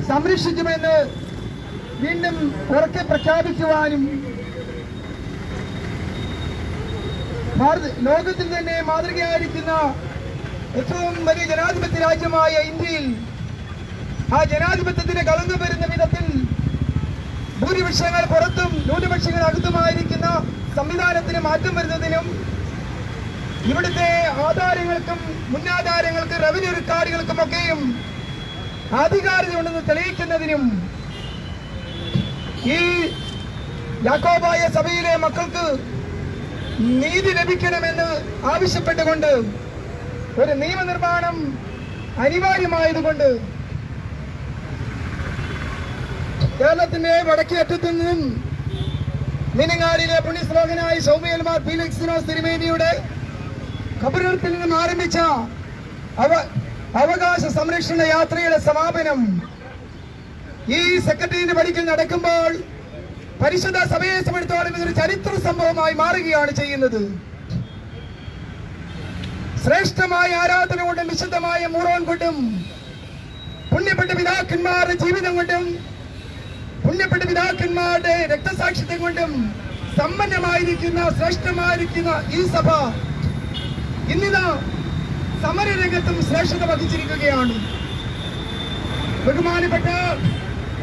സംരക്ഷിക്കുമെന്ന് വീണ്ടും ഉറക്കെ പ്രഖ്യാപിക്കുവാനും ലോകത്തിൽ തന്നെ മാതൃകയായിരിക്കുന്ന ഏറ്റവും വലിയ ജനാധിപത്യ രാജ്യമായ ഇന്ത്യയിൽ ആ ജനാധിപത്യത്തിന് കളങ്കം വരുന്ന വിധത്തിൽ ഭൂരിപക്ഷങ്ങൾ പുറത്തും ന്യൂനപക്ഷങ്ങൾ അകത്തുമായിരിക്കുന്ന സംവിധാനത്തിന് മാറ്റം വരുന്നതിനും ഇവിടുത്തെ ആധാരങ്ങൾക്കും മുന്നാധാരങ്ങൾക്കും റവന്യൂ റെക്കോർഡുകൾക്കുമൊക്കെയും അധികാരമുണ്ടെന്ന് തെളിയിക്കുന്നതിനും ഈ യാക്കോബായ സഭയിലെ മക്കൾക്ക് നീതി ലഭിക്കണമെന്ന് ആവശ്യപ്പെട്ടുകൊണ്ട് ഒരു നിയമനിർമ്മാണം അനിവാര്യമായതുകൊണ്ട് കേരളത്തിന്റെ വടക്കേ അറ്റത്തു നിന്നും മീനങ്ങാടിയിലെ പുണ്യശ്ലോകനായ സൗമ്യൽമാർ ഫീലിക്സിനോസ് തിരുമേനിയുടെ ഖബറിടത്തിൽ നിന്നും ആരംഭിച്ച അവകാശ സംരക്ഷണ യാത്രയുടെ സമാപനം ഈ സെക്രട്ടേറിയറ്റ് പടിക്കൽ നടക്കുമ്പോൾ പരിശുദ്ധ സഭയെ സംബന്ധിച്ചിടത്തോളം ഇതൊരു ചരിത്ര സംഭവമായി മാറുകയാണ് ചെയ്യുന്നത്. ശ്രേഷ്ഠമായ ആരാധന കൊണ്ടും വിശുദ്ധമായ മൂറോൻ കൊണ്ടും പുണ്യപ്പെട്ട പിതാക്കന്മാരുടെ ജീവിതം കൊണ്ടും പുണ്യപ്പെട്ട പിതാക്കന്മാരുടെ രക്തസാക്ഷിത്വം കൊണ്ടും സമ്പന്നമായിരിക്കുന്ന ശ്രേഷ്ഠമായിരിക്കുന്ന ഈ സഭ ഇന്നിതാ സമരരംഗത്തും ശ്രേഷ്ഠത വഹിച്ചിരിക്കുകയാണ്. ബഹുമാനപ്പെട്ട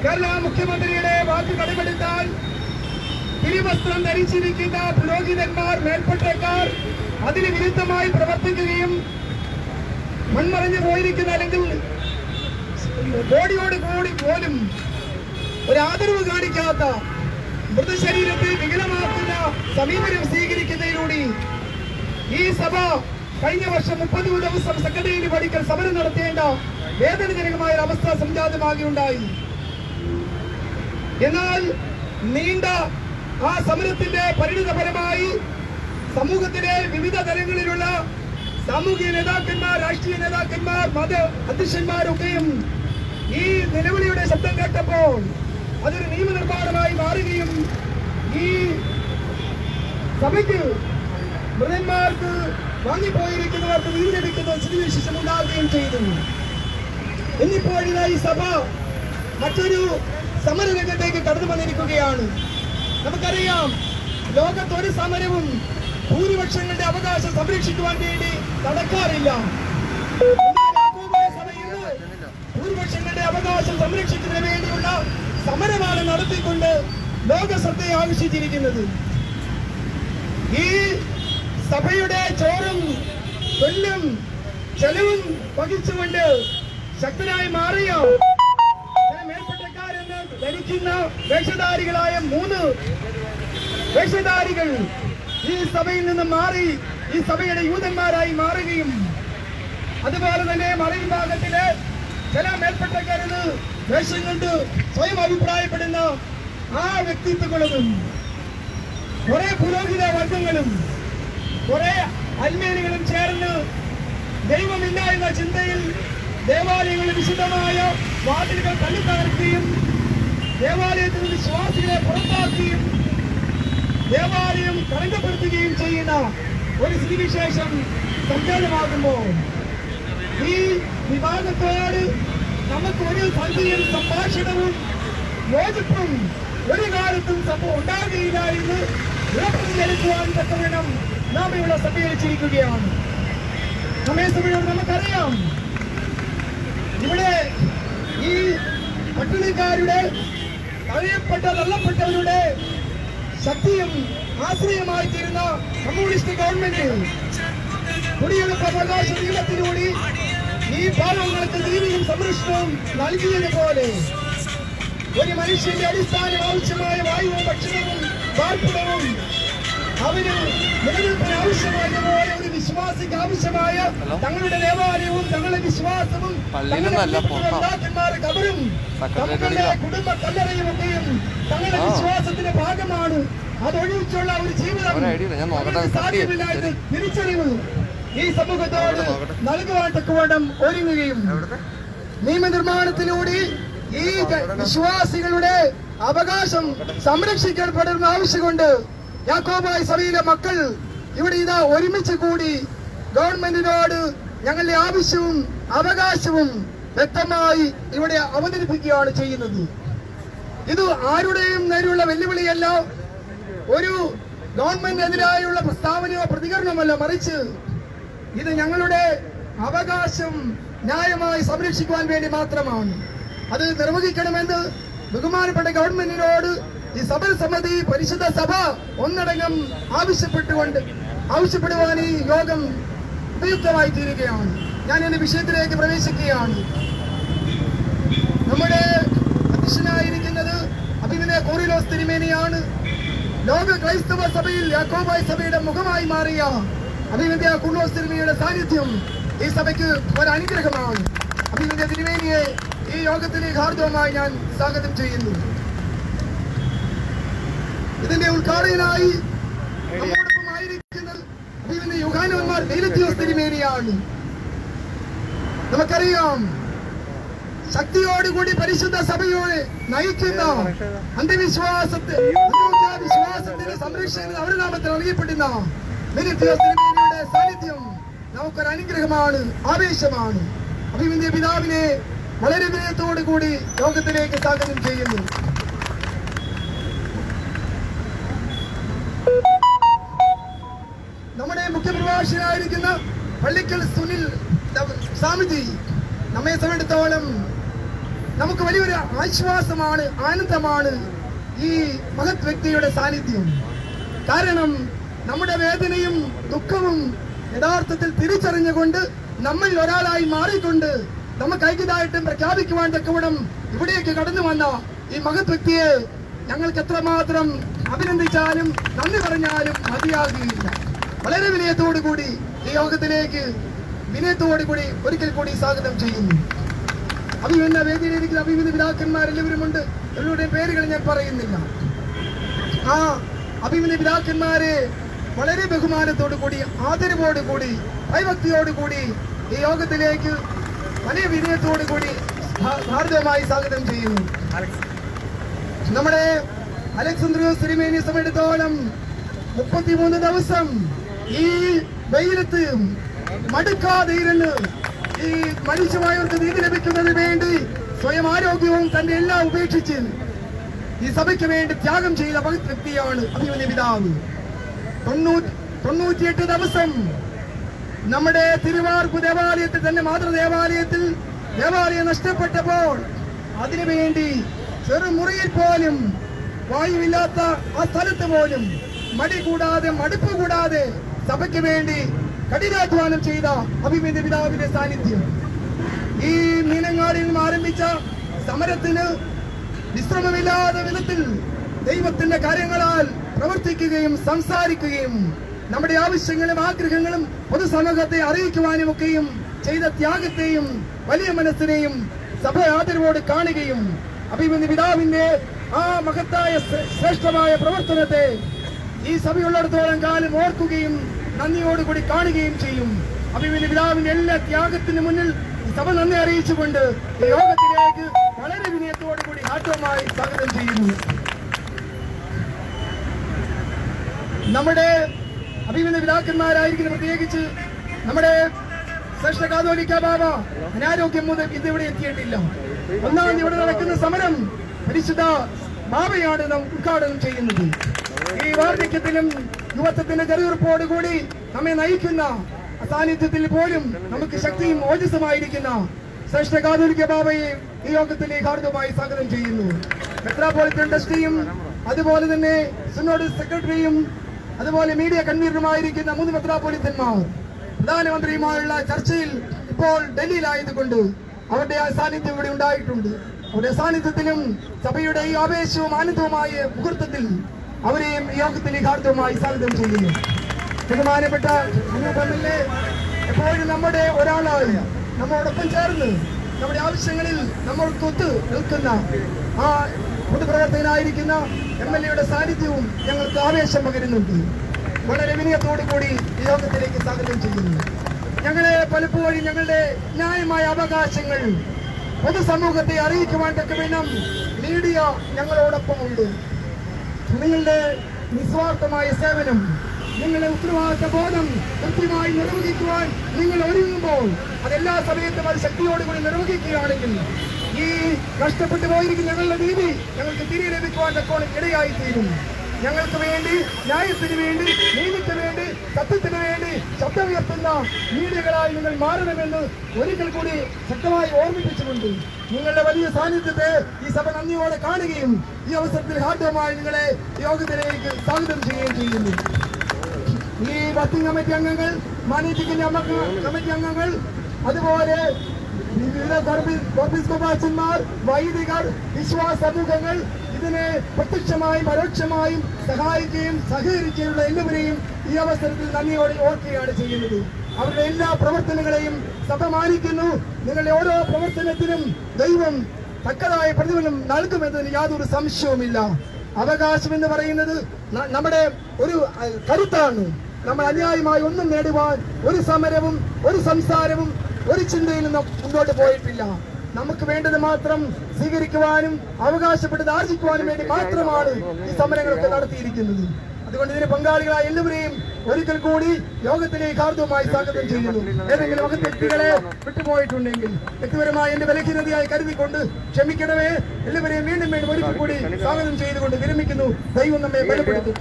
കേരള മുഖ്യമന്ത്രിയുടെ വാക്ക് കടമെടുത്താൽ തിരുവസ്ത്രം ധരിച്ചിരിക്കുന്ന പുരോഹിതന്മാർ മേൽപ്പെട്ടക്കാർ അതിന് വിരുദ്ധമായി പ്രവർത്തിക്കുകയും മൺമറഞ്ഞു പോയിരിക്കുന്ന അല്ലെങ്കിൽ ബോഡിയോട് കൂടി പോലും ഒരു ആദരവ് കാണിക്കാത്ത മൃതശരീരത്തെ വികലമാക്കുന്ന സമീപനം സ്വീകരിക്കുന്നതിലൂടെ ഈ സഭ കഴിഞ്ഞ വർഷം 30 ദിവസം സെക്രട്ടേറിയറ്റ് പടിക്കൽ സമരം നടത്തേണ്ട വേദനജനകമായ അവസ്ഥ സംജാതമാകുകയുണ്ടായി. എന്നാൽ നീണ്ട ആ സമരത്തിന്റെ പരിണിതഫലമായി സമൂഹത്തിലെ വിവിധ തലങ്ങളിലുള്ള സാമൂഹിക നേതാക്കന്മാർ, രാഷ്ട്രീയ നേതാക്കന്മാർ, മത അധ്യക്ഷന്മാരൊക്കെയും ഈ നിലവിളിയുടെ ശബ്ദം കേട്ടപ്പോൾ അതൊരു നിയമനിർമ്മാണമായി മാറുകയും ഈ സഭയ്ക്ക് മൃതന്മാർക്ക് വാങ്ങിപ്പോയിരിക്കുന്നവർക്ക് നീതി ലഭിക്കുന്ന സ്ഥിതിവിശേഷം ഉണ്ടാവുകയും ചെയ്തു. ഇന്നിപ്പോൾ ഈ സഭ മറ്റൊരു സമരരംഗത്തേക്ക് കടന്നു വന്നിരിക്കുകയാണ്. നമുക്കറിയാം, ലോകത്തൊരു സമരവും ഭൂരിപക്ഷങ്ങളുടെ അവകാശം സംരക്ഷിക്കുവാൻ വേണ്ടി നടക്കാറില്ല. ഭൂരിപക്ഷങ്ങളുടെ അവകാശം സംരക്ഷിക്കുന്നതിന് വേണ്ടിയുള്ള സമരമാണ് നടത്തിക്കൊണ്ട് ലോക ശ്രദ്ധയെ ആകർഷിച്ചിരിക്കുന്നത്. ഈ സഭയുടെ ചോറും കൊല്ലും ചെലവും വഹിച്ചുകൊണ്ട് ശക്തനായി മാറിയ മേൽപ്പെട്ടക്കാരെന്ന് ധരിക്കുന്ന വേഷധാരികളായ 3 വേഷധാരികൾ ഈ സഭയിൽ നിന്ന് മാറി ഈ സഭയുടെ യൂതന്മാരായി മാറുകയും അതുപോലെ തന്നെ മറുവിഭാഗത്തിലെ ചില മേൽപ്പെട്ടക്കാരെന്ന് വേഷം കൊണ്ട് സ്വയം അഭിപ്രായപ്പെടുന്ന ആ വ്യക്തിത്വങ്ങളും കുറെ പുരോഹിത വർഗങ്ങളും കുറെ അൽമേനികളും ചേർന്ന് ദൈവമില്ല എന്ന ചിന്തയിൽ ദേവാലയങ്ങളിൽ വിശുദ്ധമായ വാതിലുകൾ തള്ളിത്തകർക്കുകയും ദേവാലയത്തിൽ നിന്ന് വിശ്വാസികളെ പുറത്താക്കുകയും ദേവാലയം കളങ്കപ്പെടുത്തുകയും ചെയ്യുന്ന ഒരു സ്ഥിതിവിശേഷം സംജാതമാകുമ്പോൾ ഈ വിഭാഗത്തോട് നമുക്ക് ഒരു സന്ധിയും സംഭാഷണവും യോജിപ്പും ഒരു കാലത്തും സംഭവം ഉണ്ടാകുകയില്ല എന്ന് ഉറപ്പുവരുത്തുവാൻ തക്കവണ്ണം നാം ഇവിടെ സമ്മേളിച്ചിരിക്കുകയാണ്. നമ്മെ സംബന്ധിച്ച് നമുക്കറിയാം, ഇവിടെ ഈ പട്ടിണിക്കാരുടെ തള്ളപ്പെട്ടവരുടെ ശക്തിയും ആശ്രയമായി തീരുന്ന കമ്മ്യൂണിസ്റ്റ് ഗവൺമെന്റ് കുടിയെടുപ്പ് അവകാശ നിയമത്തിലൂടെ ഈ പാവങ്ങൾക്ക് നീതിയും സംരക്ഷണവും നൽകിയതുപോലെ ഒരു മനുഷ്യന്റെ അടിസ്ഥാന ആവശ്യമായ വായുവും ഭക്ഷണവും പാർപ്പിടവും അവന് നിലനിൽപ്പിന് ആവശ്യമായതുപോലെ ഒരു വിശ്വാസിക്ക് ആവശ്യമായ തങ്ങളുടെ ദേവാലയവും തങ്ങളുടെ വിശ്വാസവും തങ്ങളുടെ കബറും തങ്ങളുടെ കുടുംബ കല്ലറയും ഒക്കെയും തങ്ങളുടെ വിശ്വാസത്തിന്റെ ഭാഗമാണ്. അതൊഴിച്ചുള്ള ഒരു ജീവിതം സാധ്യമില്ലാത്ത തിരിച്ചറിവ് ഈ സമൂഹത്തോട് നൽകുവാൻ തക്കവണ്ണം ഒരുങ്ങുകയും നിയമനിർമ്മാണത്തിലൂടെ ഈ വിശ്വാസികളുടെ അവകാശം സംരക്ഷിക്കപ്പെടുന്ന ആവശ്യമുണ്ട്. യാക്കോബായ സഭയിലെ മക്കൾ ഇവിടെ ഇതാ ഒരുമിച്ച് കൂടി ഗവൺമെന്റിനോട് ഞങ്ങളുടെ ആവശ്യവും അവകാശവും വ്യക്തമായി ഇവിടെ അവതരിപ്പിക്കുകയാണ് ചെയ്യുന്നത്. ഇത് ആരുടെയും നേരെയുള്ള വെല്ലുവിളിയല്ല, ഒരു ഗവൺമെന്റിനെതിരായുള്ള പ്രസ്താവനയോ പ്രതികരണമല്ല, മറിച്ച് ഇത് ഞങ്ങളുടെ അവകാശം ന്യായമായി സംരക്ഷിക്കുവാൻ വേണ്ടി മാത്രമാണ്. അത് നിർവഹിക്കണമെന്ന് ബഹുമാനപ്പെട്ട ഗവൺമെന്റിനോട് ഈ സമരസമിതി പരിശുദ്ധ സഭ ഒന്നടങ്കം ആവശ്യപ്പെടുവാൻ ഈ യോഗം ഉപയുക്തമായി തീരുകയാണ്. ഞാൻ എന്റെ വിഷയത്തിലേക്ക് പ്രവേശിക്കുകയാണ്. നമ്മുടെ അധ്യക്ഷനായിരിക്കുന്നത് അഭിമന്യ കൂറിലോസ് തിരുമേനിയാണ്. ലോക ക്രൈസ്തവ സഭയിൽ യാക്കോബായ സഭയുടെ മുഖമായി മാറിയ അഭിമന്യ കൂറിലോസ് തിരുമേനിയുടെ സാന്നിധ്യം ഈ സഭയ്ക്ക് ഒരു അനുഗ്രഹമാണ്. അഭിമന്യ തിരുമേനിയെ ഈ യോഗത്തിലേക്ക് ഹാർദവമായി ഞാൻ സ്വാഗതം ചെയ്യുന്നു. ഇതിന്റെ ഉദ്ഘാടകനായി നമ്മോടൊപ്പം ആയിരിക്കുന്നത് അഭിമന്യ യുഹാനന്മാർ ദൈലത്യോസ് തിരുമേനിയാണ്. നമുക്കറിയാം, ശക്തിയോടുകൂടി പരിശുദ്ധ സഭയോടെ നയിക്കുന്ന വിശ്വാസത്തിന്റെ സംരക്ഷകന് അവരുടെ നാമത്തിൽ അറിയപ്പെടുന്ന തിരുമേനിയുടെ സാന്നിധ്യം നമുക്കൊരു അനുഗ്രഹമാണ്, ആവേശമാണ്. അഭിമന്യ പിതാവിനെ വളരെ വിനയത്തോടു കൂടി യോഗത്തിലേക്ക് സ്വാഗതം ചെയ്യുന്നു. നമ്മുടെ മുഖ്യപ്രഭാഷകനായിരിക്കുന്ന പള്ളിക്കൽ സുനിൽ സ്വാമിജി നമ്മെ സംബന്ധിച്ചിടത്തോളം നമുക്ക് വലിയൊരു ആശ്വാസമാണ്, ആനന്ദമാണ് ഈ മഹത് വ്യക്തിയുടെ സാന്നിധ്യം. കാരണം നമ്മുടെ വേദനയും ദുഃഖവും യഥാർത്ഥത്തിൽ തിരിച്ചറിഞ്ഞുകൊണ്ട് നമ്മളിൽ ഒരാളായി മാറിക്കൊണ്ട് നമുക്ക് ഐക്യതായിട്ടും പ്രഖ്യാപിക്കുവാൻ തക്കവിടം ഇവിടേക്ക് കടന്നു വന്ന ഈ മഹത് വ്യക്തിയെ ഞങ്ങൾക്ക് എത്രമാത്രം അഭിനന്ദിച്ചാലും നന്ദി പറഞ്ഞാലും മതിയാകുകയില്ല. വളരെ വിനയത്തോടു കൂടി ഈ യോഗത്തിലേക്ക് വിനയത്തോടുകൂടി ഒരിക്കൽ കൂടി സ്വാഗതം ചെയ്യുന്നു. അഭിമന്യ വേദിയിലിരിക്കുന്ന അഭിമന്യ പിതാക്കന്മാരെല്ലാവരുമുണ്ട്. ഇവരുടെ പേരുകൾ ഞാൻ പറയുന്നില്ല. ആ അഭിമന്യ പിതാക്കന്മാരെ വളരെ ബഹുമാനത്തോടു കൂടി, ആദരവോടുകൂടി, ഭയഭക്തിയോടുകൂടി ഈ യോഗത്തിലേക്ക് വലിയ വിനയത്തോടു കൂടി ഹാർദവമായി സ്വാഗതം ചെയ്യുന്നു. നമ്മുടെ അലക്സാന്ദ്രിയോസ് തിരുമേനിയെ സംബന്ധിച്ചിടത്തോളം 33 ദിവസം ഈ വെയിലത്ത് മടുക്കാതെ ഇരുന്ന് ഈ മനുഷ്യമായവർക്ക് നീതി ലഭിക്കുന്നതിന് വേണ്ടി സ്വയം ആരോഗ്യവും തന്റെ എല്ലാം ഉപേക്ഷിച്ച് ഈ സഭയ്ക്ക് വേണ്ടി ത്യാഗം ചെയ്ത ഭഗത് വ്യക്തിയാണ് അഭിമന്യ പിതാവ്. 98 ദിവസം നമ്മുടെ തിരുവാർപ്പ് ദേവാലയത്തിൽ തന്നെ ദേവാലയം നഷ്ടപ്പെട്ടപ്പോൾ അതിനുവേണ്ടി ചെറുമുറിയിൽ പോലും വായുവില്ലാത്ത ആ സ്ഥലത്ത് പോലും മടുപ്പ് കൂടാതെ സഭയ്ക്ക് വേണ്ടി കഠിനാധ്വാനം ചെയ്ത അഭിമന്യ പിതാവിന്റെ സാന്നിധ്യം ഈ മീനങ്ങാടിൽ നിന്നും ആരംഭിച്ച സമരത്തിന് വിശ്രമമില്ലാത്ത വിധത്തിൽ ദൈവത്തിന്റെ കാര്യങ്ങളാൽ പ്രവർത്തിക്കുകയും സംസാരിക്കുകയും നമ്മുടെ ആവശ്യങ്ങളും ആഗ്രഹങ്ങളും പൊതുസമൂഹത്തെ അറിയിക്കുവാനും ഒക്കെയും ചെയ്ത ത്യാഗത്തെയും വലിയ മനസ്സിനെയും സഭ ആദരവോട് കാണുകയും അഭിമന്യ പിതാവിന്റെ ആ മഹത്തായ ശ്രേഷ്ഠമായ പ്രവർത്തനത്തെ ഈ സഭയുള്ളിടത്തോളം കാലം ഓർക്കുകയും നന്ദിയോടുകൂടി കാണുകയും ചെയ്യും. അഭിമന്യ പിതാവിന്റെ എല്ലാ ത്യാഗത്തിന് മുന്നിൽ സഭ നന്ദി അറിയിച്ചുകൊണ്ട് ഈ യോഗത്തിലേക്ക് വളരെ വിനയത്തോടുകൂടി ആത്മമായി സ്വാഗതം ചെയ്യുന്നു. നമ്മുടെ അഭിമന്യ പിതാക്കന്മാരായിരിക്കുന്ന പ്രത്യേകിച്ച് നമ്മുടെ ശ്രേഷ്ഠ കാതോലിക്ക ബാബ അനാരോഗ്യം മുതൽ ഇതിവിടെ എത്തിയിട്ടില്ല. ഒന്നാം തീയതി ഇവിടെ നടക്കുന്ന സമരം പരിശുദ്ധ ബാബയാണ് നാം ഉദ്ഘാടനം ചെയ്യുന്നത്. ഈ വാർദ്ധക്യത്തിലും യുവത്വത്തിന്റെ ചെറുപ്പോടുകൂടി നമ്മെ നയിക്കുന്ന സാന്നിധ്യത്തിൽ പോലും നമുക്ക് ശക്തിയും ഓജസ്സുമായിരിക്കുന്ന ശ്രേഷ്ഠ കാതോലിക്ക ബാബയെ ഈ യോഗത്തിലേക്ക് ഹാർദവമായി സ്വാഗതം ചെയ്യുന്നു. മെത്രാപ്പോളിറ്റൻ ട്രസ്റ്റിയും അതുപോലെ തന്നെ സിനോഡ് സെക്രട്ടറിയും അതുപോലെ മീഡിയ കൺവീനറുമായിരിക്കുന്ന 3 മെത്രാപ്പോളിത്തന്മാർ പ്രധാനമന്ത്രിയുമായുള്ള ചർച്ചയിൽ ഇപ്പോൾ ഡൽഹിയിലായതുകൊണ്ട് അവരുടെ ആ സാന്നിധ്യം ഇവിടെ ഉണ്ടായിട്ടുണ്ട്. അവരുടെ സാന്നിധ്യത്തിലും സഭയുടെ ഈ ആവേശവും ആനന്ദവുമായ മുഹൂർത്തത്തിൽ അവരെയും ഈ യോഗത്തിലേക്ക് ഹാർദവമായി സ്വാഗതം ചെയ്യുന്നു. ബഹുമാനപ്പെട്ട എംഎൽഎ എപ്പോഴും നമ്മുടെ ഒരാളായി നമ്മോടൊപ്പം ചേർന്ന് നമ്മുടെ ആവശ്യങ്ങളിൽ നമ്മൾക്കൊത്ത് നിൽക്കുന്ന ആ പൊതുപ്രവർത്തകനായിരിക്കുന്ന MLA സാന്നിധ്യവും ഞങ്ങൾക്ക് ആവേശം പകരുന്നുണ്ട്. വളരെ വിനയത്തോടു കൂടി ഈ യോഗത്തിലേക്ക് സ്വാഗതം ചെയ്യുന്നു. ഞങ്ങളെ പലപ്പോഴും ഞങ്ങളുടെ ന്യായമായ അവകാശങ്ങൾ പൊതുസമൂഹത്തെ അറിയിക്കുവാൻ തക്കവണ്ണം മീഡിയ ഞങ്ങളോടൊപ്പമുണ്ട്. നിങ്ങളുടെ നിസ്വാർത്ഥമായ സേവനം നിങ്ങളുടെ ഉത്തരവാദിത്ത ബോധം കൃത്യമായി നിർവഹിക്കുവാൻ നിങ്ങൾ ഒരുങ്ങുമ്പോൾ അതെല്ലാ സമയത്തും അത് ശക്തിയോടുകൂടി നിർവഹിക്കുകയാണെങ്കിൽ ഈ നഷ്ടപ്പെട്ടു പോയിരിക്കുന്ന ഞങ്ങളുടെ നീതി ഞങ്ങൾക്ക് തിരികെ ലഭിക്കുവാൻ തക്കോണം ഇടയായിത്തീരും. ഞങ്ങൾക്ക് വേണ്ടി, ന്യായത്തിന് വേണ്ടി, നീതിക്ക് വേണ്ടി, സത്യത്തിന് വേണ്ടി ശബ്ദമുയർത്തുന്ന മീഡിയകളായി നിങ്ങൾ മാറണമെന്ന് ഒരിക്കൽ കൂടി ശക്തമായി ഓർമ്മിപ്പിച്ചുകൊണ്ട് നിങ്ങളുടെ വലിയ സാന്നിധ്യത്തെ ഈ സഭ നന്ദിയോടെ കാണുകയും ഈ അവസരത്തിൽ ഹാർദവമായി നിങ്ങളെ യോഗത്തിലേക്ക് സ്വാഗതം ചെയ്യുകയും ചെയ്യുന്നു. ഈ വർക്കിംഗ് കമ്മിറ്റി അംഗങ്ങൾ, മാനേജിംഗ് കമ്മിറ്റി അംഗങ്ങൾ, അതുപോലെ വിവിധ കോർപ്പിസ്കോപ്പാച്ചന്മാർ, വൈദികർ, വിശ്വാസ സമൂഹങ്ങൾ ഇതിനെ പ്രത്യക്ഷമായും പരോക്ഷമായും സഹായിക്കുകയും സഹകരിക്കുകയുള്ള എല്ലാവരെയും ഈ അവസരത്തിൽ നന്ദിയോടെ ഓർക്കുകയാണ് ചെയ്യുന്നത്. അവരുടെ എല്ലാ പ്രവർത്തനങ്ങളെയും സഭ മാനിക്കുന്നു. നിങ്ങളുടെ ഓരോ പ്രവർത്തനത്തിനും ദൈവം തക്കതായ പ്രതിഫലം നൽകുമെന്നതിന് യാതൊരു സംശയവുമില്ല. അവകാശം എന്ന് പറയുന്നത് നമ്മുടെ ഒരു കരുത്താണ്. നമ്മൾ അന്യായമായി ഒന്നും നേടുവാൻ ഒരു സമരവും ഒരു സംസാരവും ഒരു ചിന്തയിൽ നിന്നും മുന്നോട്ട് പോയിട്ടില്ല. നമുക്ക് വേണ്ടത് മാത്രം സ്വീകരിക്കുവാനും അവകാശപ്പെട്ടത് ആർജിക്കുവാനും വേണ്ടി മാത്രമാണ് ഈ സമരങ്ങളൊക്കെ നടത്തിയിരിക്കുന്നത്. അതുകൊണ്ട് ഇതിന് പങ്കാളികളായ എല്ലാവരെയും ഒരിക്കൽ കൂടി യോഗത്തിലേക്ക് ഹാർദവമായി സ്വാഗതം ചെയ്യുന്നു. ഏതെങ്കിലും വ്യക്തികളെ വിട്ടുപോയിട്ടുണ്ടെങ്കിൽ വ്യക്തിപരമായ എന്റെ ബലഹീനതയായി കരുതിക്കൊണ്ട് ക്ഷമിക്കണമേ. എല്ലാവരെയും വീണ്ടും വീണ്ടും ഒരിക്കൽ കൂടി സ്വാഗതം ചെയ്തുകൊണ്ട് വിരമിക്കുന്നു. ദൈവം നമ്മെ ബലപ്പെടുത്തും.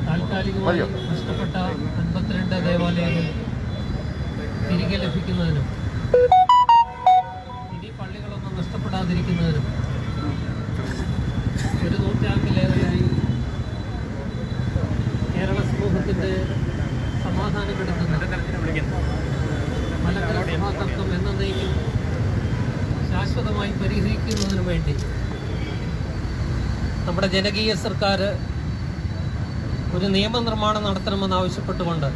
താൽക്കാലികമായി നഷ്ടപ്പെട്ട 52 ദേവാലയങ്ങൾ തിരികെ ലഭിക്കുന്നതിനും ഇനി പള്ളികളൊന്നും നഷ്ടപ്പെടാതിരിക്കുന്നതിനും ഒരു നൂറ്റാണ്ടിലേറെയായി കേരള സമൂഹത്തിൻ്റെ സമാധാനം കിടക്കുന്ന മലങ്കര സഭാതത്വം എന്നേക്കും ശാശ്വതമായി പരിഹരിക്കുന്നതിനു വേണ്ടി നമ്മുടെ ജനകീയ സർക്കാർ ഒരു നിയമനിർമ്മാണം നടത്തണമെന്നാവശ്യപ്പെട്ടുകൊണ്ട്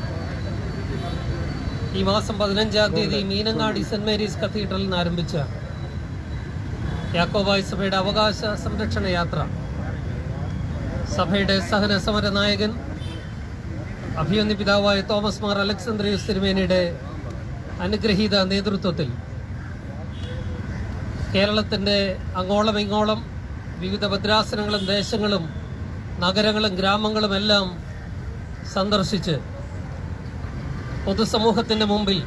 ഈ മാസം 15-ാം തീയതി മീനങ്ങാടി സെന്റ് മേരീസ് കത്തീഡ്രലിൽ നിന്ന് ആരംഭിച്ച യാക്കോബായ സഭയുടെ അവകാശ സംരക്ഷണ യാത്ര സഭയുടെ സഹന സമര നായകൻ അഭിമന്യ പിതാവായ തോമസ് മാർ അലക്സാന്ദ്രിയോസ് തിരുമേനിയുടെ അനുഗ്രഹീത നേതൃത്വത്തിൽ കേരളത്തിൻ്റെ അങ്ങോളം ഇങ്ങോളം വിവിധ ഭദ്രാസനങ്ങളും ദേശങ്ങളും നഗരങ്ങളും ഗ്രാമങ്ങളും എല്ലാം സന്ദർശിച്ച് പൊതുസമൂഹത്തിൻ്റെ മുമ്പിൽ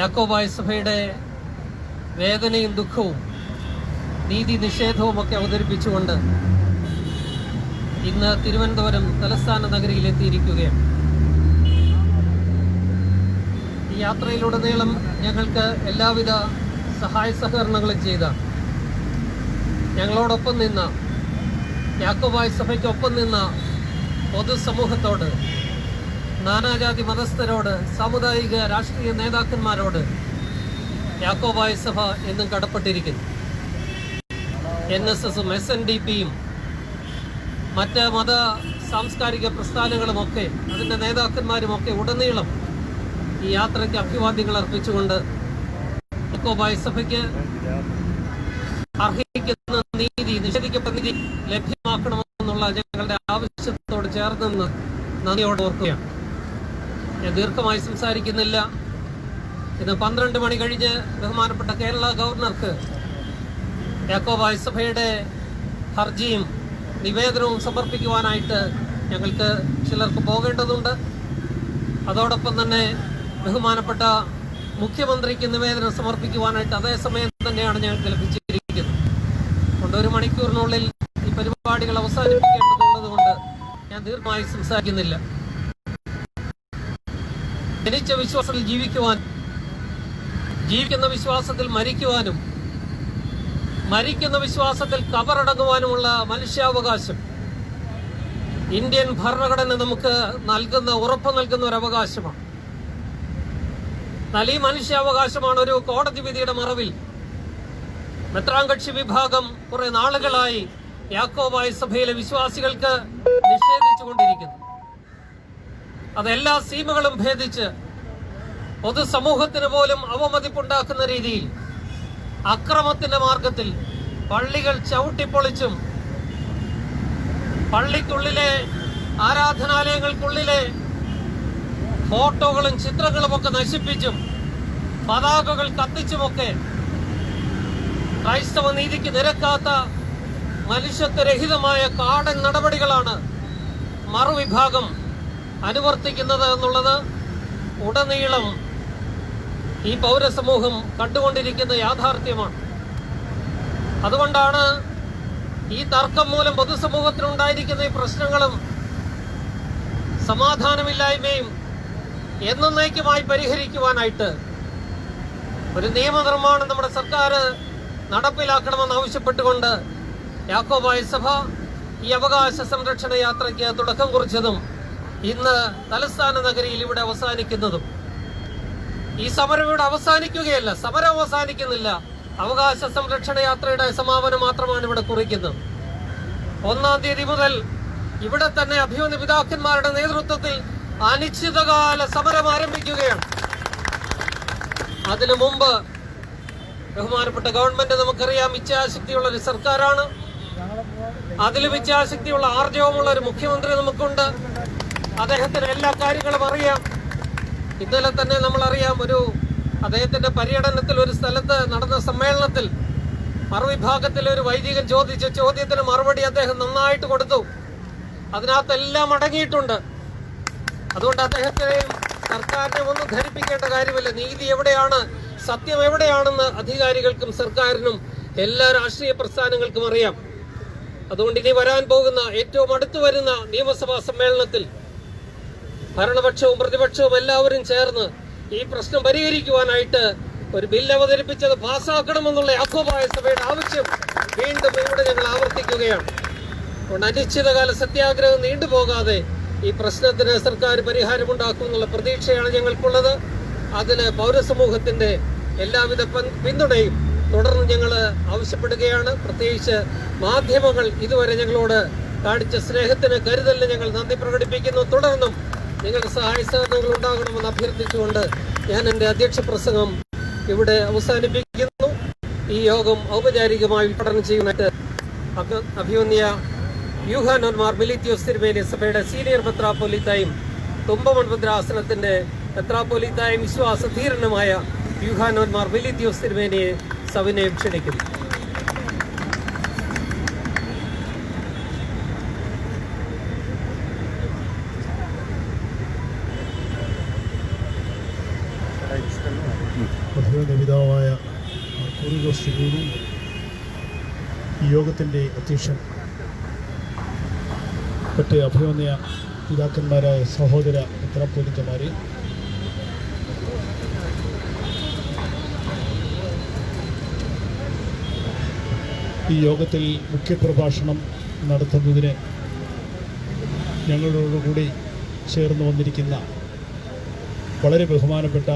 യാക്കോബായ സഭയുടെ വേദനയും ദുഃഖവും നീതി നിഷേധവുമൊക്കെ അവതരിപ്പിച്ചുകൊണ്ട് ഇന്ന് തിരുവനന്തപുരം തലസ്ഥാന നഗരിയിലെത്തിയിരിക്കുകയാണ്. ഈ യാത്രയിലുടനീളം ഞങ്ങൾക്ക് എല്ലാവിധ സഹായ സഹകരണങ്ങളും ചെയ്ത ഞങ്ങളോടൊപ്പം നിന്ന യാക്കോബായ സഭയ്ക്കൊപ്പം നിന്ന പൊതുസമൂഹത്തോട്, നാനാജാതി മതസ്ഥരോട്, സാമുദായിക രാഷ്ട്രീയ നേതാക്കന്മാരോട് യാക്കോബായ സഭ എന്നും കടപ്പെട്ടിരിക്കുന്നു. NSSും SNDPയും മറ്റ് മത സാംസ്കാരിക പ്രസ്ഥാനങ്ങളുമൊക്കെ അതിൻ്റെ നേതാക്കന്മാരുമൊക്കെ ഉടനീളം ഈ യാത്രയ്ക്ക് അഭിവാദ്യങ്ങൾ അർപ്പിച്ചുകൊണ്ട് യാക്കോബായ സഭയ്ക്ക് അർഹിക്കുന്ന നീതി, നിഷേധിക്കപ്പെട്ട നീതി ലഭ്യമാക്കണമെന്നുള്ള ഞങ്ങളുടെ ആവശ്യത്തോട് ചേർന്ന് നന്ദിയോടെ ഓർക്കുകയാണ്. ഞാൻ ദീർഘമായി സംസാരിക്കുന്നില്ല. ഇന്ന് 12 മണി കഴിഞ്ഞ് ബഹുമാനപ്പെട്ട കേരള ഗവർണർക്ക് യാക്കോബായ സഭയുടെ ഹർജിയും നിവേദനവും സമർപ്പിക്കുവാനായിട്ട് ഞങ്ങൾക്ക് ചിലർക്ക് പോകേണ്ടതുണ്ട്. അതോടൊപ്പം തന്നെ ബഹുമാനപ്പെട്ട മുഖ്യമന്ത്രിക്ക് നിവേദനം സമർപ്പിക്കുവാനായിട്ട് അതേ സമയം തന്നെയാണ് ഞങ്ങൾക്ക് ലഭിച്ചിരിക്കുന്നത്. അതുകൊണ്ട് 1 മണിക്കൂറിനുള്ളിൽ ഈ പരിപാടികൾ അവസാനിപ്പിക്കേണ്ടതുള്ളതുകൊണ്ട് ഞാൻ ദീർഘമായി സംസാരിക്കുന്നില്ല. ജനിച്ച വിശ്വാസത്തിൽ ജീവിക്കുവാനും ജീവിക്കുന്ന വിശ്വാസത്തിൽ മരിക്കുവാനും മരിക്കുന്ന വിശ്വാസത്തിൽ കബറടങ്ങുവാനുമുള്ള മനുഷ്യാവകാശം ഇന്ത്യൻ ഭരണഘടന നമുക്ക് ഉറപ്പ് നൽകുന്ന ഒരു അവകാശമാണ്. എന്നാൽ ഈ മനുഷ്യാവകാശമാണ് ഒരു കോടതി വിധിയുടെ മറവിൽ മെത്രാങ്കക്ഷി വിഭാഗം കുറെ നാളുകളായി യാക്കോബായ സഭയിലെ വിശ്വാസികൾക്ക് നിഷേധിച്ചുകൊണ്ടിരിക്കുന്നു. അതെല്ലാ സീമകളും ഭേദിച്ച് പൊതുസമൂഹത്തിന് പോലും അവമതിപ്പുണ്ടാക്കുന്ന രീതിയിൽ അക്രമത്തിന്റെ മാർഗത്തിൽ പള്ളികൾ ചവിട്ടിപ്പൊളിച്ചും പള്ളിക്കുള്ളിലെ ആരാധനാലയങ്ങൾക്കുള്ളിലെ ഫോട്ടോകളും ചിത്രങ്ങളുമൊക്കെ നശിപ്പിച്ചും പതാകകൾ കത്തിച്ചുമൊക്കെ ക്രൈസ്തവ നീതിക്ക് നിരക്കാത്ത മനുഷ്യത്വരഹിതമായ കാടൻ നടപടികളാണ് മറുവിഭാഗം അനുവർത്തിക്കുന്നത് എന്നുള്ളത് ഉടനീളം ഈ പൗരസമൂഹം കണ്ടുകൊണ്ടിരിക്കുന്ന യാഥാർത്ഥ്യമാണ്. അതുകൊണ്ടാണ് ഈ തർക്കം മൂലം പൊതുസമൂഹത്തിനുണ്ടായിരിക്കുന്ന ഈ പ്രശ്നങ്ങളും സമാധാനമില്ലായ്മയും എന്നേക്കുമായി പരിഹരിക്കുവാനായിട്ട് ഒരു നിയമനിർമ്മാണം നമ്മുടെ സർക്കാർ നടപ്പിലാക്കണമെന്ന് ആവശ്യപ്പെട്ടുകൊണ്ട് യാക്കോബായ സഭ ഈ അവകാശ സംരക്ഷണ യാത്രയ്ക്ക് തുടക്കം കുറിച്ചതും ഇന്ന് തലസ്ഥാന നഗരിയിൽ ഇവിടെ അവസാനിക്കുന്നതും. ഈ സമരം ഇവിടെ അവസാനിക്കുകയല്ല, സമരം അവസാനിക്കുന്നില്ല, അവകാശ സംരക്ഷണ യാത്രയുടെ സമാപനം മാത്രമാണ് ഇവിടെ കുറിക്കുന്നത്. 1-ാം തീയതി മുതൽ ഇവിടെ തന്നെ അഭിമന്യ പിതാക്കന്മാരുടെ നേതൃത്വത്തിൽ അനിശ്ചിതകാല സമരം ആരംഭിക്കുകയാണ്. അതിനു മുമ്പ് ബഹുമാനപ്പെട്ട ഗവൺമെന്റ് നമുക്കറിയാം ഇച്ഛാശക്തിയുള്ള ഒരു സർക്കാരാണ്. അതിലും ഇച്ഛാശക്തിയുള്ള ആർജവമുള്ള ഒരു മുഖ്യമന്ത്രി നമുക്കുണ്ട്. അദ്ദേഹത്തിന് എല്ലാ കാര്യങ്ങളും അറിയാം. ഇന്നലെ തന്നെ നമ്മളറിയാം, അദ്ദേഹത്തിന്റെ പര്യടനത്തിൽ ഒരു സ്ഥലത്ത് നടന്ന സമ്മേളനത്തിൽ മറുവിഭാഗത്തിൽ ഒരു വൈദികൻ ചോദിച്ച ചോദ്യത്തിന് മറുപടി അദ്ദേഹം നന്നായിട്ട് കൊടുത്തു. അതിനകത്തെല്ലാം അടങ്ങിയിട്ടുണ്ട്. അതുകൊണ്ട് അദ്ദേഹത്തെയും സർക്കാരിനെ ഒന്നും ധരിപ്പിക്കേണ്ട കാര്യമില്ല. നീതി എവിടെയാണ്, സത്യം എവിടെയാണെന്ന് അധികാരികൾക്കും സർക്കാരിനും എല്ലാ രാഷ്ട്രീയ പ്രസ്ഥാനങ്ങൾക്കും അറിയാം. അതുകൊണ്ട് ഇനി വരാൻ പോകുന്ന ഏറ്റവും അടുത്തു വരുന്ന നിയമസഭാ സമ്മേളനത്തിൽ ഭരണപക്ഷവും പ്രതിപക്ഷവും എല്ലാവരും ചേർന്ന് ഈ പ്രശ്നം പരിഹരിക്കുവാനായിട്ട് ഒരു ബില്ല് അവതരിപ്പിച്ചത് പാസ്സാക്കണമെന്നുള്ള യാക്കോബായ സഭയുടെ ആവശ്യം വീണ്ടും ഇവിടെ ഞങ്ങൾ ആവർത്തിക്കുകയാണ്. അതുകൊണ്ട് അനിശ്ചിതകാല സത്യാഗ്രഹം നീണ്ടുപോകാതെ ഈ പ്രശ്നത്തിന് സർക്കാർ പരിഹാരമുണ്ടാക്കുമെന്നുള്ള പ്രതീക്ഷയാണ് ഞങ്ങൾക്കുള്ളത്. അതിന് പൗരസമൂഹത്തിന്റെ എല്ലാവിധ പിന്തുണയും തുടർന്ന് ഞങ്ങൾ ആവശ്യപ്പെടുകയാണ്. പ്രത്യേകിച്ച് മാധ്യമങ്ങൾ ഇതുവരെ ഞങ്ങളോട് കാണിച്ച സ്നേഹത്തിന്, കരുതലിന് ഞങ്ങൾ നന്ദി പ്രകടിപ്പിക്കുന്നു. തുടർന്നും നിങ്ങളുടെ സഹായ സഹകരണങ്ങൾ ഉണ്ടാകണമെന്ന് അഭ്യർത്ഥിച്ചുകൊണ്ട് ഞാൻ എൻ്റെ അധ്യക്ഷ പ്രസംഗം ഇവിടെ അവസാനിപ്പിക്കുന്നു. ഈ യോഗം ഔപചാരികമായി ഉദ്ഘാടനം ചെയ്യുന്നതായിട്ട് അഭിമന്യ യൂഹാനോൻ മാർ മിലീത്തിയോസ് തിരുമേനി സഭയുടെ സീനിയർ മെത്രാപ്പൊലീത്തായും തുമ്പമൺ ഭദ്രാസനത്തിന്റെ മെത്രാപ്പൊലീത്തായും വിശ്വാസധീരനുമായ യൂഹാനോൻ മാർ മിലീത്തിയോസ് തിരുമേനിയെ സവിനയം ക്ഷണിക്കുന്നു. പിതാവായ കുറിലോസ് കൂടി ഈ യോഗത്തിൻ്റെ അധ്യക്ഷൻ, മറ്റ് അഭിമന്യ പിതാക്കന്മാരായ സഹോദര മെത്രാപ്പൊലീത്തമാരെ, ഈ യോഗത്തിൽ മുഖ്യപ്രഭാഷണം നടത്തുന്നതിന് ഞങ്ങളോടുകൂടി ചേർന്ന് വന്നിരിക്കുന്ന വളരെ ബഹുമാനപ്പെട്ട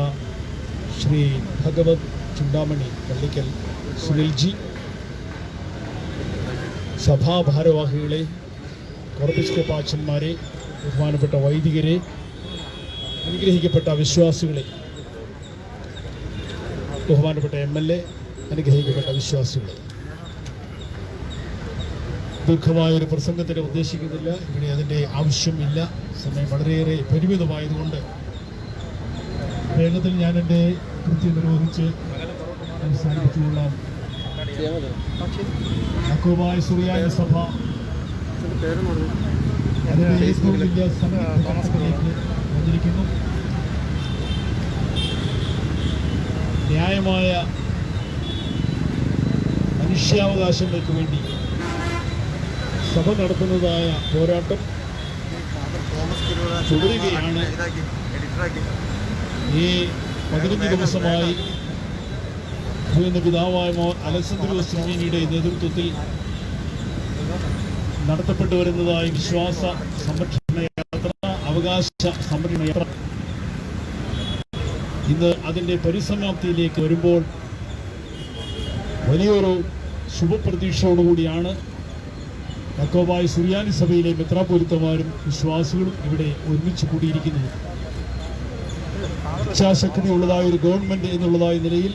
ശ്രീ ഭഗവത് ചുണ്ടാമണി പള്ളിക്കൽ സുനിൽജി, സഭാഭാരവാഹികളെ, കോർപ്പിസ്കോപ്പാച്ചന്മാരെ, ബഹുമാനപ്പെട്ട വൈദികരെ, അനുഗ്രഹിക്കപ്പെട്ട വിശ്വാസികളെ, ബഹുമാനപ്പെട്ട MLA, അനുഗ്രഹിക്കപ്പെട്ട വിശ്വാസികളെ, ദീർഘമായൊരു പ്രസംഗത്തിന് ഉദ്ദേശിക്കുന്നില്ല. ഇവിടെ അതിൻ്റെ ആവശ്യമില്ല. സമയം വളരെയേറെ പരിമിതമായതുകൊണ്ട് വേഗത്തിൽ ഞാൻ എൻ്റെ കൃത്യം നിർവഹിച്ച് അവസാനിപ്പിച്ചുകൊള്ളാം. യാക്കോബായ സുറിയാനി സഭ അതിൻ്റെ ഏറ്റവും വലിയ സംഘത്തിലേക്ക് വന്നിരിക്കുന്നു. ന്യായമായ മനുഷ്യാവകാശങ്ങൾക്ക് വേണ്ടി സഭ നടത്തുന്നതായ പോരാട്ടം തുടരുകയാണ്. ഈ 15 ദിവസമായി പിതാവായ അലക്സാന്ദ്രിയോസ് തിരുമേനിയുടെ നേതൃത്വത്തിൽ നടത്തപ്പെട്ടു വരുന്നതായ വിശ്വാസ സംരക്ഷണ യാത്ര, അവകാശ സംരക്ഷണ യാത്ര ഇന്ന് അതിൻ്റെ പരിസമാപ്തിയിലേക്ക് വരുമ്പോൾ വലിയൊരു ശുഭപ്രതീക്ഷയോടുകൂടിയാണ് യാക്കോബായ സുറിയാനി സഭയിലെ മെത്രാപ്പോലിത്തമാരും വിശ്വാസികളും ഇവിടെ ഒരുമിച്ച് കൂടിയിരിക്കുന്നത് ഇച്ഛാശക്തിയുള്ളതായ ഒരു ഗവൺമെന്റ് എന്നുള്ളതായ നിലയിൽ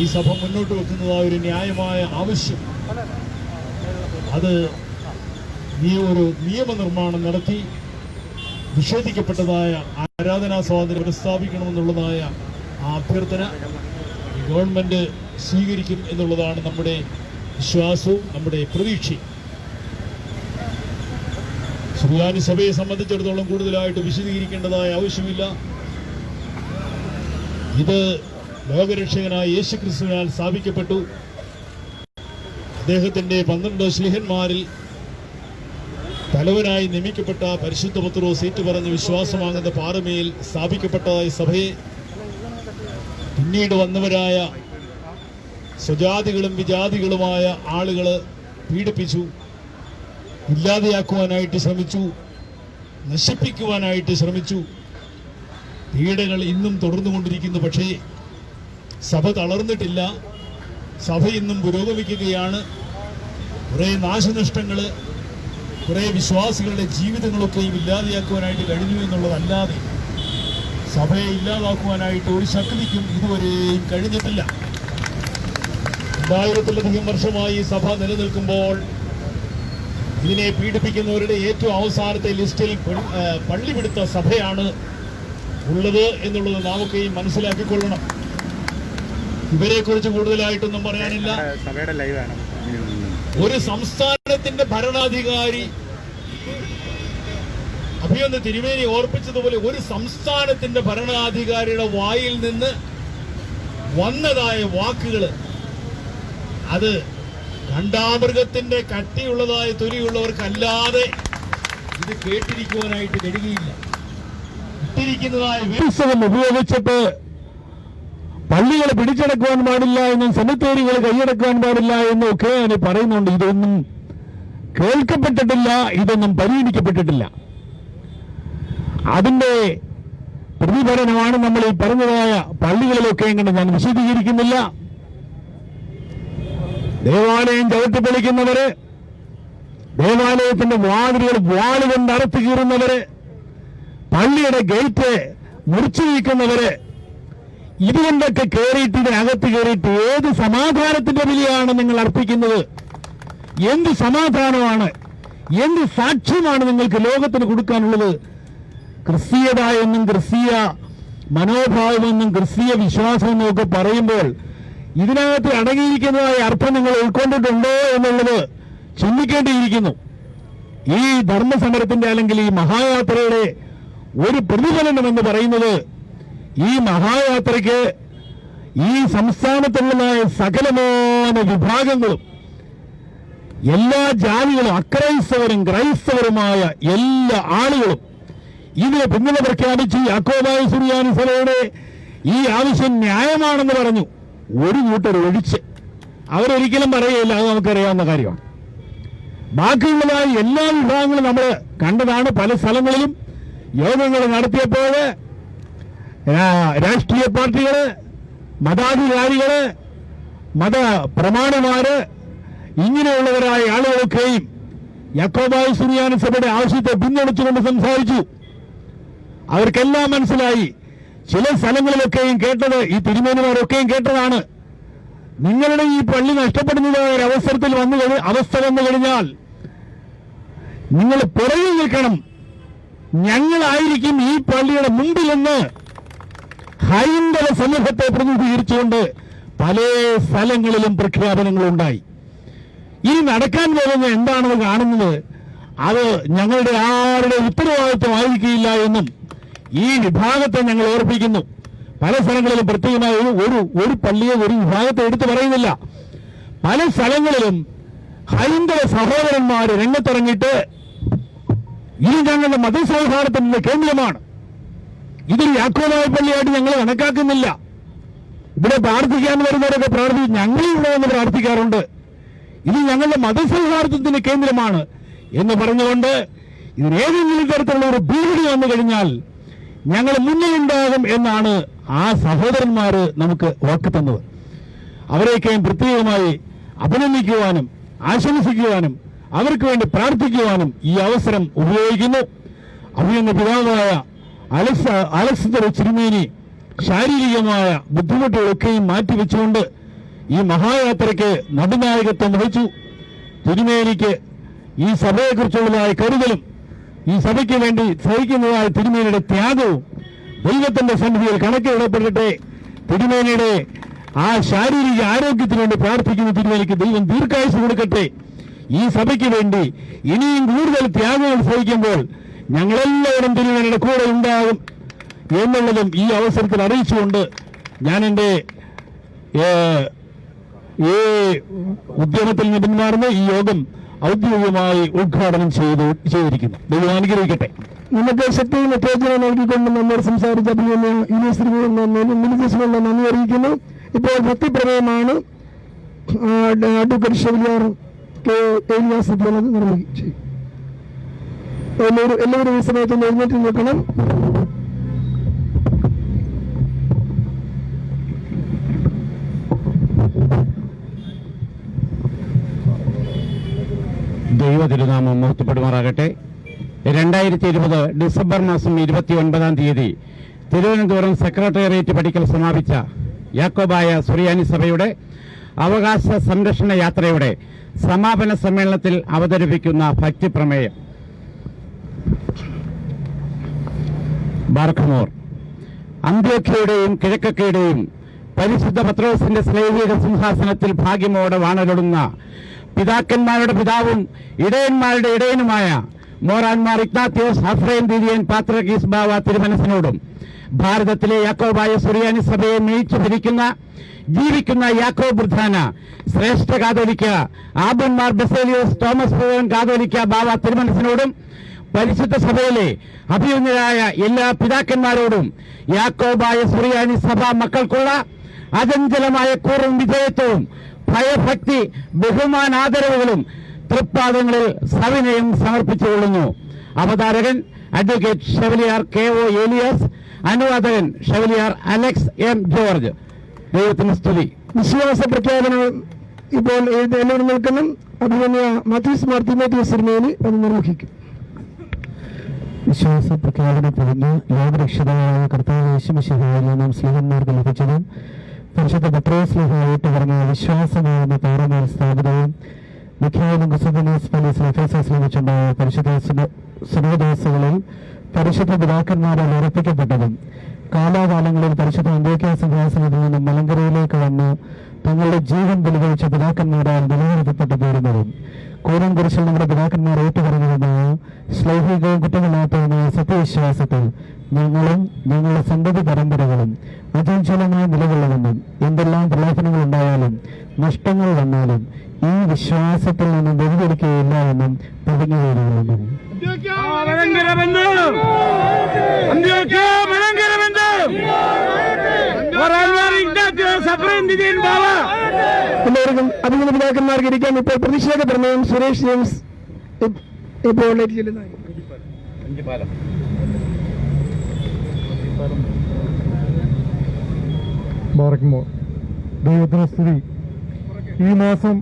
ഈ സഭ മുന്നോട്ട് വെക്കുന്നതായ ഒരു ന്യായമായ ആവശ്യം, അത് ഒരു നിയമനിർമ്മാണം നടത്തി നിഷേധിക്കപ്പെട്ടതായ ആരാധനാ സ്വാതന്ത്ര്യം പുനഃസ്ഥാപിക്കണമെന്നുള്ളതായ ആ അഭ്യർത്ഥന ഈ ഗവൺമെന്റ് സ്വീകരിക്കും എന്നുള്ളതാണ് നമ്മുടെ വിശ്വാസവും നമ്മുടെ പ്രതീക്ഷയും. സുറിയാനി സഭയെ സംബന്ധിച്ചിടത്തോളം കൂടുതലായിട്ട് വിശദീകരിക്കേണ്ടതായ ആവശ്യമില്ല. ഇത് ലോകരക്ഷകനായ യേശുക്രിസ്തുവിനാൽ സ്ഥാപിക്കപ്പെട്ടു. അദ്ദേഹത്തിന്റെ 12 ശ്ലീഹന്മാരിൽ തലവനായി നിയമിക്കപ്പെട്ട പരിശുദ്ധ പത്രോസ് ഏറ്റുപറഞ്ഞ് വിശ്വാസമാകുന്ന പാറമേൽ സ്ഥാപിക്കപ്പെട്ടതായ സഭയെ പിന്നീട് വന്നവരായ സ്വജാതികളും വിജാതികളുമായ ആളുകൾ പീഡിപ്പിച്ചു, ഇല്ലാതെയാക്കുവാനായിട്ട് ശ്രമിച്ചു, നശിപ്പിക്കുവാനായിട്ട് ശ്രമിച്ചു. പീഡകൾ ഇന്നും തുടർന്നുകൊണ്ടിരിക്കുന്നു. പക്ഷേ സഭ തളർന്നിട്ടില്ല. സഭ ഇന്നും പുരോഗമിക്കുകയാണ്. കുറേ നാശനഷ്ടങ്ങൾ, കുറേ വിശ്വാസികളുടെ ജീവിതങ്ങളൊക്കെയും ഇല്ലാതെയാക്കുവാനായിട്ട് കഴിഞ്ഞു എന്നുള്ളതല്ലാതെ സഭയെ ഇല്ലാതാക്കുവാനായിട്ട് ഒരു ശക്തിക്കും ഇതുവരെയും കഴിഞ്ഞിട്ടില്ല. 2000-ലധികം വർഷമായി സഭ നിലനിൽക്കുമ്പോൾ ഇതിനെ പീഡിപ്പിക്കുന്നവരുടെ ഏറ്റവും അവസാനത്തെ ലിസ്റ്റിൽ പള്ളിപിടുത്ത സഭയാണ് ഉള്ളത് എന്നുള്ളത് നാമൊക്കെയും മനസ്സിലാക്കിക്കൊള്ളണം. ഇവരെ കുറിച്ച് കൂടുതലായിട്ടൊന്നും പറയാനില്ല. ഒരു സംസ്ഥാനത്തിന്റെ ഭരണാധികാരി, അഭിയൊന്ന് തിരുമേനി ഓർപ്പിച്ചതുപോലെ, ഒരു സംസ്ഥാനത്തിന്റെ ഭരണാധികാരിയുടെ വായിൽ നിന്ന് വന്നതായ വാക്കുകൾ, അത് കണ്ടാമൃഗത്തിന്റെ കട്ടിയുള്ളതായ തൊലിയുള്ളവർക്കല്ലാതെ ഇത് കേട്ടിരിക്കുവാനായിട്ട് കഴിയുകയില്ല. ഇട്ടിരിക്കുന്നതായ വേഷം ഉപയോഗിച്ചിട്ട് പള്ളികൾ പിടിച്ചടക്കുവാൻ പാടില്ല എന്നും സെമിത്തേരികൾ കൈയടക്കുവാൻ പാടില്ല എന്നും ഒക്കെ അതിന് പറയുന്നുണ്ട്. ഇതൊന്നും കേൾക്കപ്പെട്ടിട്ടില്ല, ഇതൊന്നും പരിഗണിക്കപ്പെട്ടിട്ടില്ല. അതിന്റെ പ്രതിഫലനമാണ് നമ്മൾ ഈ പറഞ്ഞതായ പള്ളികളിലൊക്കെ എങ്ങനെ ഞാൻ വിശദീകരിക്കുന്നില്ല. ദേവാലയം ചവിട്ടിപ്പൊളിക്കുന്നവര്, ദേവാലയത്തിന്റെ വാതിലുകൾ വാളുകൊണ്ട് അറുത്ത് കീറുന്നവര്, പള്ളിയുടെ ഗേറ്റ് മുറിച്ചു നീക്കുന്നവര്, ഇതുകൊണ്ടൊക്കെ കയറിയിട്ട് ഇതിനകത്ത് കയറിയിട്ട് ഏത് സമാധാനത്തിന്റെ വിലയാണ് നിങ്ങൾ അർപ്പിക്കുന്നത്? എന്ത് സമാധാനമാണ്, എന്ത് സാക്ഷ്യമാണ് നിങ്ങൾക്ക് ലോകത്തിന് കൊടുക്കാനുള്ളത്? ക്രിസ്തീയത എന്നും ക്രിസ്തീയ മനോഭാവമെന്നും ക്രിസ്തീയ വിശ്വാസമെന്നും ഒക്കെ പറയുമ്പോൾ ഇതിനകത്ത് അടങ്ങിയിരിക്കുന്നതായ അർത്ഥം നിങ്ങൾ ഉൾക്കൊണ്ടിട്ടുണ്ടോ എന്നുള്ളത് ചിന്തിക്കേണ്ടിയിരിക്കുന്നു. ഈ ധർമ്മസമരത്തിന്റെ അല്ലെങ്കിൽ ഈ മഹായാത്രയുടെ ഒരു പ്രതിഫലനം എന്ന് പറയുന്നത്, ഈ മഹായാത്രയ്ക്ക് ഈ സംസ്ഥാനത്തുള്ളതായ സകലമായ വിഭാഗങ്ങളും, എല്ലാ ജാതികളും, അക്രൈസ്തവരും ക്രൈസ്തവരുമായ എല്ലാ ആളുകളും ഇതിനെ പിന്തുണ പ്രഖ്യാപിച്ച് യാക്കോബായ സുറിയാനി സഭയുടെ ഈ ആവശ്യം ന്യായമാണെന്ന് പറഞ്ഞു. ഒരു കൂട്ടർ ഒഴിച്ച് അവരൊരിക്കലും പറയുകയില്ല, അത് നമുക്കറിയാവുന്ന കാര്യമാണ്. ബാക്കിയുള്ളതായ എല്ലാ വിഭാഗങ്ങളും നമ്മൾ കണ്ടതാണ്. പല സ്ഥലങ്ങളിലും യോഗങ്ങൾ നടത്തിയപ്പോൾ രാഷ്ട്രീയ പാർട്ടികള്, മതാധികാരികള്, മതപ്രമാണിമാര്, ഇങ്ങനെയുള്ളവരായ ആളുകളൊക്കെയും യാക്കോബായ സുറിയാനി സഭയുടെ ആവശ്യത്തെ പിന്തുണച്ചുകൊണ്ട് സംസാരിച്ചു. അവർക്കെല്ലാം മനസ്സിലായി. ചില സ്ഥലങ്ങളിലൊക്കെയും കേട്ടത്, ഈ തിരുമേനിമാരൊക്കെയും കേട്ടതാണ്, നിങ്ങളുടെ ഈ പള്ളി നഷ്ടപ്പെടുന്നതായ ഒരു അവസ്ഥ വന്നു കഴിഞ്ഞാൽ നിങ്ങൾ പുറകിൽ നിൽക്കണം, ഞങ്ങളായിരിക്കും ഈ പള്ളിയുടെ മുമ്പിലെന്ന് ഹൈന്ദവ സമൂഹത്തെ പ്രതിനിധീകരിച്ചുകൊണ്ട് പല സ്ഥലങ്ങളിലും പ്രഖ്യാപനങ്ങളുണ്ടായി. ഇനി നടക്കാൻ പോകുന്ന എന്താണെന്ന് കാണുന്നത്, അത് ഞങ്ങളുടെ ആരുടെ ഉത്തരവാദിത്വമായിരിക്കില്ല എന്നും ഈ വിഭാഗത്തെ ഞങ്ങൾ ഓർപ്പിക്കുന്നു. പല സ്ഥലങ്ങളിലും പ്രത്യേകമായി ഒരു പള്ളിയെ ഒരു വിഭാഗത്തെ എടുത്തു പറയുന്നില്ല. പല സ്ഥലങ്ങളിലും ഹൈന്ദവ സഹോദരന്മാർ രംഗത്തിറങ്ങിയിട്ട് ഇത് ഞങ്ങളുടെ മതസൗഹാർദ്ദത്തിന്റെ കേന്ദ്രമാണ്, ഇതൊരു യാക്കോബായ പള്ളിയായിട്ട് ഞങ്ങൾ കണക്കാക്കുന്നില്ല, ഇവിടെ പ്രാർത്ഥിക്കാൻ വരുന്നവരൊക്കെ ഞങ്ങളിവിടെ വന്ന് പ്രാർത്ഥിക്കാറുണ്ട്, ഇത് ഞങ്ങളുടെ മതസൗഹാർദ്ദത്തിന്റെ കേന്ദ്രമാണ് എന്ന് പറഞ്ഞുകൊണ്ട് ഇതിനേതെങ്കിലും തരത്തിലുള്ള ഒരു ഭീഷണി വന്നു കഴിഞ്ഞാൽ ഞങ്ങൾ മുന്നിലുണ്ടാകും എന്നാണ് ആ സഹോദരന്മാര് നമുക്ക് വാക്ക് തന്നത്. അവരെയൊക്കെയും പ്രത്യേകമായി അഭിനന്ദിക്കുവാനും ആശംസിക്കുവാനും അവർക്ക് വേണ്ടി പ്രാർത്ഥിക്കുവാനും ഈ അവസരം ഉപയോഗിക്കുന്നു. അഭിനന്ദ പിതാവായ അലക്സാണ്ടർ തിരുമേനി ശാരീരികമായ ബുദ്ധിമുട്ടുകളൊക്കെയും മാറ്റിവെച്ചുകൊണ്ട് ഈ മഹായാത്രയ്ക്ക് നടുനായകത്വം വഹിച്ചു. തിരുമേനിക്ക് ഈ സഭയെക്കുറിച്ചുള്ളതായ കരുതലും ഈ സഭയ്ക്ക് വേണ്ടി സഹിക്കുന്നതായ തിരുമേനിയുടെ ത്യാഗവും ദൈവത്തിന്റെ സന്നിധിയിൽ കണക്കിടപ്പെടട്ടെ. തിരുമേനിയുടെ ആ ശാരീരിക ആരോഗ്യത്തിന് വേണ്ടി പ്രാർത്ഥിക്കുന്ന തിരുമേനിക്ക് ദൈവം ദീർഘായുസ് കൊടുക്കട്ടെ. ഈ സഭയ്ക്ക് വേണ്ടി ഇനിയും കൂടുതൽ ത്യാഗങ്ങൾ സഹിക്കുമ്പോൾ ഞങ്ങളെല്ലാവരും തിരുമേനിയുടെ കൂടെ ഉണ്ടാകും എന്നുള്ളതും ഈ അവസരത്തിൽ അറിയിച്ചുകൊണ്ട് ഞാൻ എൻ്റെ ഈ ഉദ്യമത്തിൽ നിന്ന് പിന്മാറുന്ന ഈ യോഗം ഔദ്യോഗികമായി ഉദ്ഘാടനം ചെയ്തിരിക്കുന്നു. ദൈവം അനുഗ്രഹിക്കട്ടെ. നമുക്ക് ശക്തിയും ഉത്തേജനം നൽകിക്കൊണ്ട് നമ്മൾ സംസാരിച്ച യൂണിവേഴ്സിറ്റികളുടെ നന്ദി അറിയിക്കുന്നു. ഇപ്പോൾ ഭക്തിപ്രമേയമാണ് അഡ്വക്കേറ്റ് ഷെവലിയാർ ഏലിയാസ് നിർവഹിച്ചു. എല്ലാവരും ഈ സമയത്ത് എഴുന്നേറ്റ് നിൽക്കണം. ദൈവ തിരുനാമം മഹത്വപ്പെടുമാറാകട്ടെ. 2020 ഡിസംബർ മാസം 29-ാം തീയതി തിരുവനന്തപുരം സെക്രട്ടേറിയറ്റ് പടിക്കൽ സമാപിച്ച യാക്കോബായ സുറിയാനി സഭയുടെ അവകാശ സംരക്ഷണ യാത്രയുടെ സമാപന സമ്മേളനത്തിൽ അവതരിപ്പിക്കുന്ന ഭക്തിപ്രമേയം. ബാർഖമോർ അന്ത്യോഖ്യയുടെയും കിഴക്കൊക്കെയുടെയും പരിശുദ്ധ പത്രോസിന്റെ ശ്ലൈഹിക സിംഹാസനത്തിൽ ഭാഗ്യമോടെ വാണരുളുന്ന പിതാക്കന്മാരുടെ പിതാവും ഇടയന്മാരുടെ ഇടയനുമായ മോറാൻമാർ ഇഗ്നാത്യോസ് അഫ്രൈം ദിദിയൻ പാത്രികീസ് ബാവ തിരുമനസിനോടും ഭാരതത്തിലെ യാക്കോബായ സുറിയാനി സഭയെ മേയിച്ചു ഭരിക്കുന്ന ജീവിക്കുന്ന യാക്കോബ് പ്രധാന ശ്രേഷ്ഠ കാതോലിക്ക ആബന്മാർ ബസേലിയോസ് തോമസ് കാതോലിക്ക ബാവ തിരുമനസിനോടും പരിശുദ്ധ സഭയിലെ അഭിയുന്നരായ എല്ലാ പിതാക്കന്മാരോടും യാക്കോബായ സുറിയാനി സഭ മക്കൾക്കുള്ള അചഞ്ചലമായ കൂറും വിധേയത്വവും ഭയഭക്തി ബഹുമാനാദരവുകളും തൃപ്പാദങ്ങളിൽ സവിനയം സമർപ്പിച്ചുകൊള്ളുന്നു. അവതാരകൻ അഡ്വക്കേറ്റ് ഷെവലിയാർ KO ഏലിയാസ്, അനുവാദകൻ ഷെവലിയാർ അലക്സ് M ജോർജ്. ദൈവത്തിന് സ്തുതി. വിശ്വാസ പ്രഖ്യാപനം ഇപ്പോൾ എല്ലാവരും നിൽക്കണം. അഭിമന്യ മാത്യൂസ് മാർ തിമോത്തിയോസ് തിരുമേനി അത് നിർവഹിക്കും. വിശ്വാസ പ്രഖ്യാപനം തുടർന്ന് ലോകരക്ഷിതാവായ കർത്താവ് യേശുമിശിഹായിൽ നാം സ്നേഹന്മാർക്ക് ലഭിച്ചതും പരിശുദ്ധ പത്രോസ് സ്ലീഹ ഏറ്റുപറഞ്ഞ വിശ്വാസമാകുന്ന താരമേൽ സ്ഥാപിതവും മിഖായേലും കുസുബനീസ് പോലീസിൽ എഫേസസിൽ വെച്ചുണ്ടായ പരിശുദ്ധ സുനോദോസുകളിൽ പരിശുദ്ധ പിതാക്കന്മാരാൽ ഉറപ്പിക്കപ്പെട്ടതും കാലാകാലങ്ങളിൽ പരിശുദ്ധ അന്ത്യോഖ്യ സിംഹാസനത്തിൽ നിന്നും മലങ്കരയിലേക്ക് വന്ന് തങ്ങളുടെ ജീവൻ ബലികഴിച്ച പിതാക്കന്മാരാൽ നിലനിർത്തപ്പെട്ടു പോരുന്നതും കൂരം കുരിശിൽ നമ്മുടെ പിതാക്കന്മാർ ഏറ്റുപറഞ്ഞതുമായ ശ്ലൈഹികവും കുറ്റമില്ലാത്തതുമായ സത്യവിശ്വാസത്തിൽ ഞങ്ങളും ഞങ്ങളുടെ സന്തതി പരമ്പരകളും അചഞ്ചലമായി നിലകൊള്ളുമെന്നും എന്തെല്ലാം പ്രലോഭനങ്ങൾ ഉണ്ടായാലും നഷ്ടങ്ങൾ വന്നാലും ഈ വിശ്വാസത്തിൽ നിന്നും വ്യതിചലിക്കുകയില്ല എന്നും പ്രതിജ്ഞ ചെയ്തുകൊള്ളുന്നു. എല്ലാവർക്കും അഭിനന്ദ പിതാക്കന്മാർക്ക് ഇരിക്കാൻ ഇപ്പോൾ പ്രതിഷേധ പ്രമേയം സുരേഷ് ജെയിംസ് ഇപ്പോൾ ബാറക്കുമോ. ദൈവത്തിന് സ്തുതി. ഈ മാസം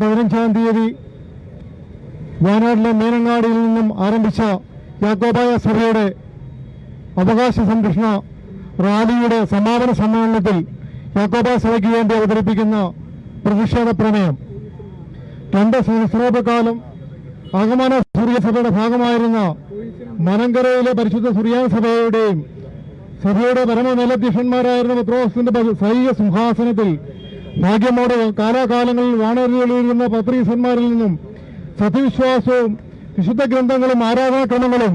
15-ാം തീയതി വയനാട്ടിലെ മീനങ്ങാടിയിൽ നിന്നും ആരംഭിച്ച യാക്കോബായ സഭയുടെ അവകാശ സംരക്ഷണ റാലിയുടെ സമാപന സമ്മേളനത്തിൽ യാക്കോബായ സഭയ്ക്ക് വേണ്ടി അവതരിപ്പിക്കുന്ന പ്രതിഷേധ പ്രമേയം 2 സഹസ്രാബ്ദക്കാലം ആഗമന സൂര്യ സഭയുടെ ഭാഗമായിരുന്ന മലങ്കരയിലെ പരിശുദ്ധ സുറിയാനി സഭയുടെ പരമമേലധ്യക്ഷന്മാരായിരുന്ന പത്രോസിന്റെ സൈനിക സിംഹാസനത്തിൽ ഭാഗ്യമോടെ കാലാകാലങ്ങളിൽ വാണരുളിയിരുന്ന പത്രീസന്മാരിൽ നിന്നും സത്യവിശ്വാസവും വിശുദ്ധ ഗ്രന്ഥങ്ങളും ആരാധനാക്രമങ്ങളും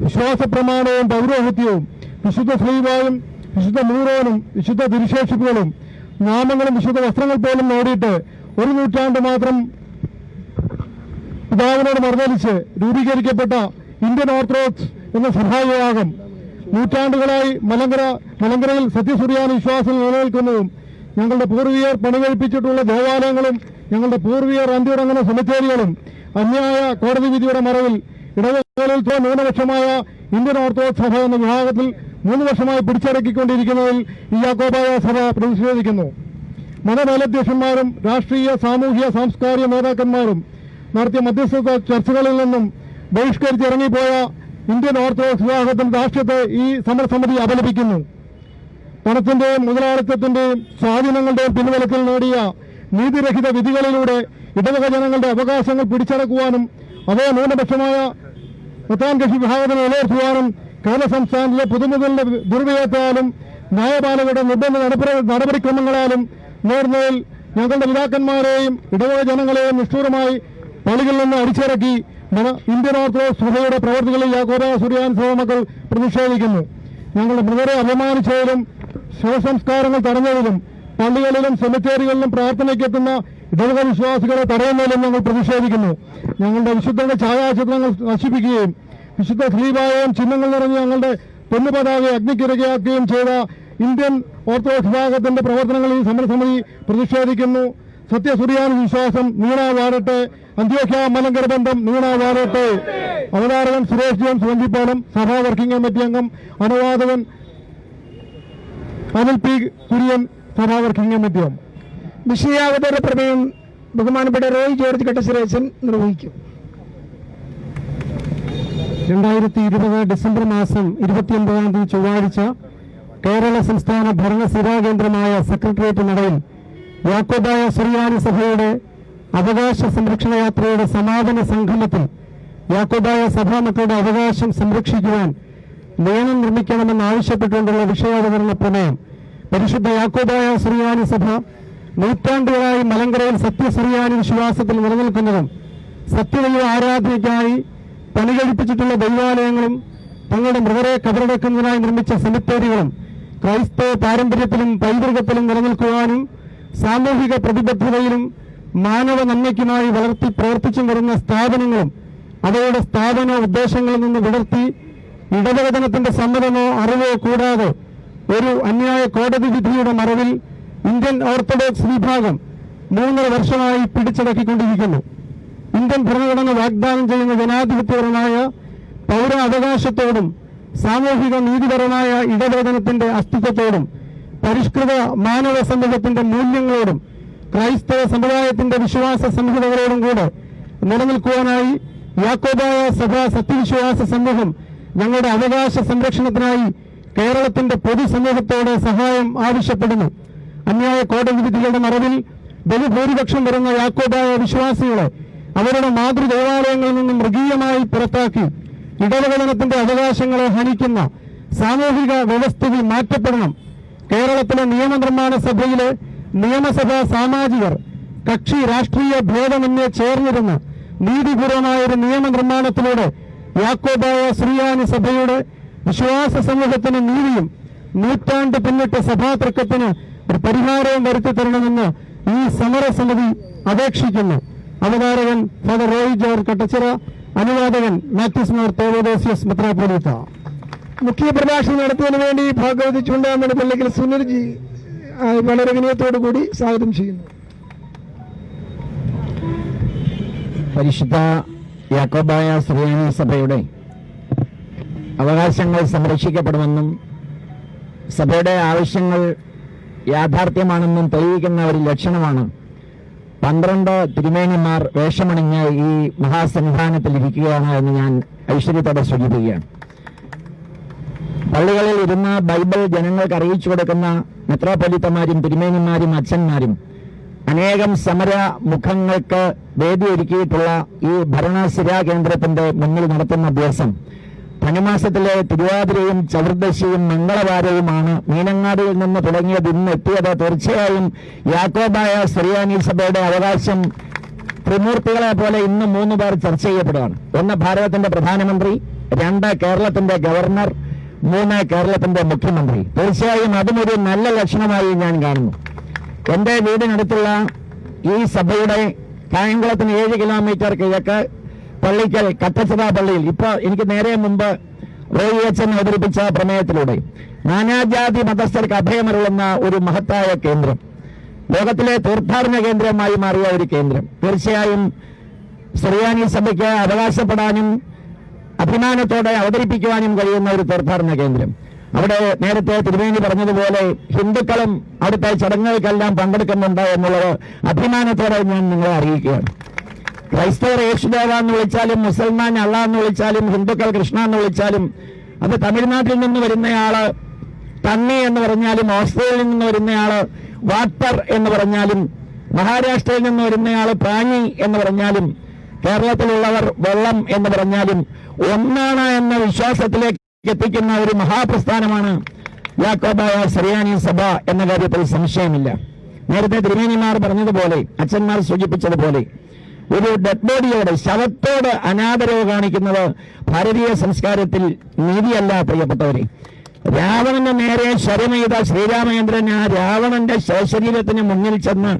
വിശ്വാസ പ്രമാണവും പൗരോഹിത്യവും വിശുദ്ധ ശ്ലീബായും വിശുദ്ധ മൂറോനും വിശുദ്ധ തിരുശേഷിപ്പുകളും നാമങ്ങളും വിശുദ്ധ വസ്ത്രങ്ങൾ പോലും നേടിയിട്ട് 1 നൂറ്റാണ്ട് മാത്രം പിതാവിനോട് മറുതലിച്ച് രൂപീകരിക്കപ്പെട്ട ഇന്ത്യൻ ഓർത്തഡോക്സ് എന്ന സഭാവിഭാഗം നൂറ്റാണ്ടുകളായി മലങ്കരയിൽ സത്യസുറിയാനി വിശ്വാസം നിലനിൽക്കുന്നതും ഞങ്ങളുടെ പൂർവികർ പണികഴിപ്പിച്ചിട്ടുള്ള ദേവാലയങ്ങളും ഞങ്ങളുടെ പൂർവികർ അന്തിയുറങ്ങുന്ന സെമിത്തേരികളും അന്യായ കോടതി വിധിയുടെ മറവിൽ ഇടവേളയിൽ ന്യൂനപക്ഷമായ ഇന്ത്യൻ ഓർത്തഡോക്സ് സഭ എന്ന വിഭാഗത്തിൽ 3 വർഷമായി പിടിച്ചടക്കിക്കൊണ്ടിരിക്കുന്നതിൽ ഈ യാക്കോബായ സഭ പ്രതിഷേധിക്കുന്നു. മതമേലധ്യക്ഷന്മാരും രാഷ്ട്രീയ സാമൂഹ്യ സാംസ്കാരിക നേതാക്കന്മാരും നടത്തിയ മധ്യസ്ഥ ചർച്ചകളിൽ നിന്നും ബഹിഷ്കരിച്ചിറങ്ങിപ്പോയ ഇന്ത്യൻ ഓർത്തഡോക്സ് വിഭാഗത്തിന്റെ ധാർഷ്ട്യത്തെ ഈ സമരസമിതി അപലപിക്കുന്നു. പണത്തിന്റെയും മുതലാളിത്തത്തിന്റെയും സ്വാധീനങ്ങളുടെയും പിൻവലിക്കൽ നേടിയ നീതിരഹിത വിധികളിലൂടെ ഇടവക ജനങ്ങളുടെ അവകാശങ്ങൾ പിടിച്ചടക്കുവാനും അതേ ന്യൂനപക്ഷമായ പ്രധാന കക്ഷി വിഭാഗത്തിന് നിലനിർത്തുവാനും കേരള സംസ്ഥാനത്തിലെ പൊതുമുതലിന്റെ ദുർവിനിയോഗത്താലും ന്യായപാലകരുടെ നിർബന്ധ നടപടിക്രമങ്ങളാലും നേർന്നതിൽ ഞങ്ങളുടെ പിതാക്കന്മാരെയും ഇടവക ജനങ്ങളെയും നിഷ്ഠൂരമായി പള്ളികളിൽ നിന്ന് അടിച്ചിറക്കി ഇന്ത്യൻ ഓർത്തഡോക്സ് സഭയുടെ പ്രവർത്തികളിൽ യാക്കോബായ സുറിയാനി സഭ മക്കൾ പ്രതിഷേധിക്കുന്നു. ഞങ്ങളുടെ മൃതരെ അപമാനിച്ചതിലും ശവസംസ്കാരങ്ങൾ തടഞ്ഞതിലും പള്ളികളിലും സെമിത്തേരികളിലും പ്രാർത്ഥനയ്ക്കെത്തുന്ന ഇടവക വിശ്വാസികളെ തടയുന്നതിലും ഞങ്ങൾ പ്രതിഷേധിക്കുന്നു. ഞങ്ങളുടെ വിശുദ്ധരുടെ ഛായാചിത്രങ്ങൾ നശിപ്പിക്കുകയും വിശുദ്ധ സ്ലീബായെയും ചിഹ്നങ്ങൾ നിറഞ്ഞ് ഞങ്ങളുടെ പൊന്നുപതാകെ അഗ്നിക്കിരകയാക്കുകയും ചെയ്ത ഇന്ത്യൻ ഓർത്തഡോക്സ് വിഭാഗത്തിന്റെ പ്രവർത്തനങ്ങളിൽ സമരസമിതി പ്രതിഷേധിക്കുന്നു. സത്യസുറിയാനി വിശ്വാസം നീണാവാടട്ടെ. അന്ത്യോഖ്യ മലങ്കര ബന്ധം നീണാവാടട്ടെ. അവതാരകൻ സുരേഷ് ജെയിംസ് വഞ്ചിപ്പാലം, സഭാ വർക്കിംഗ് കമ്മിറ്റി അംഗം, അനുവാദകൻ അനിൽ പി കുര്യൻ, സഭാ വർക്കിംഗ് കമ്മിറ്റി അംഗം. വിഷയാവതരണ പ്രമേയം ബഹുമാനപ്പെട്ട റോയ് ജോർജ് കട്ടശ്ശേരച്ചൻ നിർവഹിക്കും. 2020 ഡിസംബർ മാസം 29-ാം തീയതി ചൊവ്വാഴ്ച കേരള സംസ്ഥാന ഭരണസിരാ കേന്ദ്രമായ സെക്രട്ടേറിയറ്റ് നടയിൽ യാക്കോബായ സുറിയാനി സഭയുടെ അവകാശ സംരക്ഷണ യാത്രയുടെ സമാപന സംഗമത്തിൽ യാക്കോബായ സഭാമക്കളുടെ അവകാശം സംരക്ഷിക്കുവാൻ നിയമം നിർമ്മിക്കണമെന്നാവശ്യപ്പെട്ടുകൊണ്ടുള്ള വിഷയാവതരണ പ്രമേയം പരിശുദ്ധ യാക്കോബായ സുറിയാനി സഭ നൂറ്റാണ്ടുകളായി മലങ്കരയിൽ സത്യസുറിയാനി വിശ്വാസത്തിൽ നിലനിൽക്കുന്നതും സത്യദൈവ ആരാധനയ്ക്കായി പണികഴിപ്പിച്ചിട്ടുള്ള ദൈവാലയങ്ങളും തങ്ങളുടെ മൃതരെ കബറടക്കുന്നതിനായി നിർമ്മിച്ച സെമിത്തേരികളും ക്രൈസ്തവ പാരമ്പര്യത്തിലും പൈതൃകത്തിലും നിലനിൽക്കുവാനും സാമൂഹിക പ്രതിബദ്ധതയിലും മാനവ നന്മയ്ക്കുമായി വളർത്തി പ്രവർത്തിച്ചും വരുന്ന സ്ഥാപനങ്ങളും അവയുടെ സ്ഥാപന ഉദ്ദേശങ്ങളിൽ നിന്ന് വിടർത്തി ഇടവകജനത്തിന്റെ സമ്മതമോ അറിവോ കൂടാതെ ഒരു അന്യായ കോടതി വിധിയുടെ മറവിൽ ഇന്ത്യൻ ഓർത്തഡോക്സ് വിഭാഗം 3.5 വർഷമായി പിടിച്ചടക്കിക്കൊണ്ടിരിക്കുന്നു. ഇന്ത്യൻ ഭരണഘടന വാഗ്ദാനം ചെയ്യുന്ന ജനാധിപത്യപരമായ പൗര അവകാശത്തോടും സാമൂഹിക നീതിപരമായ ഇടവേദനത്തിന്റെ അസ്തിത്വത്തോടും പരിഷ്കൃത മാനവ സമൂഹത്തിന്റെ മൂല്യങ്ങളോടും ക്രൈസ്തവ സമുദായത്തിന്റെ വിശ്വാസ സംഹിതകളോടും കൂടെ നിലനിൽക്കുവാനായി യാക്കോബായ സഭ സത്യവിശ്വാസ സമൂഹം ഞങ്ങളുടെ അവകാശ സംരക്ഷണത്തിനായി കേരളത്തിന്റെ പൊതുസമൂഹത്തോട് സഹായം ആവശ്യപ്പെടുന്നു. അന്യായ കോടതി വിധികളുടെ മറവിൽ ബഹുഭൂരിപക്ഷം വരുന്ന യാക്കോബായ വിശ്വാസികളെ അവരുടെ മാതൃദേവാലയങ്ങളിൽ നിന്നും മൃഗീയമായി പുറത്താക്കി ഇടവകജനത്തിന്റെ അവകാശങ്ങളെ ഹനിക്കുന്ന സാമൂഹിക വ്യവസ്ഥിതി മാറ്റപ്പെടണം. കേരളത്തിലെ നിയമനിർമ്മാണ സഭയിലെ നിയമസഭാ സാമാജികർ കക്ഷി രാഷ്ട്രീയ ഭേദമന്യേ ചേർന്നിരുന്ന് നീതിപൂർവമായ ഒരു നിയമനിർമ്മാണത്തിലൂടെ യാക്കോബായ സുറിയാനി സഭയുടെ വിശ്വാസ സമൂഹത്തിന് നീതിയും നൂറ്റാണ്ട് പിന്നിട്ട സഭാതർക്കത്തിന് ഒരു പരിഹാരവും വരുത്തി തരണമെന്ന് ഈ സമരസമിതി അപേക്ഷിക്കുന്നു. അവതാരകൻ ഫാദർ റോയ് ജോർജ് കട്ടച്ചിറ, അനുവാദകൻ മാത്യൂസ് മാർ തേവോദോസിയസ് മെത്രാപ്പോലീത്ത. മുഖ്യ പ്രഭാഷണം നടത്തുന്നതിന് വേണ്ടി ഭാഗവതി ചൂണ്ടാമണി പള്ളിക്കൽ സുനിൽജി വളരെ വിനയത്തോടു കൂടി സ്വാഗതം ചെയ്യുന്നു. പരിശുദ്ധ യാക്കോബായ സുറിയാനി സഭയുടെ അവകാശങ്ങൾ സംരക്ഷിക്കപ്പെടുമെന്നും സഭയുടെ ആവശ്യങ്ങൾ യാഥാർത്ഥ്യമാണെന്നും തെളിയിക്കുന്ന ഒരു ലക്ഷണമാണ് 12 തിരുമേനിമാർ വേഷമണിഞ്ഞ് ഈ മഹാസന്നിധാനത്തിൽ ഇരിക്കുകയാണ് എന്ന് ഞാൻ ഐശ്വര്യത്തോടെ സൂചിപ്പിക്കുകയാണ്. പള്ളികളിൽ ഇരുന്ന് ബൈബിൾ ജനങ്ങൾക്ക് അറിയിച്ചു കൊടുക്കുന്ന മെത്രാപ്പൊലീത്തമാരും തിരുമേനിമാരും അച്ഛന്മാരും അനേകം സമര മുഖങ്ങൾക്ക് വേദിയൊരുക്കിയിട്ടുള്ള ഈ ഭരണസിരാ കേന്ദ്രത്തിന്റെ മുന്നിൽ നടത്തുന്ന ദിവസം ധനുമാസത്തിലെ തിരുവാതിരയും ചതുർദശിയും മംഗളവാരവുമാണ്. മീനങ്ങാടിയിൽ നിന്ന് തുടങ്ങിയത് ഇന്ന് എത്തിയത് തീർച്ചയായും യാക്കോബായ സുറിയാനി സഭയുടെ അവകാശം ത്രിമൂർത്തികളെ പോലെ ഇന്ന് 3 പേർ ചർച്ച ചെയ്യപ്പെടുകയാണ്. 1 ഭാരതത്തിന്റെ പ്രധാനമന്ത്രി, 2 കേരളത്തിന്റെ ഗവർണർ, 3 കേരളത്തിന്റെ മുഖ്യമന്ത്രി. തീർച്ചയായും അതും ഒരു നല്ല ലക്ഷണമായി ഞാൻ കാണുന്നു. എന്റെ വീടിനടുത്തുള്ള ഈ സഭയുടെ കായംകുളത്തിന് 7 കിലോമീറ്റർ കിഴക്ക് പള്ളിക്കൽ കട്ടച്ചിറ പള്ളിയിൽ ഇപ്പൊ എനിക്ക് നേരെ മുമ്പ് റോയി അച്ഛൻ അവതരിപ്പിച്ച പ്രമേയത്തിലൂടെ നാനാജാതി മതസ്ഥർക്ക് അഭയമരുളുന്ന ഒരു മഹത്തായ കേന്ദ്രം, ലോകത്തിലെ തീർത്ഥാടന കേന്ദ്രമായി മാറിയ ഒരു കേന്ദ്രം, തീർച്ചയായും സുറിയാനി സഭയ്ക്ക് അവകാശപ്പെടാനും അഭിമാനത്തോടെ അവതരിപ്പിക്കുവാനും കഴിയുന്ന ഒരു തീർത്ഥാടന കേന്ദ്രം. അവിടെ നേരത്തെ തിരുമേനി പറഞ്ഞതുപോലെ ഹിന്ദുക്കളും അവിടുത്തെ ചടങ്ങുകൾക്കെല്ലാം പങ്കെടുക്കുന്നുണ്ട് എന്നുള്ളത് അഭിമാനത്തോടെ ഞാൻ നിങ്ങളെ അറിയിക്കുകയാണ്. ക്രൈസ്തവർ യേശുദേവ എന്ന് വിളിച്ചാലും, മുസൽമാൻ അള്ള എന്ന് വിളിച്ചാലും, ഹിന്ദുക്കൾ കൃഷ്ണ എന്ന് വിളിച്ചാലും, അത് തമിഴ്നാട്ടിൽ നിന്ന് വരുന്നയാള് തണ്ണി എന്ന് പറഞ്ഞാലും, ഓസ്ട്രേലിയയിൽ നിന്ന് വരുന്നയാള് വാട്ടർ എന്ന് പറഞ്ഞാലും, മഹാരാഷ്ട്രയിൽ നിന്ന് വരുന്നയാള് പാനി എന്ന് പറഞ്ഞാലും, കേരളത്തിലുള്ളവർ വെള്ളം എന്ന് പറഞ്ഞാലും ഒന്നാണ് എന്ന വിശ്വാസത്തിലേക്ക് എത്തിക്കുന്ന ഒരു മഹാപ്രസ്ഥാനമാണ് യാക്കോബായ സുറിയാനി സഭ എന്ന കാര്യത്തിൽ സംശയമില്ല. നേരത്തെ തിരുമേനിമാർ പറഞ്ഞതുപോലെ, അച്ഛന്മാർ സൂചിപ്പിച്ചതുപോലെ, ഒരു ഡെഡ് ബോഡിയോട്, ശവത്തോട് അനാദരവ് കാണിക്കുന്നത് ഭാരതീയ സംസ്കാരത്തിൽ നീതിയല്ല. പ്രിയപ്പെട്ടവരെ, രാവണന്റെ നേരെ ശരമെയ്ത ശ്രീരാമചന്ദ്രൻ ആ രാവണന്റെ ശവശരീരത്തിന് മുന്നിൽ ചെന്ന്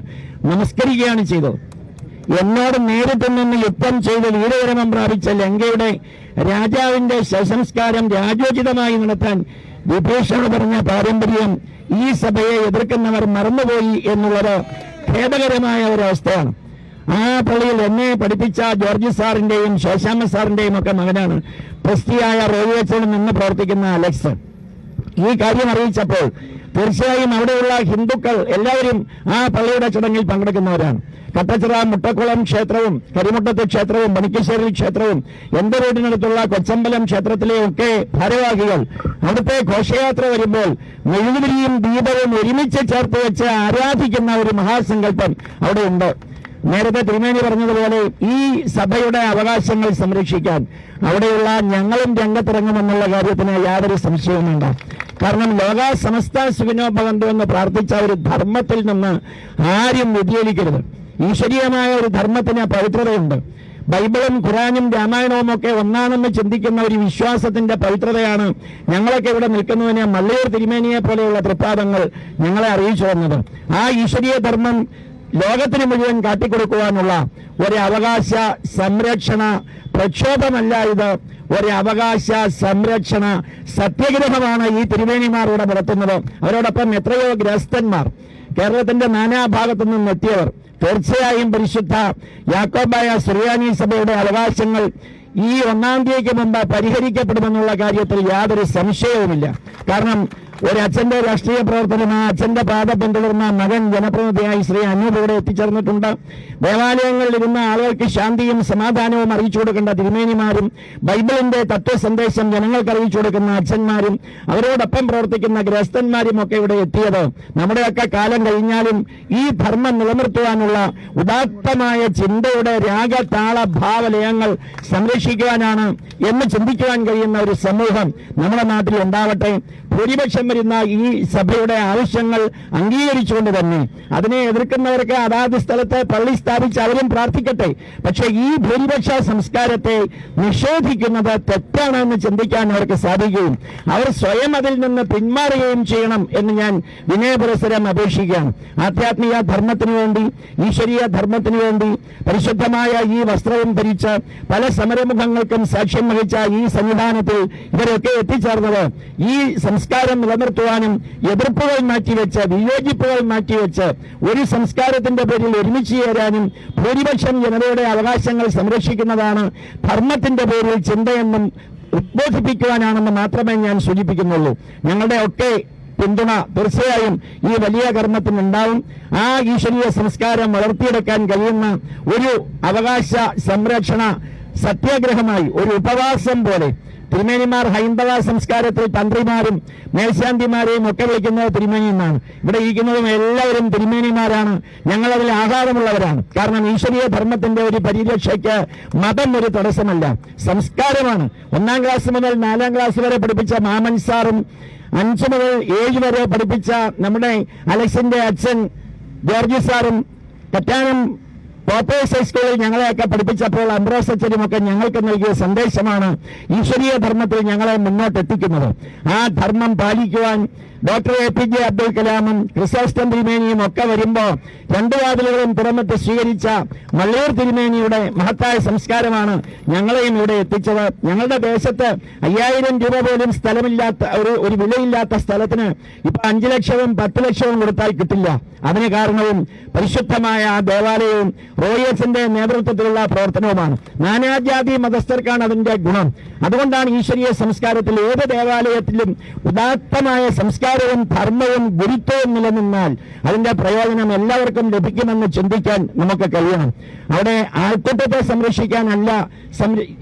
നമസ്കരിക്കുകയാണ് ചെയ്തത്. എന്നോട് നേരിട്ട് നിന്ന് യുദ്ധം ചെയ്ത് വീരവിരമം പ്രാപിച്ച ലങ്കയുടെ രാജാവിന്റെ ശവസംസ്കാരം രാജോചിതമായി നടത്താൻ വിഭീഷണൻ പറഞ്ഞ പാരമ്പര്യം ഈ സഭയെ എതിർക്കുന്നവർ മറന്നുപോയി എന്നുള്ളത് ഖേദകരമായ ഒരവസ്ഥയാണ്. ആ പള്ളിയിൽ എന്നെ പഠിപ്പിച്ച ജോർജ് സാറിന്റെയും ശോശാമ്മ സാറിന്റെയും ഒക്കെ മകനാണ് പ്രസ്തിയായ റോയിവച്ചോട് നിന്ന് പ്രവർത്തിക്കുന്ന അലക്സ്. ഈ കാര്യം അറിയിച്ചപ്പോൾ തീർച്ചയായും അവിടെയുള്ള ഹിന്ദുക്കൾ എല്ലാവരും ആ പള്ളിയുടെ ചടങ്ങിൽ പങ്കെടുക്കുന്നവരാണ്. കട്ടച്ചിറ മുട്ടക്കുളം ക്ഷേത്രവും കരിമുട്ടത്ത് ക്ഷേത്രവും പണിക്കശ്ശേരി ക്ഷേത്രവും എന്റെ വീടിനടുത്തുള്ള കൊച്ചമ്പലം ക്ഷേത്രത്തിലെ ഒക്കെ ഭാരവാഹികൾ അവിടുത്തെ ഘോഷയാത്ര വരുമ്പോൾ മെഴുകുതിരിയും ദീപവും ഒരുമിച്ച് ചേർത്ത് വെച്ച് ആരാധിക്കുന്ന ഒരു മഹാസങ്കല്പം അവിടെയുണ്ട്. നേരത്തെ തിരുമേനി പറഞ്ഞതുപോലെ ഈ സഭയുടെ അവകാശങ്ങൾ സംരക്ഷിക്കാൻ അവിടെയുള്ള ഞങ്ങളും രംഗത്തിറങ്ങുമെന്നുള്ള കാര്യത്തിന് യാതൊരു സംശയവും വേണ്ട. കാരണം ലോക സമസ്ത സുഖിനോ ഭവന്തു എന്ന് പ്രാർത്ഥിച്ച ഒരു ധർമ്മത്തിൽ നിന്ന് ആരും വ്യതിചലിക്കരുത്. ഈശ്വരീയമായ ഒരു ധർമ്മത്തിന് പവിത്രതയുണ്ട്. ബൈബിളും ഖുറാനും രാമായണവും ഒക്കെ ഒന്നാണെന്ന് ചിന്തിക്കുന്ന ഒരു വിശ്വാസത്തിന്റെ പവിത്രതയാണ് ഞങ്ങളൊക്കെ ഇവിടെ നിൽക്കുന്നതിന് മള്ളിയൂർ തിരുമേനിയെ പോലെയുള്ള തൃപ്പാദങ്ങൾ ഞങ്ങളെ അറിയിച്ചു വന്നത്. ആ ഈശ്വരീയ ധർമ്മം ലോകത്തിന് മുഴുവൻ കാട്ടിക്കൊടുക്കുവാനുള്ള ഒരു അവകാശ സംരക്ഷണ പ്രക്ഷോഭമല്ല ഇത്, ഒരു അവകാശ സംരക്ഷണ സത്യഗ്രഹമാണ് ഈ തിരുമേനിമാർ ഇവിടെ നടത്തുന്നത്. അവരോടൊപ്പം എത്രയോ ഗ്രസ്തന്മാർ, കേരളത്തിന്റെ നാനാഭാഗത്തു നിന്നെത്തിയവർ. തീർച്ചയായും പരിശുദ്ധ യാക്കോബായ സുറിയാനി സഭയുടെ അവകാശങ്ങൾ ഈ 1-ാം തീയതിക്ക് മുമ്പ് പരിഹരിക്കപ്പെടുമെന്നുള്ള കാര്യത്തിൽ യാതൊരു സംശയവുമില്ല. കാരണം ഒരച്ഛന്റെ രാഷ്ട്രീയ പ്രവർത്തനം, ആ അച്ഛന്റെ പാത പിന്തുടർന്ന മകൻ ജനപ്രതിനിധിയായി ശ്രീ അനൂപ് ഇവിടെ എത്തിച്ചേർന്നിട്ടുണ്ട്. ദേവാലയങ്ങളിൽ ഇരുന്ന ആളുകൾക്ക് ശാന്തിയും സമാധാനവും അറിയിച്ചു കൊടുക്കേണ്ട തിരുമേനിമാരും, ബൈബിളിന്റെ തത്വസന്ദേശം ജനങ്ങൾക്ക് അറിയിച്ചു കൊടുക്കുന്ന അച്ഛന്മാരും, അവരോടൊപ്പം പ്രവർത്തിക്കുന്ന ഗ്രസ്തന്മാരും ഒക്കെ ഇവിടെ എത്തിയത് നമ്മുടെയൊക്കെ കാലം കഴിഞ്ഞാലും ഈ ധർമ്മം നിലനിർത്തുവാനുള്ള ഉദാത്തമായ ചിന്തയുടെ രാഗതാള ഭാവലയങ്ങൾ സംരക്ഷിക്കുവാനാണ് എന്ന് ചിന്തിക്കുവാൻ കഴിയുന്ന ഒരു സമൂഹം നമ്മുടെ നാട്ടിൽ ഉണ്ടാവട്ടെ. ഭൂരിപക്ഷം വരുന്ന ഈ സഭയുടെ ആവശ്യങ്ങൾ അംഗീകരിച്ചുകൊണ്ട് തന്നെ അതിനെ എതിർക്കുന്നവർക്ക് അതാത് സ്ഥലത്ത് പള്ളി സ്ഥാപിച്ച് അവരും പ്രാർത്ഥിക്കട്ടെ. പക്ഷേ ഈ ഭൂരിപക്ഷ സംസ്കാരത്തെ നിഷേധിക്കുന്നത് തെറ്റാണെന്ന് ചിന്തിക്കാൻ അവർക്ക് സാധിക്കുകയും അവർ സ്വയം അതിൽ നിന്ന് പിന്മാറുകയും ചെയ്യണം എന്ന് ഞാൻ വിനയപുരസരം അപേക്ഷിക്കുകയാണ്. ആധ്യാത്മിക ധർമ്മത്തിനു വേണ്ടി, ഈശ്വരീയ ധർമ്മത്തിനു വേണ്ടി പരിശുദ്ധമായ ഈ വസ്ത്രവും ധരിച്ച് പല സമരമുഖങ്ങൾക്കും സാക്ഷ്യം വഹിച്ച ഈ സന്നിധാനത്തിൽ ഇവരൊക്കെ എത്തിച്ചേർന്നത് ഈ സംസ്കാരം നിലനിർത്തുവാനും എതിർപ്പുകൾ മാറ്റിവെച്ച്, വിയോജിപ്പുകൾ മാറ്റിവെച്ച് ഒരു സംസ്കാരത്തിന്റെ പേരിൽ ഒരുമിച്ച് ചേരാനും ഭൂരിപക്ഷം ജനതയുടെ അവകാശങ്ങൾ സംരക്ഷിക്കുന്നതാണ് ധർമ്മത്തിന്റെ പേരിൽ ചിന്തയെന്നും ഉദ്ബോധിപ്പിക്കുവാനാണെന്ന് മാത്രമേ ഞാൻ സൂചിപ്പിക്കുന്നുള്ളൂ. ഞങ്ങളുടെ ഒക്കെ പിന്തുണ തീർച്ചയായും ഈ വലിയ കർമ്മത്തിനുണ്ടാവും. ആ ഈശ്വരീയ സംസ്കാരം വളർത്തിയെടുക്കാൻ കഴിയുന്ന ഒരു അവകാശ സംരക്ഷണ സത്യാഗ്രഹമായി, ഒരു ഉപവാസം പോലെ തിരുമേനിമാർ ഹൈന്ദവ സംസ്കാരത്തിൽ തന്ത്രിമാരും മേൽശാന്തിമാരെയും ഒക്കെ വിളിക്കുന്നത് തിരുമേനി എന്നാണ്. ഇവിടെ ഇരിക്കുന്നതും എല്ലാവരും തിരുമേനിമാരാണ്. ഞങ്ങളതിൽ ആഹാരമുള്ളവരാണ്. കാരണം ഈശ്വരീയ ധർമ്മത്തിന്റെ ഒരു പരിരക്ഷയ്ക്ക് മതം ഒരു തടസ്സമല്ല, സംസ്കാരമാണ്. 1-ാം ക്ലാസ് മുതൽ 4-ാം ക്ലാസ് വരെ പഠിപ്പിച്ച മാമൻ സാറും 5 മുതൽ 7 വരെ പഠിപ്പിച്ച നമ്മുടെ അലക്സിന്റെ അച്ഛൻ ജോർജ് സാറും കറ്റാനം പോപ്പേഴ്സ് ഹൈസ്കൂളിൽ ഞങ്ങളെയൊക്കെ പഠിപ്പിച്ചപ്പോൾ അംബ്രോസ് അച്ഛനുമൊക്കെ ഞങ്ങൾക്ക് നൽകിയ സന്ദേശമാണ് ഈശ്വരീയ ധർമ്മത്തിൽ ഞങ്ങളെ മുന്നോട്ടെത്തിക്കുന്നത്. ആ ധർമ്മം പാലിക്കുവാൻ ഡോക്ടർ APJ അബ്ദുൽ കലാമും ക്രിസോസ്റ്റം തിരുമേനിയും ഒക്കെ വരുമ്പോൾ 2 വാതിലുകളും തുറന്നിട്ട് സ്വീകരിച്ച മള്ളിയൂർ തിരുമേനിയുടെ മഹത്തായ സംസ്കാരമാണ് ഞങ്ങളെയും ഇവിടെ എത്തിച്ചത്. ഞങ്ങളുടെ ദേശത്ത് 5000 രൂപ പോലും സ്ഥലമില്ലാത്ത ഒരു വിലയില്ലാത്ത സ്ഥലത്തിന് ഇപ്പൊ 5 ലക്ഷവും 10 ലക്ഷവും കൊടുത്താൽ കിട്ടില്ല. അതിന് കാരണവും പരിശുദ്ധമായ ആ ദേവാലയവും റോയസിന്റെ നേതൃത്വത്തിലുള്ള പ്രവർത്തനവുമാണ്. നാനാജാതി മതസ്ഥർക്കാണ് അതിന്റെ ഗുണം. അതുകൊണ്ടാണ് ഈശ്വരീയ സംസ്കാരത്തിൽ ഏത് ദേവാലയത്തിലും ഉദാത്തമായ സംസ്കാരവും ധർമ്മവും ഗുരുത്വവും നിലനിന്നാൽ അതിന്റെ പ്രയോജനം എല്ലാവർക്കും ലഭിക്കുമെന്ന് ചിന്തിക്കാൻ നമുക്ക് കഴിയണം. അവിടെ ആൾക്കൂട്ടത്തെ സംരക്ഷിക്കാനല്ല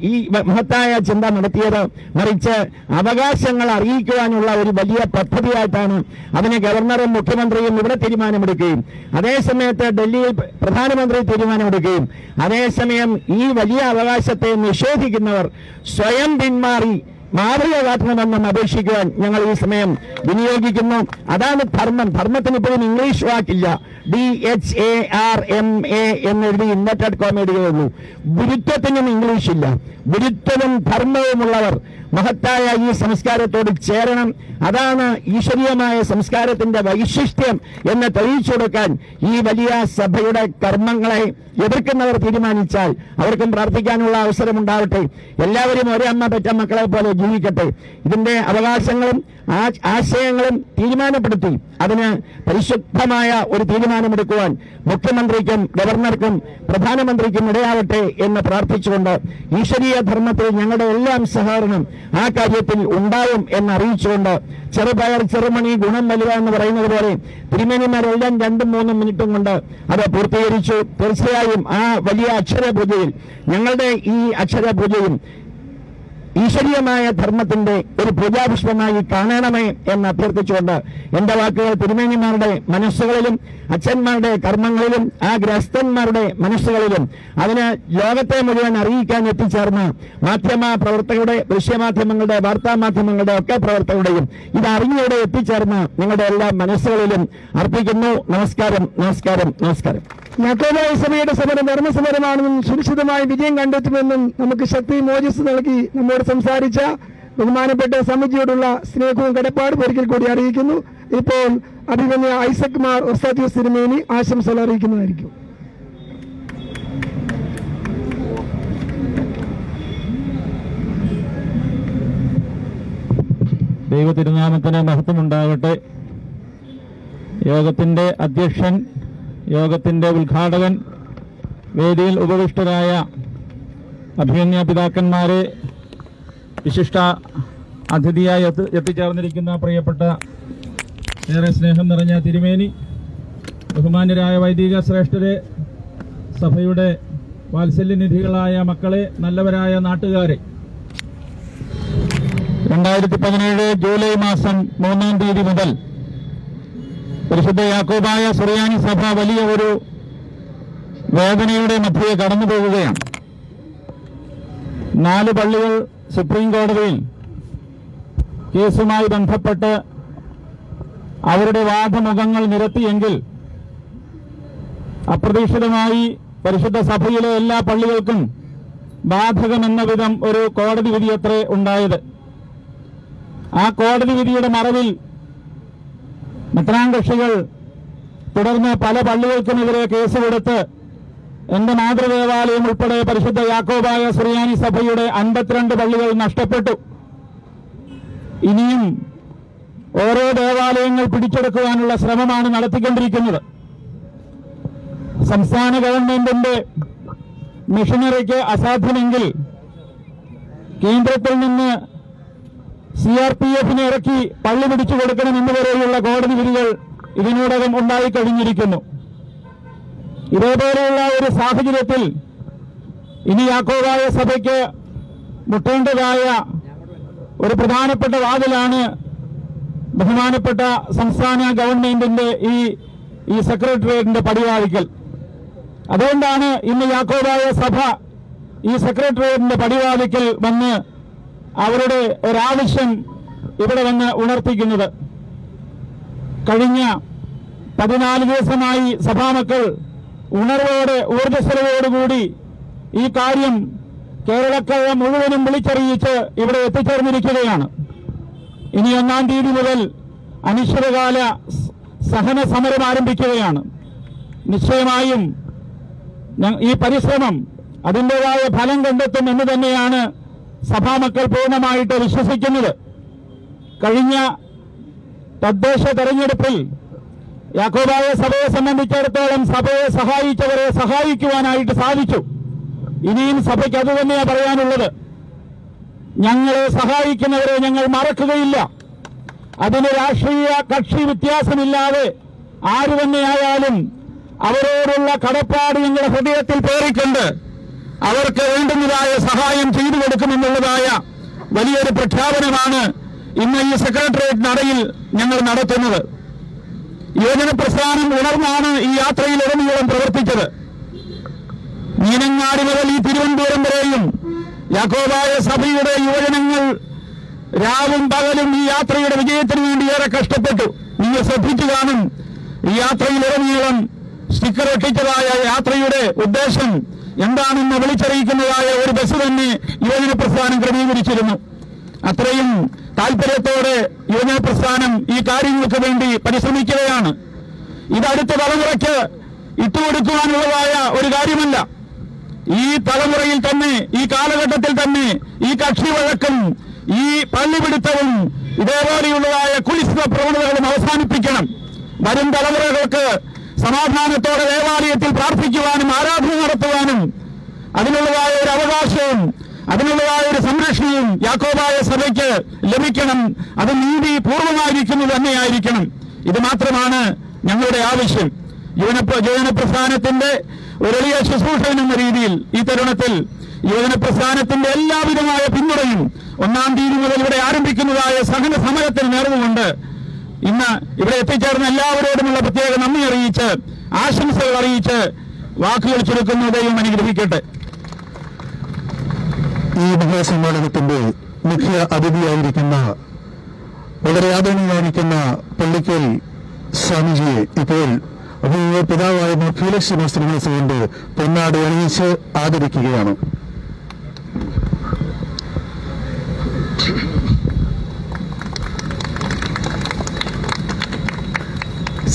ഈ മഹത്തായ ചിന്ത നടത്തിയത്, മറിച്ച് അവകാശങ്ങൾ അറിയിക്കുവാനുള്ള ഒരു വലിയ പദ്ധതിയായിട്ടാണ് അതിന് ഗവർണറും മുഖ്യമന്ത്രിയും ഇവിടെ തീരുമാനമെടുക്കുകയും അതേസമയത്ത് ഡൽഹിയിൽ പ്രധാനമന്ത്രി തീരുമാനമെടുക്കുകയും അതേസമയം ഈ വലിയ അവകാശത്തെ നിഷേധിക്കുന്നവർ സ്വയം പിന്മാറി മാതൃക കാട്ടണമെന്നും അപേക്ഷിക്കുവാൻ ഞങ്ങൾ ഈ സമയം വിനിയോഗിക്കുന്നു. അതാണ് ധർമ്മം. ധർമ്മത്തിന് ഇപ്പോഴും ഇംഗ്ലീഷ് വാക്കില്ല. DHARMA എന്നെഴുതി ഇൻവെർട്ടഡ് കോമഡിയേ ഉള്ളൂ. ഗുരുത്വത്തിനും ഇംഗ്ലീഷില്ല. ഗുരുത്വവും ധർമ്മവുമുള്ളവർ മഹത്തായ ഈ സംസ്കാരത്തോട് ചേരണം. അതാണ് ഈശ്വരീയമായ സംസ്കാരത്തിന്റെ വൈശിഷ്ട്യം എന്ന് തെളിയിച്ചു കൊടുക്കാൻ ഈ വലിയ സഭയുടെ കർമ്മങ്ങളെ എതിർക്കുന്നവർ തീരുമാനിച്ചാൽ അവർക്കും പ്രാർത്ഥിക്കാനുള്ള അവസരമുണ്ടാവട്ടെ. എല്ലാവരും ഒരേ അമ്മ പെറ്റ മക്കളെ പോലെ ജീവിക്കട്ടെ. ഇതിന്റെ അവകാശങ്ങളും ആശയങ്ങളും തീരുമാനപ്പെടുത്തി അതിന് പരിശുദ്ധമായ ഒരു തീരുമാനമെടുക്കുവാൻ മുഖ്യമന്ത്രിക്കും ഗവർണർക്കും പ്രധാനമന്ത്രിക്കും ഇടയാവട്ടെ എന്ന് പ്രാർത്ഥിച്ചുകൊണ്ട് ഈശ്വരീയ ധർമ്മത്തിൽ ഞങ്ങളുടെ എല്ലാം സഹകരണം ആ കാര്യത്തിൽ ഉണ്ടാവും എന്നറിയിച്ചുകൊണ്ട് ചെറുപയർ ചെറുമണി ഗുണം വലുത എന്ന് പറയുന്നത് പോലെ തിരുമേനിമാരെല്ലാം 2-3 മിനിറ്റും കൊണ്ട് അത് പൂർത്തീകരിച്ചു. തീർച്ചയായും ആ വലിയ അക്ഷരപൂജയിൽ ഞങ്ങളുടെ ഈ അക്ഷരപൂജയും ഈശ്വരീയമായ ധർമ്മത്തിന്റെ ഒരു പൂജാപുഷ്പമായി കാണണമേ എന്ന് അഭ്യർത്ഥിച്ചുകൊണ്ട് എന്റെ വാക്കുകൾ തിരുമേനിമാരുടെ മനസ്സുകളിലും അച്ഛന്മാരുടെ കർമ്മങ്ങളിലും ആ ഗ്രസ്തന്മാരുടെ മനസ്സുകളിലും അതിന് ലോകത്തെ മുഴുവൻ അറിയിക്കാൻ എത്തിച്ചേർന്ന മാധ്യമ പ്രവർത്തകരുടെ, ദൃശ്യമാധ്യമങ്ങളുടെ, വാർത്താമാധ്യമങ്ങളുടെ ഒക്കെ പ്രവർത്തകരുടെയും ഇത് അറിഞ്ഞോടെ എത്തിച്ചേർന്ന നിങ്ങളുടെ എല്ലാ മനസ്സുകളിലും അർപ്പിക്കുന്നു. നമസ്കാരം, നമസ്കാരം, നമസ്കാരം. യാക്കോബായ സഭയുടെ സമരം ധർമ്മസമരമാണെന്നും സുരക്ഷിതമായി വിജയം കണ്ടെത്തുമെന്നും നമുക്ക് ശക്തി മോചിസ് നൽകി നമ്മോട് സംസാരിച്ച ബഹുമാനപ്പെട്ട സമിതിയോടുള്ള സ്നേഹവും കടപ്പാടും ഒരിക്കൽ കൂടി അറിയിക്കുന്നു. ഇപ്പോൾ അഭിമന്യ ഐസക് മാർ ഒസ്താത്യോസ് തിരുമേനി ആശംസകൾ അറിയിക്കുന്നതായിരിക്കും. ദൈവ തിരുനാമത്തിന് മഹത്വമുണ്ടാകട്ടെ. യോഗത്തിന്റെ അധ്യക്ഷൻ, യോഗത്തിന്റെ ഉദ്ഘാടകൻ, വേദിയിൽ ഉപവിഷ്ടരായ അഭിമന്യ പിതാക്കന്മാരെ, വിശിഷ്ട അതിഥിയായി എത്തിച്ചേർന്നിരിക്കുന്ന പ്രിയപ്പെട്ട ഏറെ സ്നേഹം നിറഞ്ഞ തിരുമേനി, ബഹുമാന്യരായ വൈദിക ശ്രേഷ്ഠരെ, സഭയുടെ വാത്സല്യനിധികളായ മക്കളെ, നല്ലവരായ നാട്ടുകാരെ, 2017 ജൂലൈ മാസം 3-ാം തീയതി മുതൽ പരിശുദ്ധ യാക്കോബായ സുറിയാനി സഭ വലിയ ഒരു വേദനയുടെ മധ്യേ കടന്നു പോവുകയാണ്. 4 പള്ളികൾ സുപ്രീം കോടതിയിൽ കേസുമായി ബന്ധപ്പെട്ട് അവരുടെ വാദമുഖങ്ങൾ നിരത്തിയെങ്കിൽ അപ്രതീക്ഷിതമായി പരിശുദ്ധ സഭയിലെ എല്ലാ പള്ളികൾക്കും ബാധകമെന്ന വിധം ഒരു കോടതി വിധിയത്രേ ഉണ്ടായത്. ആ കോടതി വിധിയുടെ മറവിൽ മെത്രാൻ കക്ഷികൾ തുടർന്ന് പല പള്ളികൾക്കുമെതിരെ കേസ് കൊടുത്ത് എന്റെ മാതൃദേവാലയം ഉൾപ്പെടെ പരിശുദ്ധ യാക്കോബായ സുറിയാനി സഭയുടെ 52 പള്ളികൾ നഷ്ടപ്പെട്ടു. ഇനിയും ഓരോ ദേവാലയങ്ങൾ പിടിച്ചെടുക്കുവാനുള്ള ശ്രമമാണ് നടത്തിക്കൊണ്ടിരിക്കുന്നത്. സംസ്ഥാന ഗവൺമെന്റിന്റെ മിഷനറിക്ക് അസാധ്യമെങ്കിൽ കേന്ദ്രത്തിൽ നിന്ന് CRPF-നെ ഇറക്കി പള്ളി പിടിച്ചു കൊടുക്കണമെന്നുവരെയുള്ള കോടതി വിധികൾ ഇതിനോടകം ഉണ്ടായിക്കഴിഞ്ഞിരിക്കുന്നു. ഇതേപോലെയുള്ള ഒരു സാഹചര്യത്തിൽ ഇനി യാക്കോബായ സഭയ്ക്ക് മുട്ടേണ്ടതായ ഒരു പ്രധാനപ്പെട്ട വാതിലാണ് ബഹുമാനപ്പെട്ട സംസ്ഥാന ഗവൺമെന്റിന്റെ ഈ സെക്രട്ടേറിയറ്റിന്റെ പടിവാതിക്കൽ. അതുകൊണ്ടാണ് ഇന്ന് യാക്കോബായ സഭ ഈ സെക്രട്ടേറിയറ്റിന്റെ പടിവാതിക്കൽ വന്ന് അവരുടെ ഒരാവശ്യം ഇവിടെ വന്ന് ഉണർത്തിക്കുന്നത്. കഴിഞ്ഞ 14 ദിവസമായി സഭാമക്കൾ ഉണർവോടെ, ഊർജ്ജസ്വലതയോടുകൂടി ഈ കാര്യം കേരളക്കര മുഴുവനും വിളിച്ചറിയിച്ച് ഇവിടെ എത്തിച്ചേർന്നിരിക്കുകയാണ്. ഇനി 1-ാം തീയതി മുതൽ അനിശ്ചിതകാല സഹന സമരം ആരംഭിക്കുകയാണ്. നിശ്ചയമായും ഈ പരിശ്രമം അതിൻ്റെതായ ഫലം കണ്ടെത്തും എന്ന് തന്നെയാണ് സഭാമക്കൾ പൂർണ്ണമായിട്ട് വിശ്വസിക്കുന്നത്. കഴിഞ്ഞ തദ്ദേശ തെരഞ്ഞെടുപ്പിൽ യാക്കോബായ സഭയെ സംബന്ധിച്ചിടത്തോളം സഭയെ സഹായിച്ചവരെ സഹായിക്കുവാനായിട്ട് സാധിച്ചു. ഇനിയും സഭയ്ക്ക് അതുതന്നെയാണ് പറയാനുള്ളത്. ഞങ്ങളെ സഹായിക്കുന്നവരെ ഞങ്ങൾ മറക്കുകയില്ല. അതിന് രാഷ്ട്രീയ കക്ഷി വ്യത്യാസമില്ലാതെ ആര് തന്നെയായാലും അവരോടുള്ള കടപ്പാട് ഞങ്ങളുടെ ഹൃദയത്തിൽ പേറിക്കൊണ്ട് അവർക്ക് വേണ്ടുന്നതായ സഹായം ചെയ്തു കൊടുക്കുമെന്നുള്ളതായ വലിയൊരു പ്രഖ്യാപനമാണ് ഇന്ന് ഈ സെക്രട്ടേറിയറ്റ് നടയിൽ ഞങ്ങൾ നടത്തുന്നത്. യുവജന പ്രസ്ഥാനം ഉണർന്നാണ് ഈ യാത്രയിലുടനീളം പ്രവർത്തിച്ചത്. മീനങ്ങാടി മുതൽ ഈ തിരുവനന്തപുരം വരെയും യാക്കോബായ സഭയുടെ യുവജനങ്ങൾ രാവും പകലും ഈ യാത്രയുടെ വിജയത്തിന് വേണ്ടി ഏറെ കഷ്ടപ്പെട്ടു. നിങ്ങൾ ശ്രദ്ധിച്ചു കാണും, ഈ യാത്രയിലുടനീളം സ്റ്റിക്കർ ഒട്ടിച്ചതായ യാത്രയുടെ ഉദ്ദേശം എന്താണെന്ന് വിളിച്ചറിയിക്കുന്നതായ ഒരു ബസ് തന്നെ യുവജന പ്രസ്ഥാനം ക്രമീകരിച്ചിരുന്നു. അത്രയും താല്പര്യത്തോടെ യുവജന പ്രസ്ഥാനം ഈ കാര്യങ്ങൾക്ക് വേണ്ടി പരിശ്രമിക്കുകയാണ്. ഇത് അടുത്ത തലമുറയ്ക്ക് ഇട്ടുകൊടുക്കുവാനുള്ളതായ ഒരു കാര്യമല്ല. ഈ തലമുറയിൽ തന്നെ, ഈ കാലഘട്ടത്തിൽ തന്നെ ഈ കക്ഷി വഴക്കും ഈ പള്ളിപിടുത്തവും ഇതേപോലെയുള്ളതായ കുലിസിത പ്രവണതകളും അവസാനിപ്പിക്കണം. വരും തലമുറകൾക്ക് സമാധാനത്തോടെ ദേവാലയത്തിൽ പ്രാർത്ഥിക്കുവാനും ആരാധന നടത്തുവാനും അതിനുള്ളതായ ഒരു അവകാശവും അതിനുള്ളതായ ഒരു സംരക്ഷണവും യാക്കോബായ സഭയ്ക്ക് ലഭിക്കണം. അത് നീതിപൂർവമായിരിക്കുന്നത് തന്നെയായിരിക്കണം. ഇത് മാത്രമാണ് ഞങ്ങളുടെ ആവശ്യം. യുവജന പ്രസ്ഥാനത്തിന്റെ ഒരു എളിയ ശുശ്രൂഷകൻ എന്ന രീതിയിൽ ഈ തരുണത്തിൽ യുവജന പ്രസ്ഥാനത്തിന്റെ എല്ലാവിധമായ പിന്തുണയും 1-ാം തീയതി മുതൽ ഇവിടെ ആരംഭിക്കുന്നതായ സഹന സമരത്തിന് നേർന്നുകൊണ്ട് ഇന്ന് ഇവിടെ എത്തിച്ചേർന്ന എല്ലാവരോടുമുള്ള പ്രത്യേക നന്ദി അറിയിച്ച് ആശംസകൾ അറിയിച്ച് വാക്കുകൾ ചുരുക്കുന്നു. ദൈവം അനുഗ്രഹിക്കട്ടെ. ഈ മഹാസമ്മേളനത്തിന്റെ മുഖ്യ അതിഥിയായിരിക്കുന്ന വളരെ ആദരണീയമായിരിക്കുന്ന പള്ളിക്കൽ സ്വാമിജിയെ ഇപ്പോൾ പിതാവായ ഫീലക്സ് മാസ്റ്റർ കൊണ്ട് പൊന്നാട് അണിയിച്ച് ആദരിക്കുകയാണ്.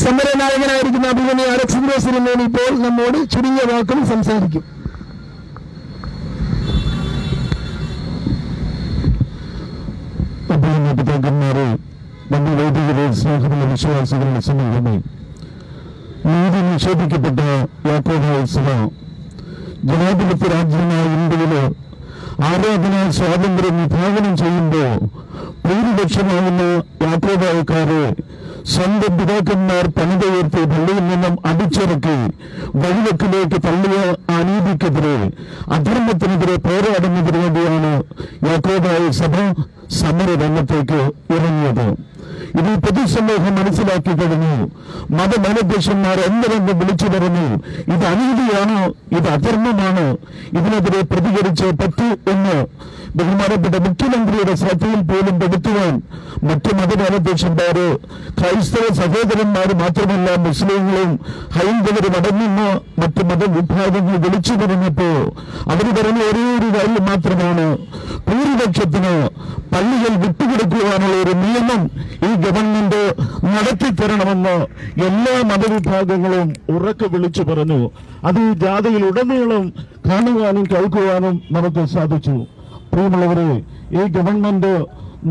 സമരനായകനായിരിക്കുന്ന അഭിമന്യ അലക്സാണ്ടർ ഇപ്പോൾ നമ്മോട് ചുരുങ്ങിയ വാക്കുകൾ സംസാരിക്കും. അഭിമന്യ പിതാക്കന്മാരെ, നമ്മൾ വൈദികരെ, സ്നേഹമുള്ള വിശ്വാസികളുടെ സമൂഹമേ, നീതി നിഷേധിക്കപ്പെട്ട യാക്കോബായ സഭ ജനാധിപത്യ രാജ്യമായ ഇന്ത്യയില് ആരാധനാ സ്വാതന്ത്ര്യം വിഭാവനം ചെയ്യുമ്പോൾ ഭൂരിപക്ഷമാകുന്ന യാക്കോബായക്കാരെ സ്വന്തം പിതാക്കന്മാർ പണിതുയർത്തി പള്ളിയിൽ നിന്നും അടിച്ചിറക്കി വഴിവെക്കിലേക്ക് തള്ളിയ അനീതിക്കെതിരെ, അധർമ്മത്തിനെതിരെ പോരാടുന്നതിന് വേണ്ടിയാണ് യാക്കോബായ സഭ സമരരംഗത്തേക്ക് ഇറങ്ങിയത്. ഇത് പൊതുസമൂഹം മനസ്സിലാക്കി കഴിഞ്ഞു. മതമേലധ്യക്ഷന്മാർ എന്തെന്ന് വിളിച്ചു പറഞ്ഞു, ഇത് അനീതിയാണ്, ഇത് അധർമ്മമാണ്, ഇതിനെതിരെ പ്രതികരിച്ച് പറ്റൂ എന്ന് ബഹുമാനപ്പെട്ട മുഖ്യമന്ത്രിയുടെ ശ്രദ്ധയിൽ പോലും പെടുത്തുവാൻ മറ്റു മതമേലധ്യക്ഷന്മാര്, ക്രൈസ്തവ സഹോദരന്മാർ മാത്രമല്ല മുസ്ലിങ്ങളും ഹൈന്ദവരും അടങ്ങുന്ന മറ്റു മതവിഭാഗങ്ങൾ വിളിച്ചു പറഞ്ഞപ്പോ അവർ പറഞ്ഞ ഒരേ ഒരു കാര്യം മാത്രമാണ്, ഭൂരിപക്ഷത്തിന് പള്ളികൾ വിട്ടുകൊടുക്കുവാനുള്ള ഒരു നിയമം ഈ ഗവൺമെന്റ് നടത്തിത്തരണമെന്ന് എല്ലാ മതവിഭാഗങ്ങളും ഉറക്കെ വിളിച്ചു പറഞ്ഞു. അത് ഈ ജാഥയിൽ ഉടനീളം കാണുവാനും കേൾക്കുവാനും നമുക്ക് സാധിച്ചു. പ്രിയമുള്ളവരെ, ഈ ഗവൺമെന്റ്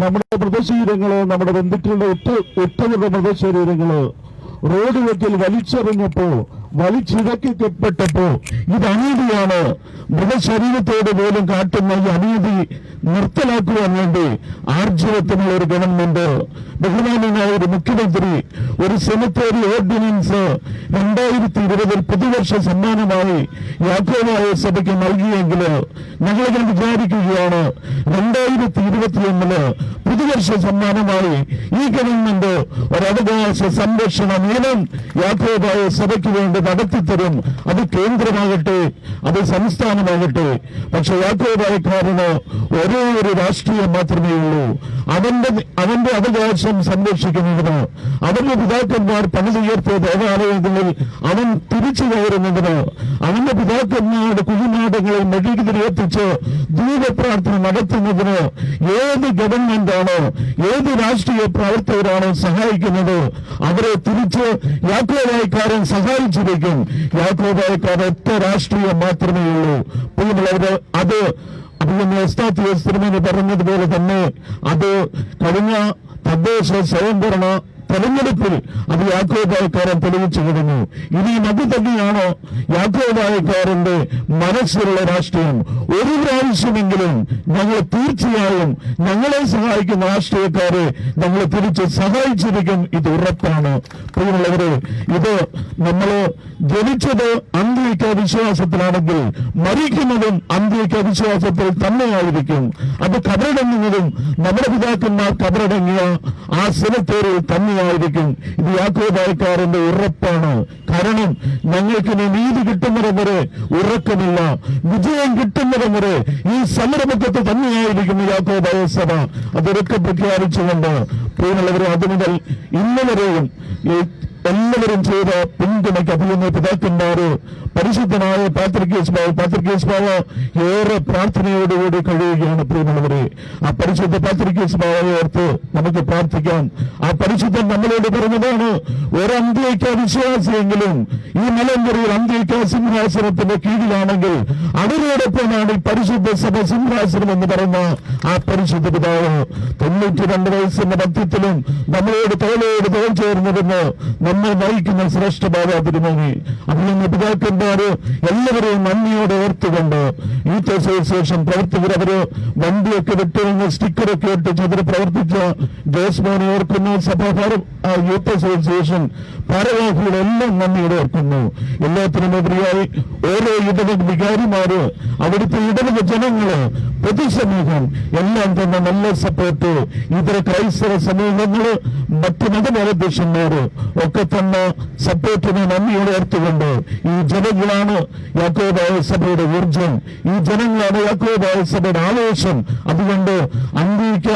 നമ്മുടെ മൃതശരീരങ്ങള്, നമ്മുടെ ബന്ധുക്കളുടെ ഒറ്റവരുടെ മൃതശരീരങ്ങള് റോഡ് വെക്കിൽ വലിച്ചിഴക്കപ്പെട്ടപ്പോ ഇത് അനീതിയാണ്, മൃതശരീരത്തോട് പോലും കാട്ടുന്ന ഈ അനീതി നിർത്തലാക്കുവാൻ വേണ്ടി ആർജവത്തിനുള്ള ഒരു ഗവൺമെന്റ്, ബഹുമാനനായ ഒരു മുഖ്യമന്ത്രി ഒരു സെമിത്തേരി ഓർഡിനൻസ് 2020 പുതുവർഷ സമ്മാനമായി യാക്കോബായ സഭയ്ക്ക് നൽകിയെങ്കിൽ ഞങ്ങളിങ്ങനെ വിചാരിക്കുകയാണ്, 2021 പുതുവർഷ സമ്മാനമായി ഈ ഗവൺമെന്റ് ഒരവകാശ സംരക്ഷണ നിയമം യാക്കോബായ സഭയ്ക്ക് വേണ്ടി നടത്തിത്തരും. അത് കേന്ദ്രമാകട്ടെ, അത് സംസ്ഥാനമാകട്ടെ. പക്ഷെ യാക്കോബായക്കാരന് ഒരേ ഒരു രാഷ്ട്രീയം മാത്രമേ ഉള്ളൂ. അവന്റെ അവകാശം സംരക്ഷിക്കുന്നതിന്, അവന്റെ പിതാക്കന്മാർ പണിതുയർത്തിയ ദേവാലയങ്ങളിൽ അവൻ തിരിച്ചു കയറുന്നതിന്, അവന്റെ പിതാക്കന്മാരുടെ കുഴിനാടങ്ങളിൽ മെഴുകുതിരിയെത്തിച്ച് ദൈവപ്രാർത്ഥന നടത്തുന്നതിന് ഏത് ഗവൺമെന്റാണ്, ഏത് രാഷ്ട്രീയ പ്രവർത്തകരാണ് സഹായിക്കുന്നത്, അവരെ തിരിച്ച് യാക്കോബായക്കാരൻ സഹായിച്ചിരിക്കും. യാക്കോബായക്കാരൻ ഒറ്റ രാഷ്ട്രീയം മാത്രമേ ഉള്ളൂ. പ്രിയമുള്ളവര്, അത് തിരുമേനി പറഞ്ഞതുപോലെ തന്നെ അത് കഴിഞ്ഞ തദ്ദേശ സ്വയംഭരണ തെരഞ്ഞെടുപ്പിൽ അത് യാക്കോബായക്കാരൻ തെളിയിച്ചു കഴിഞ്ഞു. ഇനിയും അത് തന്നെയാണോ യാക്കോബായക്കാരന്റെ മനസ്സിലുള്ള രാഷ്ട്രീയം? ഒരു പ്രാവശ്യമെങ്കിലും ഞങ്ങൾ തീർച്ചയായും ഞങ്ങളെ സഹായിക്കുന്ന രാഷ്ട്രീയക്കാരെ ഞങ്ങൾ തിരിച്ച് സഹായിച്ചിരിക്കും, ഇത് ഉറപ്പാണ്. പ്രിയമുള്ളവരെ, ഇത് നമ്മള് ജനിച്ചത് അന്ത്യയ്ക്ക വിശ്വാസത്തിലാണെങ്കിൽ മരിക്കുന്നതും അന്ത്യയ്ക്ക വിശ്വാസത്തിൽ തന്നെയായിരിക്കും. അത് കബറടങ്ങുന്നതും നമ്മുടെ പിതാക്കന്മാർ കബറടങ്ങിയ ആ സെമിത്തേരിയിൽ തന്നെയായിരിക്കും. ഇത് യാക്കോബായക്കാരന്റെ ഉറപ്പാണ്. കാരണം ഞങ്ങൾക്കിനി നീതി കിട്ടുന്നിടം വരെ ഉറക്കമില്ല, വിജയം കിട്ടുന്നിടം വരെ ഈ സമരമുഖത്ത് തന്നെയായിരിക്കും യാക്കോബായ സഭ. അതൊക്കെ പ്രഖ്യാപിച്ചുകൊണ്ട് പ്രിയമുള്ളവരെ, അതുമുതൽ ഇന്ന് വരെയും എല്ലാവരും ചെയ്ത പിന്തുണയ്ക്ക് അഭിനന്ദ പിതാക്കന്മാര് പരിശുദ്ധനായ പാത്രിക്കേസ് ബാവ ഏറെ പ്രാർത്ഥനയോടുകൂടി കഴിയുകയാണ്. പ്രിയമുള്ളവരെ, ആ പരിശുദ്ധ പാത്രിക്കേസ് ബാവയെ ഓർത്ത് നമുക്ക് പ്രാർത്ഥിക്കാം. ആ പരിശുദ്ധൻ നമ്മളോട് പറഞ്ഞതാണ്, ഒരന്ത്യയ്ക്ക വിശ്വാസിയെങ്കിലും ഈ മലങ്കരയിൽ അന്ത്യയ്ക്ക സിംഹാസനത്തിന്റെ കീഴിലാണെങ്കിൽ അവരോടൊപ്പമാണ് ഈ പരിശുദ്ധ സഭ സിംഹാസനം എന്ന് പറയുന്ന ആ പരിശുദ്ധ പിതാവ് 92 വയസ്സിന്റെ മധ്യത്തിലും നമ്മളോട് തോളോട് തോൾ ചേർന്നിരുന്ന് നമ്മൾ നയിക്കുന്ന ശ്രേഷ്ഠ ബാബ തിരുമേനി അഭിനന്ദ പിതാക്കന്മാര് എല്ലാവരെയും നന്ദിയോടെ ഓർത്തുകൊണ്ട് യൂത്ത് അസോസിയേഷൻ പ്രവർത്തകർ അവര് വണ്ടിയൊക്കെ വിട്ടുവന്ന് സ്റ്റിക്കറൊക്കെ ഇട്ട് ചെതിരെ പ്രവർത്തിച്ച ജോസ്മോനെ ഓർക്കുന്നു. യൂത്ത് അസോസിയേഷൻ ഭാരവാഹികളെല്ലാം നന്ദിയോടെ ഓർക്കുന്നു. എല്ലാത്തിനുമുപരിയായി ഓരോ ഇടവക വികാരിമാര്, അവിടുത്തെ ഇടവക ജനങ്ങള്, പൊതുസമൂഹം എല്ലാം തന്നെ നല്ല സപ്പോർട്ട്. ഇതര ക്രൈസ്തവ സമൂഹങ്ങള്, മറ്റു മതമേലധ്യക്ഷന്മാര് ഒക്കെ തന്നെ സപ്പോർട്ടിനെ നന്ദിയോടെ ഓർത്തുകൊണ്ട് ഈ ജനങ്ങളാണ് യാക്കോബായ സഭയുടെ ഊർജം, ഈ ജനങ്ങളാണ് യാക്കോബായ സഭയുടെ ആവേശം. അതുകൊണ്ട് അന്ത്യയ്ക്ക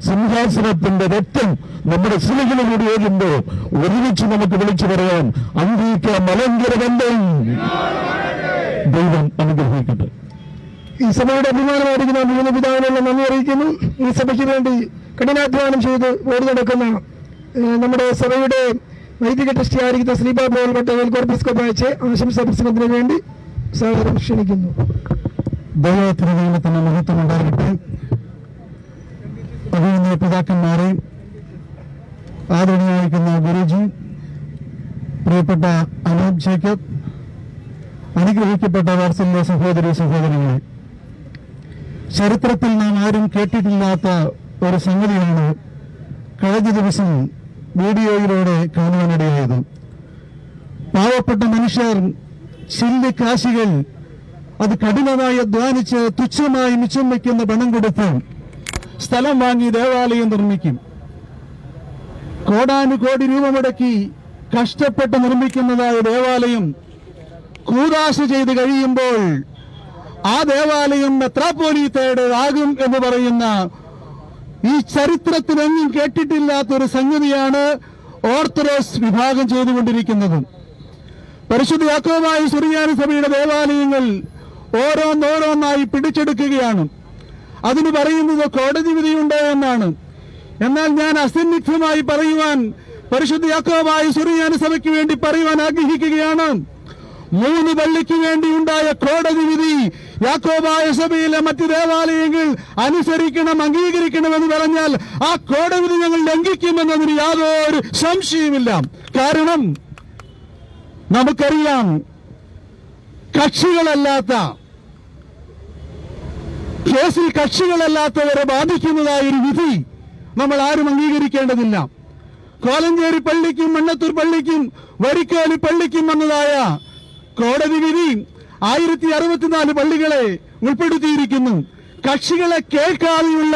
സിംഹാസനത്തിന്റെ രക്തം നമ്മുടെ ശിലകളിലൂടെ ഓടുമ്പോൾ ഒരുമിച്ച് നമുക്ക് വിളിച്ചു പറയാം, അന്ത്യയ്ക്ക മലങ്കര ബന്ധം. ദൈവം അനുഗ്രഹിക്കട്ടെ. ഈ സഭയുടെ അഭിമാനമായിരിക്കുന്ന അഭിനന്ദ പിതാവിനുള്ള നന്ദി അറിയിക്കുന്നു. ഈ സഭയ്ക്ക് വേണ്ടി കഠിനാധ്വാനം ചെയ്ത് ഓടി നടക്കുന്ന നമ്മുടെ സഭയുടെ വൈദിക ട്രസ്റ്റിയായിരിക്കുന്ന ശ്രീബാ പോൾ പട്ടേൽ കോർപ്പിസ്കോപ്പ് അയച്ച് ആശംസാ പ്രസംഗത്തിന് വേണ്ടി സാദരം ക്ഷണിക്കുന്നു. ദൈവത്തിന് ദൈവത്തിന് മഹത്വം ഉണ്ടാകട്ടെ. അഭിനന്ദ പിതാക്കന്മാരെ, ആദരണീയമായിരിക്കുന്ന ഗുരുജി, പ്രിയപ്പെട്ട അനൂപ് ജേക്കബ്, അനുഗ്രഹിക്കപ്പെട്ട വാത്സല്യ സഹോദരി സഹോദരങ്ങളെ, ചരിത്രത്തിൽ നാം ആരും കേട്ടിട്ടില്ലാത്ത ഒരു സംഗതിയാണ് കഴിഞ്ഞ ദിവസം വീഡിയോയിലൂടെ കാണുവാനിടയായത്. പാവപ്പെട്ട മനുഷ്യർ ചില്ലിക്കാശികൾ അത് കഠിനമായി അധ്വാനിച്ച് തുച്ഛമായി മിച്ചം വയ്ക്കുന്ന പണം കൊടുത്ത് സ്ഥലം വാങ്ങി ദേവാലയം നിർമ്മിക്കും. കോടാനുകോടി രൂപ മുടക്കി കഷ്ടപ്പെട്ട് നിർമ്മിക്കുന്നതായ ദേവാലയം കൂദാശ ചെയ്ത് കഴിയുമ്പോൾ ആ ദേവാലയം മെത്രാപ്പോലീത്തയുടേതാകും എന്ന് പറയുന്ന ഈ ചരിത്രത്തിലെങ്ങും കേട്ടിട്ടില്ലാത്തൊരു സംഗതിയാണ് ഓർത്തഡോക്സ് വിഭാഗം ചെയ്തുകൊണ്ടിരിക്കുന്നത്. പരിശുദ്ധ യാക്കോബായ സുറിയാനി സഭയുടെ ദേവാലയങ്ങൾ ഓരോന്നോരോന്നായി പിടിച്ചെടുക്കുകയാണ്. അതിന് പറയുന്നത് കോടതി വിധിയുണ്ട് എന്നാണ്. എന്നാൽ ഞാൻ അസന്നിഗ്ധമായി പറയുവാൻ പരിശുദ്ധ യാക്കോബായ സുറിയാനി സഭയ്ക്ക് വേണ്ടി പറയുവാൻ ആഗ്രഹിക്കുകയാണ്. 3 പള്ളിക്ക് വേണ്ടിയുണ്ടായ കോടതി വിധി യാക്കോബായ സഭയിലെ മറ്റ് ദേവാലയങ്ങൾ അനുസരിക്കണം, അംഗീകരിക്കണമെന്ന് പറഞ്ഞാൽ ആ കോടതി വിധി ഞങ്ങൾ ലംഘിക്കുമെന്നതിന് യാതൊരു സംശയമില്ല. കാരണം നമുക്കറിയാം, കേസിൽ കക്ഷികളല്ലാത്തവരെ ബാധിക്കുന്നതായൊരു വിധി നമ്മൾ ആരും അംഗീകരിക്കേണ്ടതില്ല. കോലഞ്ചേരി പള്ളിക്കും മണ്ണത്തൂർ പള്ളിക്കും വരിക്കോലി പള്ളിക്കും വന്നതായ കോടതി വിധി 1064 പള്ളികളെ ഉൾപ്പെടുത്തിയിരിക്കുന്നു. കക്ഷികളെ കേൾക്കാതെയുള്ള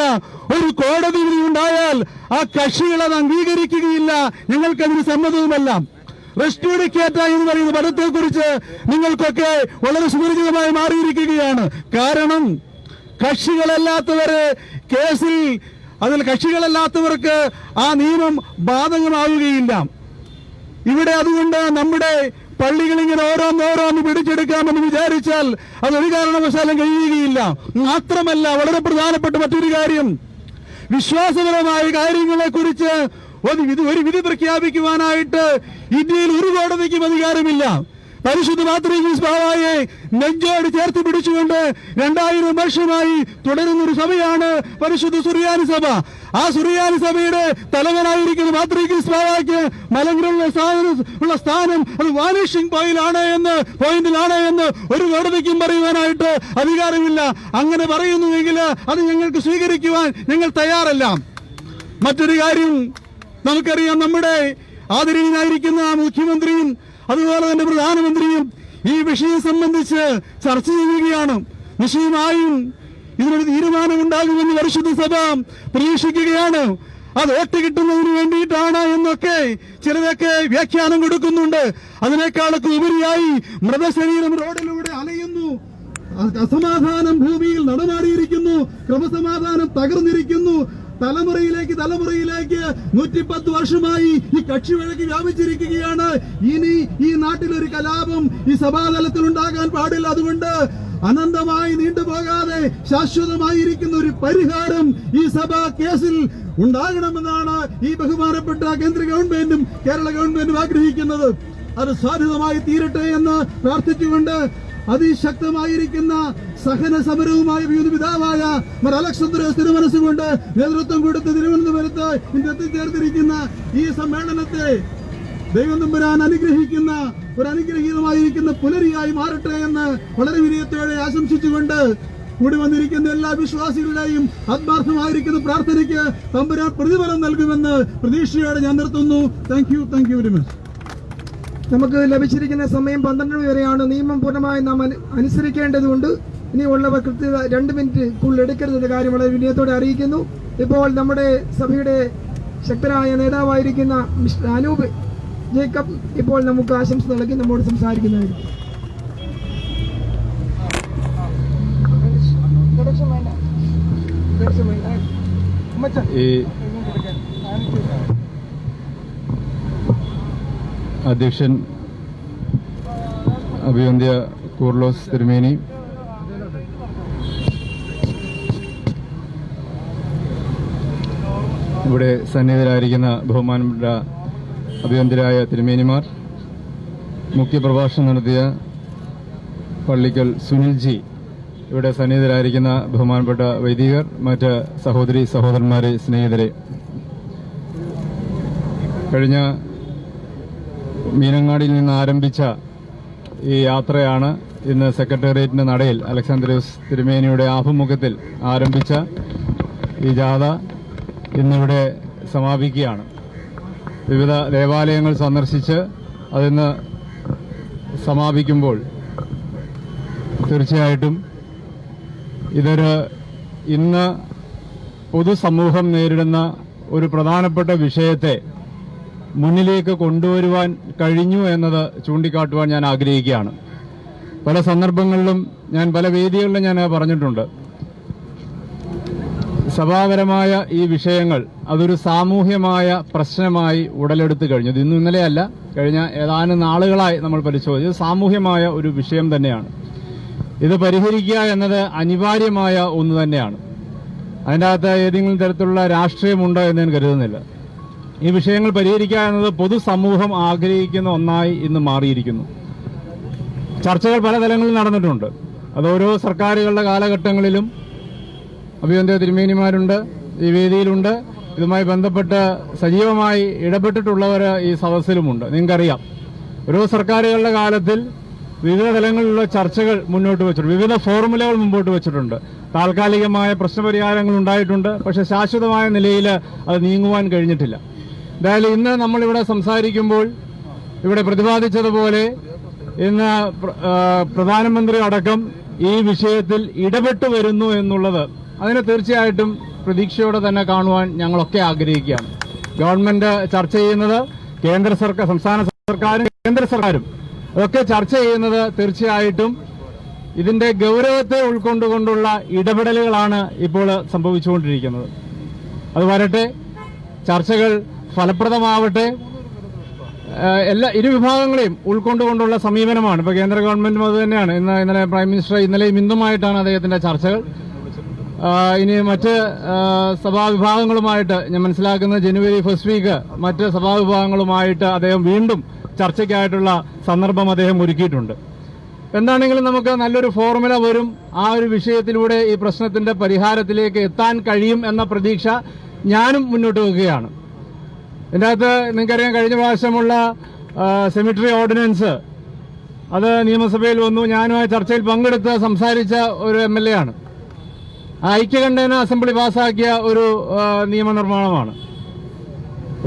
ഒരു കോടതി വിധി ഉണ്ടായാൽ ആ കക്ഷികൾ അത് അംഗീകരിക്കുകയില്ല, ഞങ്ങൾക്കതിന് സമ്മതവുമല്ല. റെസ്റ്റുഡിക്കേറ്റ എന്ന് പറയുന്ന പദത്തെക്കുറിച്ച് നിങ്ങൾക്കൊക്കെ വളരെ സുപരിചിതമായി മാറിയിരിക്കുകയാണ്. കാരണം കക്ഷികളല്ലാത്തവരെ കേസിൽ അതിൽ കക്ഷികളല്ലാത്തവർക്ക് ആ നിയമം ബാധകമാവുകയില്ല. ഇവിടെ അതുകൊണ്ട് നമ്മുടെ പള്ളികൾ ഇങ്ങനെ ഓരോന്നോരോന്ന് പിടിച്ചെടുക്കാമെന്ന് വിചാരിച്ചാൽ അതൊരു കാരണവശാലും കഴിയുകയില്ല. മാത്രമല്ല, വളരെ പ്രധാനപ്പെട്ട മറ്റൊരു കാര്യം, വിശ്വാസപരമായ കാര്യങ്ങളെ കുറിച്ച് ഒരു വിധി പ്രഖ്യാപിക്കുവാനായിട്ട് ഇന്ത്യയിൽ ഒരു കോടതിക്കും അധികാരമില്ല. പരിശുദ്ധ മാതൃകീസ് ബാവായെ നെഞ്ചോട് ചേർത്ത് പിടിച്ചുകൊണ്ട് 2000 വർഷമായി തുടരുന്നൊരു സഭയാണ് പരിശുദ്ധ സുറിയാനി സഭ. ആ സുറിയാനി സഭയുടെ തലവനായിരിക്കുന്ന മാതൃകീസ് ബാവായ്ക്ക് മലങ്കരയിലുള്ള സ്ഥാനം അത് വാനിഷിംഗ് പോയിന്റിലാണ് എന്ന് ഒരു കോടതിക്കും പറയുവാനായിട്ട് അധികാരമില്ല. അങ്ങനെ പറയുന്നുവെങ്കിൽ അത് ഞങ്ങൾക്ക് സ്വീകരിക്കുവാൻ ഞങ്ങൾ തയ്യാറല്ല. മറ്റൊരു കാര്യം നമുക്കറിയാം, നമ്മുടെ ആദരണീയനായിരിക്കുന്ന മുഖ്യമന്ത്രിയും അതുപോലെ തന്നെ പ്രധാനമന്ത്രിയും ഈ വിഷയം സംബന്ധിച്ച് ചർച്ച ചെയ്യുകയാണ്. നിശ്ചയമായും ഇതിനൊരു തീരുമാനമുണ്ടാകുമെന്ന് പരിശുദ്ധ സഭ പ്രതീക്ഷിക്കുകയാണ്. അത് വോട്ട് കിട്ടുന്നതിന് വേണ്ടിയിട്ടാണ് എന്നൊക്കെ ചിലരൊക്കെ വ്യാഖ്യാനം കൊടുക്കുന്നുണ്ട്. അതിനേക്കാളൊക്കെ ഉപരിയായി മൃതശരീരം റോഡിലൂടെ അലയുന്നു, അസമാധാനം ഭൂമിയിൽ നടമാടിയിരിക്കുന്നു, ക്രമസമാധാനം തകർന്നിരിക്കുന്നു. തലമുറയിലേക്ക് 110 വർഷമായി ഈ കക്ഷി വഴക്ക് വ്യാപിച്ചിരിക്കുകയാണ്. ഇനി ഈ നാട്ടിലൊരു കലാപം ഈ സഭാതലത്തിൽ ഉണ്ടാകാൻ പാടില്ല. അതുകൊണ്ട് അനന്തമായി നീണ്ടുപോകാതെ ശാശ്വതമായിരിക്കുന്ന ഒരു പരിഹാരം ഈ സഭാ കേസിൽ ഉണ്ടാകണമെന്നാണ് ഈ ബഹുമാനപ്പെട്ട കേന്ദ്ര ഗവൺമെന്റും കേരള ഗവൺമെന്റും ആഗ്രഹിക്കുന്നത്. അത് സാധ്യതമായി തീരട്ടെ എന്ന് പ്രാർത്ഥിച്ചുകൊണ്ട് അതിശക്തമായിരിക്കുന്ന സഹന സമരവുമായി പിതാവായ അലക്സാന്ദ്രോസ് തിരുമനസ്സുകൊണ്ട് നേതൃത്വം കൊടുത്ത് തിരുവനന്തപുരത്ത് ഇന്ന് എത്തിച്ചേർന്നിരിക്കുന്ന ഈ സമ്മേളനത്തെ ദൈവം തമ്പുരാൻ അനുഗ്രഹിക്കുന്ന ഒരു അനുഗ്രഹീതമായിരിക്കുന്ന പുലരിയായി മാറട്ടെ എന്ന് വളരെ വിനയത്തോടെ ആശംസിച്ചുകൊണ്ട് കൂടി വന്നിരിക്കുന്ന എല്ലാ വിശ്വാസികളുടെയും ആത്മാർത്ഥമായിരിക്കുന്ന പ്രാർത്ഥനയ്ക്ക് തമ്പുരാൻ പ്രതിഫലം നൽകുമെന്ന് പ്രതീക്ഷയോടെ ഞാൻ നിർത്തുന്നു. Thank you very much. നമുക്ക് ലഭിച്ചിരിക്കുന്ന സമയം 12 വരെയാണ്. നിയമം പൂർണ്ണമായി നാം അനുസരിക്കേണ്ടതുകൊണ്ട് ഇനിയുള്ളവർ കൃത്യത 2 മിനിറ്റ് എടുക്കരുതെന്ന കാര്യം വളരെ വിനയത്തോടെ അറിയിക്കുന്നു. ഇപ്പോൾ നമ്മുടെ സഭയുടെ ശക്തരായ നേതാവായിരിക്കുന്ന മിസ്റ്റർ അനൂപ് ജേക്കബ് ഇപ്പോൾ നമുക്ക് ആശംസ നൽകി നമ്മോട് സംസാരിക്കുന്നതായിരിക്കും. അധ്യക്ഷൻ അഭിവന്ദ്യ കൂർലോസ് തിരുമേനി, ഇവിടെ സന്നിഹിതരായിരിക്കുന്ന ബഹുമാനപ്പെട്ട അഭിവന്ദ്യരായ തിരുമേനിമാർ, മുഖ്യപ്രഭാഷണം നടത്തിയ പള്ളിക്കൽ സുനിൽജി, ഇവിടെ സന്നിഹിതരായിരിക്കുന്ന ബഹുമാനപ്പെട്ട വൈദികർ, മറ്റ് സഹോദരി സഹോദരന്മാരെ, സ്നേഹിതരെ, കഴിഞ്ഞ മീനങ്ങാടിയിൽ നിന്ന് ആരംഭിച്ച ഈ യാത്രയാണ് ഇന്ന് സെക്രട്ടേറിയറ്റിന്റെ നടയിൽ അലക്സാന്ദ്രോസ് തിരുമേനിയുടെ ആഭിമുഖ്യത്തിൽ ആരംഭിച്ച ഈ ജാഥ ഇന്നിവിടെ സമാപിക്കുകയാണ്. വിവിധ ദേവാലയങ്ങൾ സന്ദർശിച്ച് അതിന്ന് സമാപിക്കുമ്പോൾ തീർച്ചയായിട്ടും ഇന്ന് പൊതുസമൂഹം നേരിടുന്ന ഒരു പ്രധാനപ്പെട്ട വിഷയത്തെ മുന്നിലേക്ക് കൊണ്ടുവരുവാൻ കഴിഞ്ഞു എന്നത് ചൂണ്ടിക്കാട്ടുവാൻ ഞാൻ ആഗ്രഹിക്കുകയാണ്. പല സന്ദർഭങ്ങളിലും പല വേദികളിലും ഞാൻ പറഞ്ഞിട്ടുണ്ട്, സഭാപരമായ ഈ വിഷയങ്ങൾ അതൊരു സാമൂഹ്യമായ പ്രശ്നമായി ഉടലെടുത്തു കഴിഞ്ഞു. ഇത് ഇന്നും ഇന്നലെയല്ല, കഴിഞ്ഞ ഏതാനും നാളുകളായി നമ്മൾ പരിശോധിച്ചത് സാമൂഹ്യമായ ഒരു വിഷയം തന്നെയാണ്. ഇത് പരിഹരിക്കുക എന്നത് അനിവാര്യമായ ഒന്ന് തന്നെയാണ്. അതിൻ്റെ അകത്ത് ഏതെങ്കിലും തരത്തിലുള്ള രാഷ്ട്രീയമുണ്ടോ എന്ന് ഞാൻ കരുതുന്നില്ല. ഈ വിഷയങ്ങൾ പരിഹരിക്കുക എന്നത് പൊതുസമൂഹം ആഗ്രഹിക്കുന്ന ഒന്നായി ഇന്ന് മാറിയിരിക്കുന്നു. ചർച്ചകൾ പല തലങ്ങളിൽ നടന്നിട്ടുണ്ട്. അത് ഓരോ സർക്കാരുകളുടെ കാലഘട്ടങ്ങളിലും അഭിവന്ദ്യ തിരുമേനിമാരുണ്ട്, ഈ വേദിയിലുണ്ട്, ഇതുമായി ബന്ധപ്പെട്ട് സജീവമായി ഇടപെട്ടിട്ടുള്ളവർ ഈ സദസ്സിലുമുണ്ട്. നിങ്ങൾക്കറിയാം, ഓരോ സർക്കാരുകളുടെ കാലത്തിൽ വിവിധ തലങ്ങളിലുള്ള ചർച്ചകൾ മുന്നോട്ട് വെച്ചിട്ടുണ്ട്, വിവിധ ഫോർമുലകൾ മുമ്പോട്ട് വെച്ചിട്ടുണ്ട്. താൽക്കാലികമായ പ്രശ്നപരിഹാരങ്ങൾ ഉണ്ടായിട്ടുണ്ട്, പക്ഷെ ശാശ്വതമായ നിലയിൽ അത് നീങ്ങുവാൻ കഴിഞ്ഞിട്ടില്ല. എന്തായാലും ഇന്ന് നമ്മളിവിടെ സംസാരിക്കുമ്പോൾ ഇവിടെ പ്രതിപാദിച്ചതുപോലെ ഇന്ന് പ്രധാനമന്ത്രി അടക്കം ഈ വിഷയത്തിൽ ഇടപെട്ടു വരുന്നു എന്നുള്ളത് അതിനെ തീർച്ചയായിട്ടും പ്രതീക്ഷയോടെ തന്നെ കാണുവാൻ ഞങ്ങളൊക്കെ ആഗ്രഹിക്കുകയാണ്. ഗവൺമെന്റ് ചർച്ച ചെയ്യുന്നത് കേന്ദ്ര സർക്കാർ, സംസ്ഥാന സർക്കാരും കേന്ദ്ര സർക്കാരും അതൊക്കെ ചർച്ച ചെയ്യുന്നത് തീർച്ചയായിട്ടും ഇതിന്റെ ഗൗരവത്തെ ഉൾക്കൊണ്ടുകൊണ്ടുള്ള ഇടപെടലുകളാണ് ഇപ്പോൾ സംഭവിച്ചുകൊണ്ടിരിക്കുന്നത്. അത് വരട്ടെ, ചർച്ചകൾ ഫലപ്രദമാവട്ടെ, എല്ലാ ഇരുവിഭാഗങ്ങളെയും ഉൾക്കൊണ്ടുകൊണ്ടുള്ള സമീപനമാണ് ഇപ്പോൾ കേന്ദ്ര ഗവൺമെന്റും അത് തന്നെയാണ്. ഇന്നലെ പ്രൈം മിനിസ്റ്റർ ഇന്നലെയും ഇന്നുമായിട്ടാണ് അദ്ദേഹത്തിന്റെ ചർച്ചകൾ. ഇനി മറ്റ് സഭാവിഭാഗങ്ങളുമായിട്ട് ഞാൻ മനസ്സിലാക്കുന്ന ജനുവരി 1 വീക്ക് മറ്റ് സഭാവിഭാഗങ്ങളുമായിട്ട് അദ്ദേഹം വീണ്ടും ചർച്ചയ്ക്കായിട്ടുള്ള സന്ദർഭം അദ്ദേഹം ഒരുക്കിയിട്ടുണ്ട്. എന്താണെങ്കിലും നമുക്ക് നല്ലൊരു ഫോർമുല വരും. ആ ഒരു വിഷയത്തിലൂടെ ഈ പ്രശ്നത്തിന്റെ പരിഹാരത്തിലേക്ക് എത്താൻ കഴിയും എന്ന പ്രതീക്ഷ ഞാനും മുന്നോട്ട് വെക്കുകയാണ്. ഇതിൻ്റെ അകത്ത് നിങ്ങൾക്കറിയാം, കഴിഞ്ഞ പ്രാവശ്യമുള്ള സെമിട്രി ഓർഡിനൻസ് അത് നിയമസഭയിൽ വന്നു. ഞാനുമായി ചർച്ചയിൽ പങ്കെടുത്ത് സംസാരിച്ച ഒരു MLA ആണ്. ഐക്യകണ്ഠേന അസംബ്ലി പാസാക്കിയ ഒരു നിയമനിർമ്മാണമാണ്.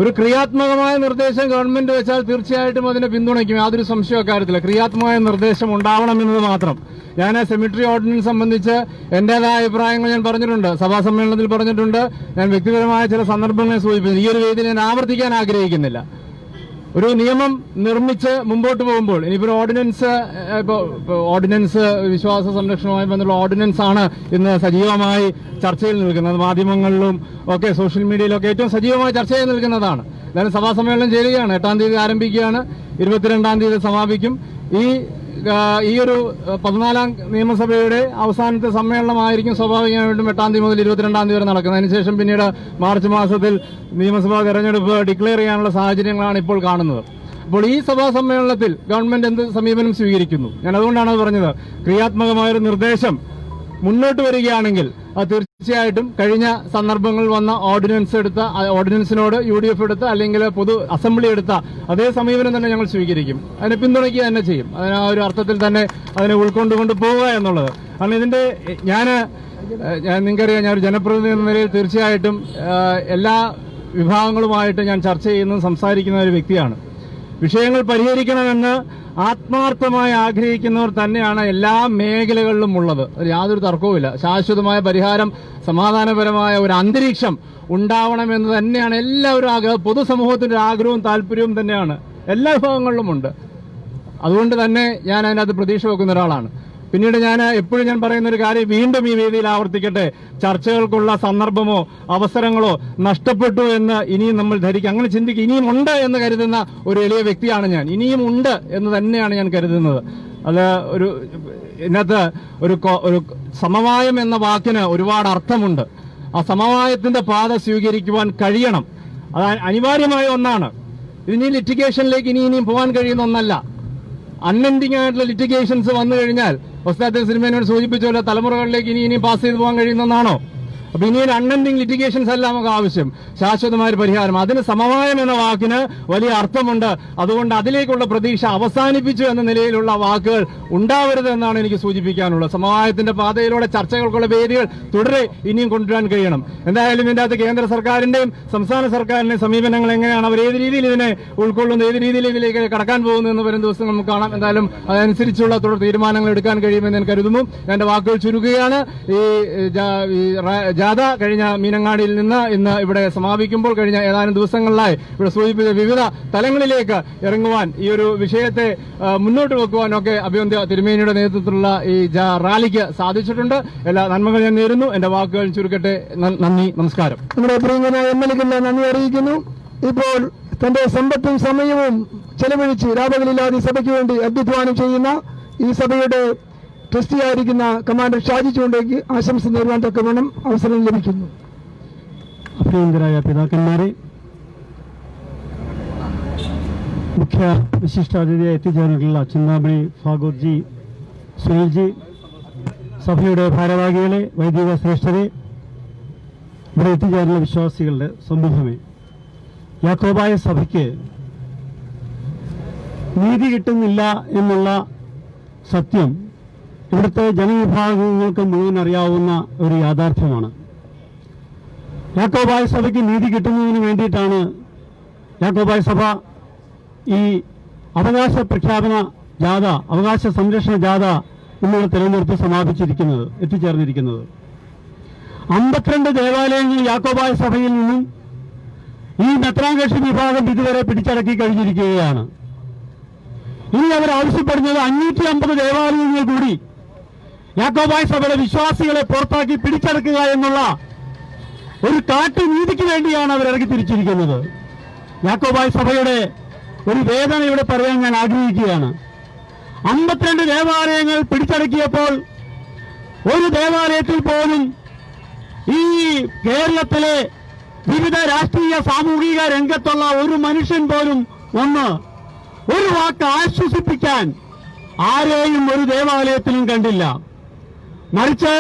ഒരു ക്രിയാത്മകമായ നിർദ്ദേശം ഗവൺമെന്റ് വെച്ചാൽ തീർച്ചയായിട്ടും അതിനെ പിന്തുണയ്ക്കും. യാതൊരു സംശയ കാര്യത്തില്ല. ക്രിയാത്മകമായ നിർദ്ദേശം ഉണ്ടാവണമെന്നത് മാത്രം. ഞാൻ സെമിട്രി ഓർഡിനൻസ് സംബന്ധിച്ച് എന്റേതായ അഭിപ്രായങ്ങൾ ഞാൻ പറഞ്ഞിട്ടുണ്ട്, സഭാ സമ്മേളനത്തിൽ പറഞ്ഞിട്ടുണ്ട്. ഞാൻ വ്യക്തിപരമായ ചില സന്ദർഭങ്ങളെ സൂചിപ്പിച്ചു. ഈ ഒരു വേദിയിൽ ഞാൻ ആവർത്തിക്കാൻ ആഗ്രഹിക്കുന്നില്ല. ഒരു നിയമം നിർമ്മിച്ച് മുമ്പോട്ട് പോകുമ്പോൾ ഇനിയിപ്പോൾ ഓർഡിനൻസ് വിശ്വാസ സംരക്ഷണവുമായി ബന്ധമുള്ള ഓർഡിനൻസ് ആണ് ഇന്ന് സജീവമായി ചർച്ചയിൽ നിൽക്കുന്നത്. മാധ്യമങ്ങളിലും ഒക്കെ സോഷ്യൽ മീഡിയയിലൊക്കെ ഏറ്റവും സജീവമായി ചർച്ചയിൽ നിൽക്കുന്നതാണ്. എന്തായാലും സഭാ സമ്മേളനം ചേരുകയാണ്. 8-ാം തീയതി ആരംഭിക്കുകയാണ്, 22-ാം തീയതി സമാപിക്കും. ഈ ഒരു 14ാം നിയമസഭയുടെ അവസാനത്തെ സമ്മേളനമായിരിക്കും സ്വാഭാവികമായിട്ടും 8-ാം തീയതി മുതൽ 22-ാം തീയതി വരെ നടക്കുന്നത്. അതിനുശേഷം പിന്നീട് മാർച്ച് മാസത്തിൽ നിയമസഭാ തെരഞ്ഞെടുപ്പ് ഡിക്ലെയർ ചെയ്യാനുള്ള സാഹചര്യങ്ങളാണ് ഇപ്പോൾ കാണുന്നത്. അപ്പോൾ ഈ സഭാ സമ്മേളനത്തിൽ ഗവൺമെന്റ് എന്ത് സമീപനം സ്വീകരിക്കുന്നു? ഞാൻ അതുകൊണ്ടാണ് പറഞ്ഞത്, ക്രിയാത്മകമായൊരു നിർദ്ദേശം മുന്നോട്ട് വരികയാണെങ്കിൽ അത് തീർച്ചയായിട്ടും കഴിഞ്ഞ സന്ദർഭങ്ങളിൽ വന്ന ഓർഡിനൻസിനോട് UDF എടുത്ത അല്ലെങ്കിൽ പൊതു അസംബ്ലി എടുത്ത അതേ സമീപനം തന്നെ ഞങ്ങൾ സ്വീകരിക്കും. അതിനെ പിന്തുണയ്ക്കുക തന്നെ ചെയ്യും. അതിന് ആ ഒരു അർത്ഥത്തിൽ തന്നെ അതിനെ ഉൾക്കൊണ്ടുകൊണ്ട് പോവുക എന്നുള്ളത്. കാരണം ഇതിന്റെ നിങ്ങൾക്കറിയാം, ഞാൻ ഒരു ജനപ്രതിനിധി എന്ന നിലയിൽ തീർച്ചയായിട്ടും എല്ലാ വിഭാഗങ്ങളുമായിട്ട് ഞാൻ ചർച്ച ചെയ്യുന്നതും സംസാരിക്കുന്ന ഒരു വ്യക്തിയാണ്. വിഷയങ്ങൾ പരിഹരിക്കണമെന്ന് ആത്മാർത്ഥമായി ആഗ്രഹിക്കുന്നവർ തന്നെയാണ് എല്ലാ മേഖലകളിലും ഉള്ളത്. യാതൊരു തർക്കവുമില്ല. ശാശ്വതമായ പരിഹാരം, സമാധാനപരമായ ഒരു അന്തരീക്ഷം ഉണ്ടാവണമെന്ന് തന്നെയാണ് എല്ലാവരും ആഗ്രഹം. പൊതുസമൂഹത്തിന്റെ ആഗ്രഹവും താല്പര്യവും തന്നെയാണ് എല്ലാ വിഭാഗങ്ങളിലും ഉണ്ട്. അതുകൊണ്ട് തന്നെ ഞാൻ അതിനകത്ത് പ്രതീക്ഷ വെക്കുന്ന ഒരാളാണ്. പിന്നീട് ഞാൻ എപ്പോഴും ഞാൻ പറയുന്ന ഒരു കാര്യം വീണ്ടും ഈ വേദിയിൽ ആവർത്തിക്കട്ടെ, ചർച്ചകൾക്കുള്ള സന്ദർഭമോ അവസരങ്ങളോ നഷ്ടപ്പെട്ടു എന്ന് ഇനിയും നമ്മൾ ധരിക്കും. അങ്ങനെ ചിന്തിക്കും. ഇനിയും ഉണ്ട് എന്ന് കരുതുന്ന ഒരു എളിയ വ്യക്തിയാണ് ഞാൻ. ഇനിയും ഉണ്ട് എന്ന് തന്നെയാണ് ഞാൻ കരുതുന്നത്. അത് ഇതിനകത്ത് ഒരു സമവായം എന്ന വാക്കിന് ഒരുപാട് അർത്ഥമുണ്ട്. ആ സമവായത്തിന്റെ പാത സ്വീകരിക്കുവാൻ കഴിയണം. അത് അനിവാര്യമായ ഒന്നാണ്. ഇനി ലിറ്റിഗേഷനിലേക്ക് ഇനിയും പോകാൻ കഴിയുന്ന ഒന്നല്ല. അൺഎൻഡിംഗ് ആയിട്ടുള്ള ലിറ്റിഗേഷൻസ് വന്നു കഴിഞ്ഞാൽ ഒസ്താദ് സിനിമയോട് സൂചിപ്പിച്ചല്ലോ, തലമുറകളിലേക്ക് ഇനിയും പാസ് ചെയ്തു പോകാൻ കഴിയുന്നതാണോ? അപ്പൊ ഇനി ഒരു അൺഎൻഡിംഗ് ലിറ്റിഗേഷൻസ് അല്ല നമുക്ക് ആവശ്യം, ശാശ്വതമായ ഒരു പരിഹാരം. അതിന് സമവായം എന്ന വാക്കിന് വലിയ അർത്ഥമുണ്ട്. അതുകൊണ്ട് അതിലേക്കുള്ള പ്രതീക്ഷ അവസാനിപ്പിച്ചു എന്ന നിലയിലുള്ള വാക്കുകൾ ഉണ്ടാവരുത് എന്നാണ് എനിക്ക് സൂചിപ്പിക്കാനുള്ളത്. സമവായത്തിന്റെ പാതയിലൂടെ ചർച്ചകൾക്കുള്ള വേദികൾ തുടരെ ഇനിയും കൊണ്ടുവരാൻ കഴിയണം. എന്തായാലും ഇതിന്റെ അകത്ത് കേന്ദ്ര സർക്കാരിന്റെയും സംസ്ഥാന സർക്കാരിന്റെയും സമീപനങ്ങൾ എങ്ങനെയാണ്, അവർ ഏത് രീതിയിൽ ഇതിനെ ഉൾക്കൊള്ളുന്നു, ഏത് രീതിയിൽ ഇതിലേക്ക് കടക്കാൻ പോകുന്നു എന്ന് വരും ദിവസം നമുക്ക് കാണാം. എന്തായാലും അതനുസരിച്ചുള്ള തുടർ തീരുമാനങ്ങൾ എടുക്കാൻ കഴിയുമെന്ന് ഞാൻ കരുതുന്നു. എന്റെ വാക്കുകൾ ചുരുക്കുകയാണ്. ഈ ജാഥ കഴിഞ്ഞ മീനങ്ങാടിയിൽ നിന്ന് ഇന്ന് ഇവിടെ സമാപിക്കുമ്പോൾ കഴിഞ്ഞ ഏതാനും ദിവസങ്ങളിലായി ഇവിടെ സൂചിപ്പിച്ച വിവിധ തലങ്ങളിലേക്ക് ഇറങ്ങുവാൻ, ഈ ഒരു വിഷയത്തെ മുന്നോട്ട് വെക്കുവാനൊക്കെ അഭിവന്ദ്യ തിരുമേനിയുടെ നേതൃത്വത്തിലുള്ള ഈ റാലിക്ക് സാധിച്ചിട്ടുണ്ട്. എല്ലാ നന്മകൾ ഞാൻ നേരുന്നു. എന്റെ വാക്കുകൾ ചുരുക്കട്ടെ. നന്ദി, നമസ്കാരം. നമ്മുടെ പ്രിയങ്കനായ MLA-ക്ക് നന്ദി അറിയിക്കുന്നു. ഇപ്പോൾ തന്റെ സമ്പത്തും സമയവും ചെലവഴിച്ച് രാപകലില്ലാതെ സഭയ്ക്ക് വേണ്ടി അഭ്യധ്വാനം ചെയ്യുന്ന ഈ സഭയുടെ ട്രസ്റ്റിയായിരിക്കുന്ന കമാൻഡർ ഷാജി ചൂണ്ടയ്ക്ക് ആശംസ നേരുവാൻ തക്കവണ്ണം അവസരം ലഭിക്കുന്നു. അഭിനന്ദരായ പിതാക്കന്മാരെ, മുഖ്യ വിശിഷ്ടാതിഥിയായി എത്തിച്ചേർന്നിട്ടുള്ള ചിന്താമണി ഭാഗവത്ജി, സുനിൽജി, സഭയുടെ ഭാരവാഹികളെ, വൈദിക ശ്രേഷ്ഠരെ, ഇവിടെ എത്തിച്ചേർന്ന വിശ്വാസികളുടെ സമൂഹമേ, യാക്കോബായ സഭയ്ക്ക് നീതി കിട്ടുന്നില്ല എന്നുള്ള സത്യം ഇവിടുത്തെ ജനവിഭാഗങ്ങൾക്ക് മുഴുവൻ അറിയാവുന്ന ഒരു യാഥാർത്ഥ്യമാണ്. യാക്കോബായ സഭയ്ക്ക് നീതി കിട്ടുന്നതിന് വേണ്ടിയിട്ടാണ് യാക്കോബായ സഭ ഈ അവകാശ പ്രഖ്യാപന ജാഥ, അവകാശ സംരക്ഷണ ജാഥ എന്നിവ തിരഞ്ഞെടുത്ത് എത്തിച്ചേർന്നിരിക്കുന്നത്. 52 ദേവാലയങ്ങൾ യാക്കോബായ സഭയിൽ നിന്നും ഈ മെത്രാങ്കക്ഷി വിഭാഗം ഇതുവരെ പിടിച്ചടക്കി കഴിഞ്ഞിരിക്കുകയാണ്. ഇനി അവർ ആവശ്യപ്പെടുന്നത് 550 ദേവാലയങ്ങൾ കൂടി യാക്കോബായ സഭയുടെ വിശ്വാസികളെ പുറത്താക്കി പിടിച്ചെടുക്കുക എന്നുള്ള ഒരു കാട്ടുനീതിക്ക് വേണ്ടിയാണ് അവർ ഇറങ്ങി തിരിച്ചിരിക്കുന്നത്. യാക്കോബായ സഭയുടെ ഒരു വേദന ഇവിടെ പറയാൻ ഞാൻ ആഗ്രഹിക്കുകയാണ്. 52 ദേവാലയങ്ങൾ പിടിച്ചടക്കിയപ്പോൾ ഒരു ദേവാലയത്തിൽ പോലും ഈ കേരളത്തിലെ വിവിധ രാഷ്ട്രീയ സാമൂഹിക രംഗത്തുള്ള ഒരു മനുഷ്യൻ പോലും വന്ന് ഒരു വാക്ക് ആശ്വസിപ്പിക്കാൻ ആരെയും ഒരു ദേവാലയത്തിലും കണ്ടില്ല. മറിച്ച്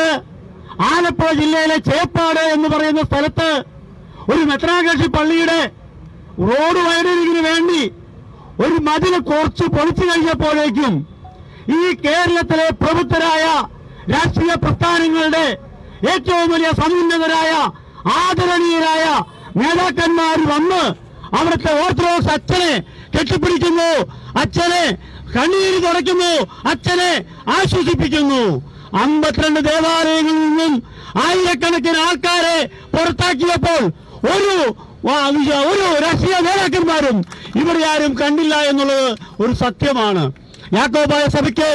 ആലപ്പുഴ ജില്ലയിലെ ചേപ്പാട് എന്ന് പറയുന്ന സ്ഥലത്ത് ഒരു മെത്രാകക്ഷി പള്ളിയുടെ റോഡ് വൈഡനിങ്ങിന് വേണ്ടി ഒരു മതില് കുറച്ച് പൊളിച്ചു കഴിഞ്ഞപ്പോഴേക്കും ഈ കേരളത്തിലെ പ്രബുദ്ധരായ രാഷ്ട്രീയ പ്രസ്ഥാനങ്ങളുടെ ഏറ്റവും വലിയ സമുന്നതരായ ആദരണീയരായ നേതാക്കന്മാർ വന്ന് അവിടുത്തെ ഓർത്തഡോക്സ് അച്ഛനെ കെട്ടിപ്പിടിക്കുന്നു, അച്ഛനെ കണ്ണീര് തുടയ്ക്കുന്നു, അച്ഛനെ ആശ്വസിപ്പിക്കുന്നു. 52 ദേവാലയങ്ങളിൽ നിന്നും ആയിരക്കണക്കിന് ആൾക്കാരെ പുറത്താക്കിയപ്പോൾ ഒരു രാഷ്ട്രീയ നേതാക്കന്മാരും ഇവിടെ ആരും കണ്ടില്ല എന്നുള്ളത് ഒരു സത്യമാണ്. യാക്കോബായ സഭയ്ക്ക്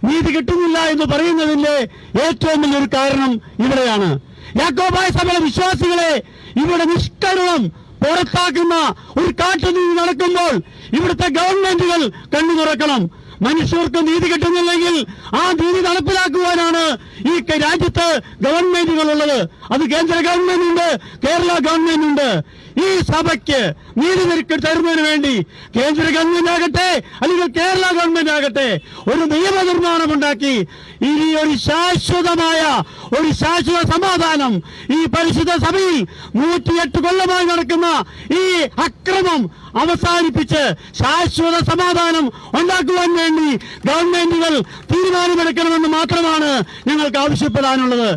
നീതി കിട്ടുന്നില്ല എന്ന് പറയുന്നതിന്റെ ഏറ്റവും വലിയൊരു കാരണം ഇവിടെയാണ്. യാക്കോബായ സഭയിലെ വിശ്വാസികളെ ഇവിടെ നിഷ്കരുണം പുറത്താക്കുന്ന ഒരു കാട്ടുനീതി നടക്കുമ്പോൾ ഇവിടുത്തെ ഗവൺമെന്റുകൾ കണ്ണു തുറക്കണം. മനുഷ്യർക്ക് നീതി കിട്ടുന്നില്ലെങ്കിൽ ആ നീതി നടപ്പിലാക്കുവാനാണ് ഈ രാജ്യത്ത് ഗവൺമെന്റുകളുള്ളത്. അത് കേന്ദ്ര ഗവൺമെന്റ് ഉണ്ട്, കേരള ഗവൺമെന്റ് ഉണ്ട്. ഈ സഭയ്ക്ക് നീതി തരുന്നതിന് വേണ്ടി കേന്ദ്ര ഗവൺമെന്റ് ആകട്ടെ അല്ലെങ്കിൽ കേരള ഗവൺമെന്റ് ആകട്ടെ ഒരു നിയമനിർമ്മാണം ഉണ്ടാക്കി ഇനി ഒരു ശാശ്വത സമാധാനം ഈ പരിശുദ്ധ സഭയിൽ 108 കൊല്ലമായി നടക്കുന്ന ഈ അക്രമം അവസാനിപ്പിച്ച് ശാശ്വത സമാധാനം ഉണ്ടാക്കുവാൻ വേണ്ടി ഗവൺമെന്റുകൾ തീരുമാനമെടുക്കണമെന്ന് മാത്രമാണ് ഞങ്ങൾക്ക് ആവശ്യപ്പെടാനുള്ളത്.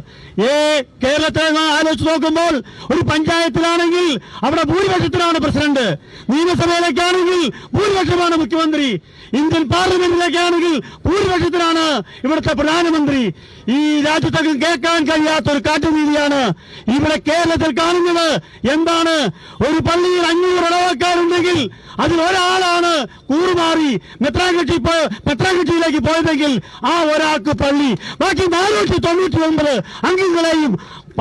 കേരളത്തെ ആലോചിച്ച് നോക്കുമ്പോൾ ഒരു പഞ്ചായത്തിലാണെങ്കിൽ അവിടെ ഭൂരിപക്ഷത്തിലാണ് പ്രസിഡന്റ്, നിയമസഭയിലേക്കാണെങ്കിൽ ഭൂരിപക്ഷമാണ് മുഖ്യമന്ത്രി, ഇന്ത്യൻ പാർലമെന്റിലേക്കാണെങ്കിൽ ഭൂരിപക്ഷത്തിലാണ് ഇവിടുത്തെ പ്രധാനമന്ത്രി. ഈ രാജ്യത്തൊക്കെ കേൾക്കാൻ കഴിയാത്തൊരു കാട്ടുനീതിയാണ് ഇവിടെ കേരളത്തിൽ കാണുന്നത്. എന്താണ്? ഒരു പള്ളിയിൽ 500 ഇടവക്കാരുണ്ടെങ്കിൽ അതിൽ ഒരാളാണ് കൂറുമാറി മെത്രാകക്ഷിയിലേക്ക് പോയതെങ്കിൽ ആ ഒരാൾക്ക് പള്ളി, ബാക്കി 499 അംഗങ്ങളെയും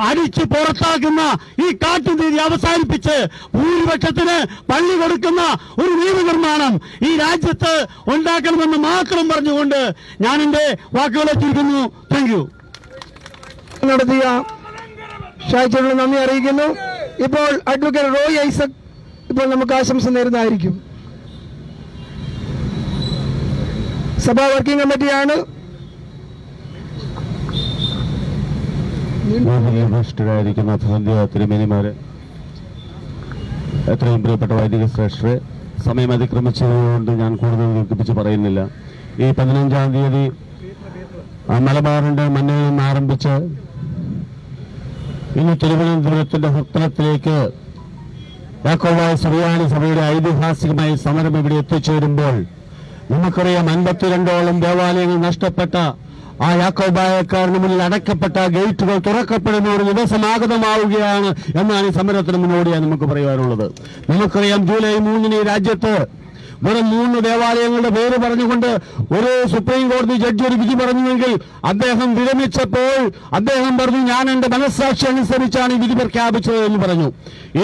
അടിച്ച് പുറത്താക്കുന്ന ഈ കാട്ടുനീതി അവസാനിപ്പിച്ച് ഭൂരിപക്ഷത്തിന് പള്ളി കൊടുക്കുന്ന ഒരു നിയമനിർമ്മാണം ഈ രാജ്യത്ത് ഉണ്ടാക്കണമെന്ന് മാത്രം പറഞ്ഞുകൊണ്ട് ഞാൻ എന്റെ വാക്കുകൾ എത്തിയിരിക്കുന്നു. Thank you. നടത്തിയ ഷാജിയോട് നന്ദി അറിയിക്കുന്നു. ഇപ്പോൾ അഡ്വക്കേറ്റ് റോയ് ഐസക് ഇപ്പോൾ നമുക്ക് ആശംസ നേരുന്നതായിരിക്കും. സഭാ വർക്കിംഗ് കമ്മിറ്റിയാണ്. ഭൂമിഷ്ഠരായിരിക്കുന്ന അഭിനന്ദ തിരുമേനിമാരെ, എത്രയും പ്രിയപ്പെട്ട വൈദിക ശ്രേഷ്ഠരെ, സമയം അതിക്രമിച്ചതുകൊണ്ട് ഞാൻ കൂടുതൽ ദീർഘിപ്പിച്ച് പറയുന്നില്ല. ഈ 15-ാം തീയതി മലബാറിന്റെ മണ്ണിൽ നിന്ന് ആരംഭിച്ച് ഇനി തിരുവനന്തപുരത്തിന്റെ ഹൃദയത്തിലേക്ക് യാക്കോബായ സുറിയാനി സഭയുടെ ഐതിഹാസികമായി സമരം ഇവിടെ എത്തിച്ചേരുമ്പോൾ നമുക്കറിയാം 52ഓളം ദേവാലയങ്ങൾ നഷ്ടപ്പെട്ട ആ യാക്കോബായക്കാരന് മുന്നിൽ അടയ്ക്കപ്പെട്ട ഗേറ്റുകൾ തുറക്കപ്പെടുന്ന ഒരു ദിവസമാഗതമാവുകയാണ് എന്നാണ് ഈ സമരത്തിന് മുന്നോടിയായി നമുക്ക് പറയാനുള്ളത്. നമുക്കറിയാം ജൂലൈ 3 ഈ രാജ്യത്ത് വെറും 3 ദേവാലയങ്ങളുടെ പേര് പറഞ്ഞുകൊണ്ട് ഒരു സുപ്രീം കോടതി ജഡ്ജി ഒരു വിധി പറഞ്ഞുവെങ്കിൽ അദ്ദേഹം വിരമിച്ചപ്പോൾ അദ്ദേഹം പറഞ്ഞു, ഞാൻ എന്റെ മനസ്സാക്ഷി അനുസരിച്ചാണ് ഈ വിധി പ്രഖ്യാപിച്ചത് എന്ന് പറഞ്ഞു.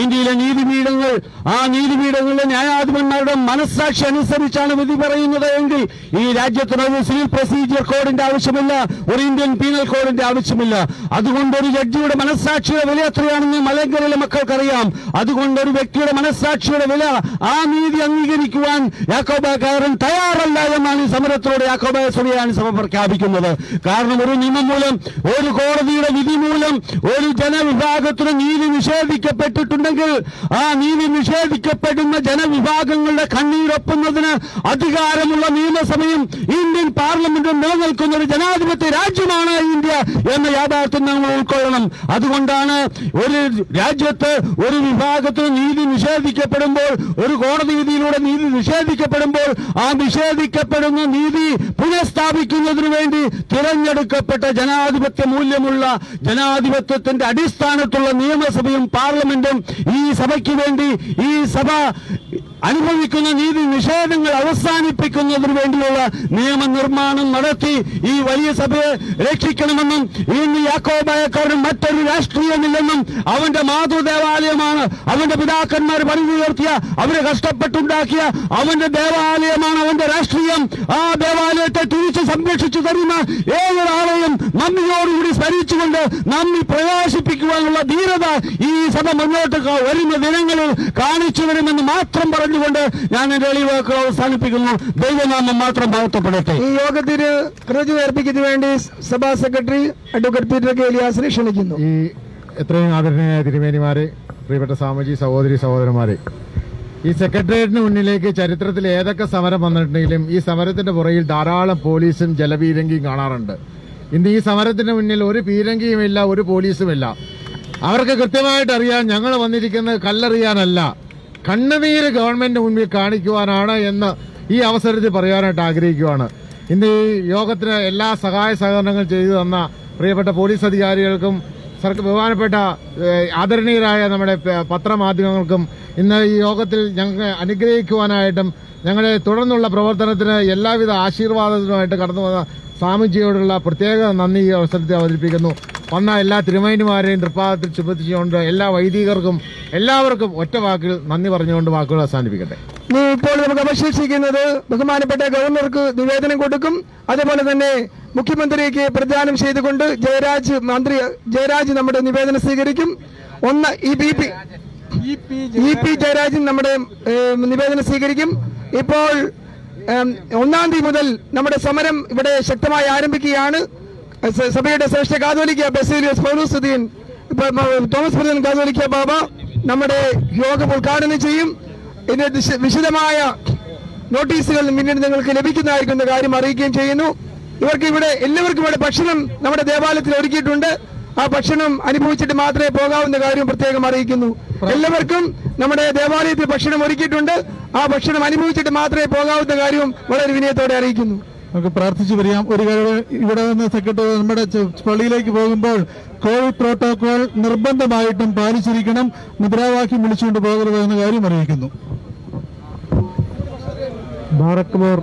ഇന്ത്യയിലെ നീതിപീഠങ്ങൾ, ആ നീതിപീഠങ്ങളിലെ ന്യായാധിപന്മാരുടെ മനസ്സാക്ഷി അനുസരിച്ചാണ് വിധി പറയുന്നത് എങ്കിൽ ഈ രാജ്യത്തിന് ഒരു സിവിൽ പ്രൊസീജിയർ കോഡിന്റെ ആവശ്യമില്ല, ഒരു ഇന്ത്യൻ പീനൽ കോഡിന്റെ ആവശ്യമില്ല. അതുകൊണ്ട് ഒരു ജഡ്ജിയുടെ മനസ്സാക്ഷിയുടെ വില എത്രയാണെന്ന് മലങ്കരയിലെ മക്കൾക്കറിയാം. അതുകൊണ്ട് ഒരു വ്യക്തിയുടെ മനസ്സാക്ഷിയുടെ വില, ആ നീതി അംഗീകരിക്കുവാൻ യാക്കോബായക്കാരൻ തയ്യാറല്ല എന്നാണ് ഈ സമരത്തിലൂടെ യാക്കോബായ സുറിയാനി സഭ പ്രഖ്യാപിക്കുന്നത്. കാരണം ഒരു നിയമം മൂലം, ഒരു കോടതിയുടെ വിധി മൂലം ഒരു ജനവിഭാഗത്തിന് നീതി നിഷേധിക്കപ്പെട്ടിട്ടുണ്ടെങ്കിൽ ആ നീതി നിഷേധിക്കപ്പെടുന്ന ജനവിഭാഗങ്ങളുടെ കണ്ണീരൊപ്പുന്നതിന് അധികാരമുള്ള നിയമസഭയും ഇന്ത്യൻ പാർലമെന്റും നിലനിൽക്കുന്ന ഒരു ജനാധിപത്യ രാജ്യമാണ് ഇന്ത്യ എന്ന യാഥാർത്ഥ്യം നമ്മൾ ഉൾക്കൊള്ളണം. അതുകൊണ്ടാണ് ഒരു രാജ്യത്ത് ഒരു വിഭാഗത്തിന് നീതി നിഷേധിക്കപ്പെടുമ്പോൾ, ഒരു കോടതി വിധിയിലൂടെ നീതി നിഷേധിക്കപ്പെടുമ്പോൾ ആ നിഷേധിക്കപ്പെടുന്ന നീതി പുനഃസ്ഥാപിക്കുന്നതിനു വേണ്ടി തിരഞ്ഞെടുക്കപ്പെട്ട ജനാധിപത്യ മൂല്യമുള്ള ജനാധിപത്യത്തിന്റെ അടിസ്ഥാനത്തുള്ള നിയമസഭയും പാർലമെന്റും ഈ സഭയ്ക്ക് വേണ്ടി, ഈ സഭ അനുഭവിക്കുന്ന നീതി നിഷേധങ്ങൾ അവസാനിപ്പിക്കുന്നതിന് വേണ്ടിയുള്ള നിയമനിർമ്മാണം നടത്തി ഈ വലിയ സഭയെ രക്ഷിക്കണമെന്നും ഇന്ന് യാക്കോബായക്കാരൻ മറ്റൊരു രാഷ്ട്രീയമില്ലെന്നും അവന്റെ മാതൃദേവാലയമാണ്, അവന്റെ പിതാക്കന്മാർ പണിതുയർത്തിയ, അവരെ കഷ്ടപ്പെട്ടുണ്ടാക്കിയ അവന്റെ ദേവാലയമാണ് അവന്റെ രാഷ്ട്രീയം. ആ ദേവാലയത്തെ തിരിച്ച് സംരക്ഷിച്ചു തരുന്ന ഏതൊരാളെയും നന്ദിയോടുകൂടി സ്മരിച്ചുകൊണ്ട് നമ്മി പ്രകാശിപ്പിക്കുവാനുള്ള ധീരത ഈ സഭ മുന്നോട്ട് വരുന്ന ദിനങ്ങളിൽ കാണിച്ചു വരുമെന്ന് മാത്രം പറഞ്ഞു പറഞ്ഞുകൊണ്ട് ഞാൻ എന്റെ എളിയ വാക്കുകൾ അവസാനിപ്പിക്കുന്നു. ദൈവനാമം മാത്രം മഹത്വപ്പെടട്ടെ. ഈ യോഗത്തിന് പ്രതിനിധി അർപ്പിക്കുന്നതിന് വേണ്ടി സഭാ സെക്രട്ടറി അഡ്വക്കേറ്റ് പീറ്റർ കെ എലിയാസിനെ ക്ഷണിക്കുന്നു. ഈ എത്രയും ആദരണീയ തിരുമേനിമാരെ, പ്രിയപ്പെട്ട സാമൂഹ്യ സഹോദരി സഹോദരന്മാരെ, ഈ സെക്രട്ടേറിയറ്റിന് മുന്നിലേക്ക് ചരിത്രത്തിൽ ഏതൊക്കെ സമരം വന്നിട്ടുണ്ടെങ്കിലും ഈ സമരത്തിന്റെ പുറകിൽ ധാരാളം പോലീസും ജലപീരങ്കിയും കാണാറുണ്ട്. ഇന്ന് ഈ സമരത്തിന് മുന്നിൽ ഒരു പീരങ്കിയുമില്ല, ഒരു പോലീസുമില്ല. അവർക്ക് കൃത്യമായിട്ട് അറിയാം ഞങ്ങൾ വന്നിരിക്കുന്നത് കല്ലെറിയാനല്ല, കണ്ണുനീര് ഗവൺമെന്റ് മുന്നിൽ കാണിക്കുവാനാണ് എന്ന് ഈ അവസരത്തിൽ പറയാനായിട്ട് ആഗ്രഹിക്കുകയാണ്. ഇന്ന് ഈ യോഗത്തിന് എല്ലാ സഹായ സഹകരണങ്ങളും ചെയ്തു തന്ന പ്രിയപ്പെട്ട പോലീസ് അധികാരികൾക്കും ബഹുമാനപ്പെട്ട ആദരണീയരായ നമ്മുടെ പത്രമാധ്യമങ്ങൾക്കും ഇന്ന് ഈ യോഗത്തിൽ ഞങ്ങൾ അനുഗ്രഹിക്കുവാനായിട്ടും ഞങ്ങളുടെ തുടർന്നുള്ള പ്രവർത്തനത്തിന് എല്ലാവിധ ആശീർവാദത്തിനുമായിട്ട് കടന്നു വന്ന സ്വാമിജിയോടുള്ള പ്രത്യേക നന്ദി ഈ അവസരത്തിൽ അവതരിപ്പിക്കുന്നു. വന്ന എല്ലാ തിരുമേനിമാരെയും തൃപ്പാദത്തിൽ ചുമത്തിച്ചുകൊണ്ട് എല്ലാ വൈദികർക്കും എല്ലാവർക്കും ഒറ്റ വാക്കിൽ നന്ദി പറഞ്ഞുകൊണ്ട് വാക്കുകൾ അവസാനിപ്പിക്കട്ടെ. ഇപ്പോൾ നമുക്ക് അവശേഷിക്കുന്നത് ബഹുമാനപ്പെട്ട ഗവർണർക്ക് നിവേദനം കൊടുക്കും. അതുപോലെ തന്നെ മുഖ്യമന്ത്രിക്ക് പ്രദാനം ചെയ്തുകൊണ്ട് മന്ത്രി ജയരാജ് നമ്മുടെ നിവേദനം സ്വീകരിക്കും. ഇ.പി. ജയരാജൻ നമ്മുടെ നിവേദനം സ്വീകരിക്കും. ഇപ്പോൾ 1-ാം തീയതി മുതൽ നമ്മുടെ സമരം ഇവിടെ ശക്തമായി ആരംഭിക്കുകയാണ്. സഭയുടെ ശ്രേഷ്ഠ കാതോലിക്ക ബസേലിയോസ് പൗലോസ് തോമസ് പ്രധാൻ കാതോലിക്ക ബാബ നമ്മുടെ യോഗം ഉദ്ഘാടനം ചെയ്യും. ഇതിന്റെ വിശദമായ നോട്ടീസുകൾ പിന്നീട് നിങ്ങൾക്ക് ലഭിക്കുന്നതായിരിക്കുന്ന കാര്യം അറിയിക്കുകയും ചെയ്യുന്നു. എല്ലാവർക്കും ഇവിടെ ഭക്ഷണം നമ്മുടെ ദേവാലയത്തിൽ ഒരുക്കിയിട്ടുണ്ട്. ആ ഭക്ഷണം അനുഭവിച്ചിട്ട് മാത്രമേ പോകാവുന്ന കാര്യം പ്രത്യേകം അറിയിക്കുന്നു. എല്ലാവർക്കും നമ്മുടെ ദേവാലയത്തിൽ ഭക്ഷണം ഒരുക്കിയിട്ടുണ്ട്. ആ ഭക്ഷണം അനുഭവിച്ചിട്ട് മാത്രമേ പോകാവുന്ന കാര്യവും വളരെ വിനയത്തോടെ അറിയിക്കുന്നു. നമുക്ക് പ്രാർത്ഥിച്ചു വരികയാം. ഒരു കാര്യം, ഇവിടെ നിന്ന് സെക്രട്ടറി നമ്മുടെ പള്ളിയിലേക്ക് പോകുമ്പോൾ കോവിഡ് പ്രോട്ടോകോൾ നിർബന്ധമായിട്ടും പാലിച്ചിരിക്കണം, മുദ്രാവാക്യം വിളിച്ചുകൊണ്ട് പോകരുത് എന്ന കാര്യം അറിയിക്കുന്നു. Barack more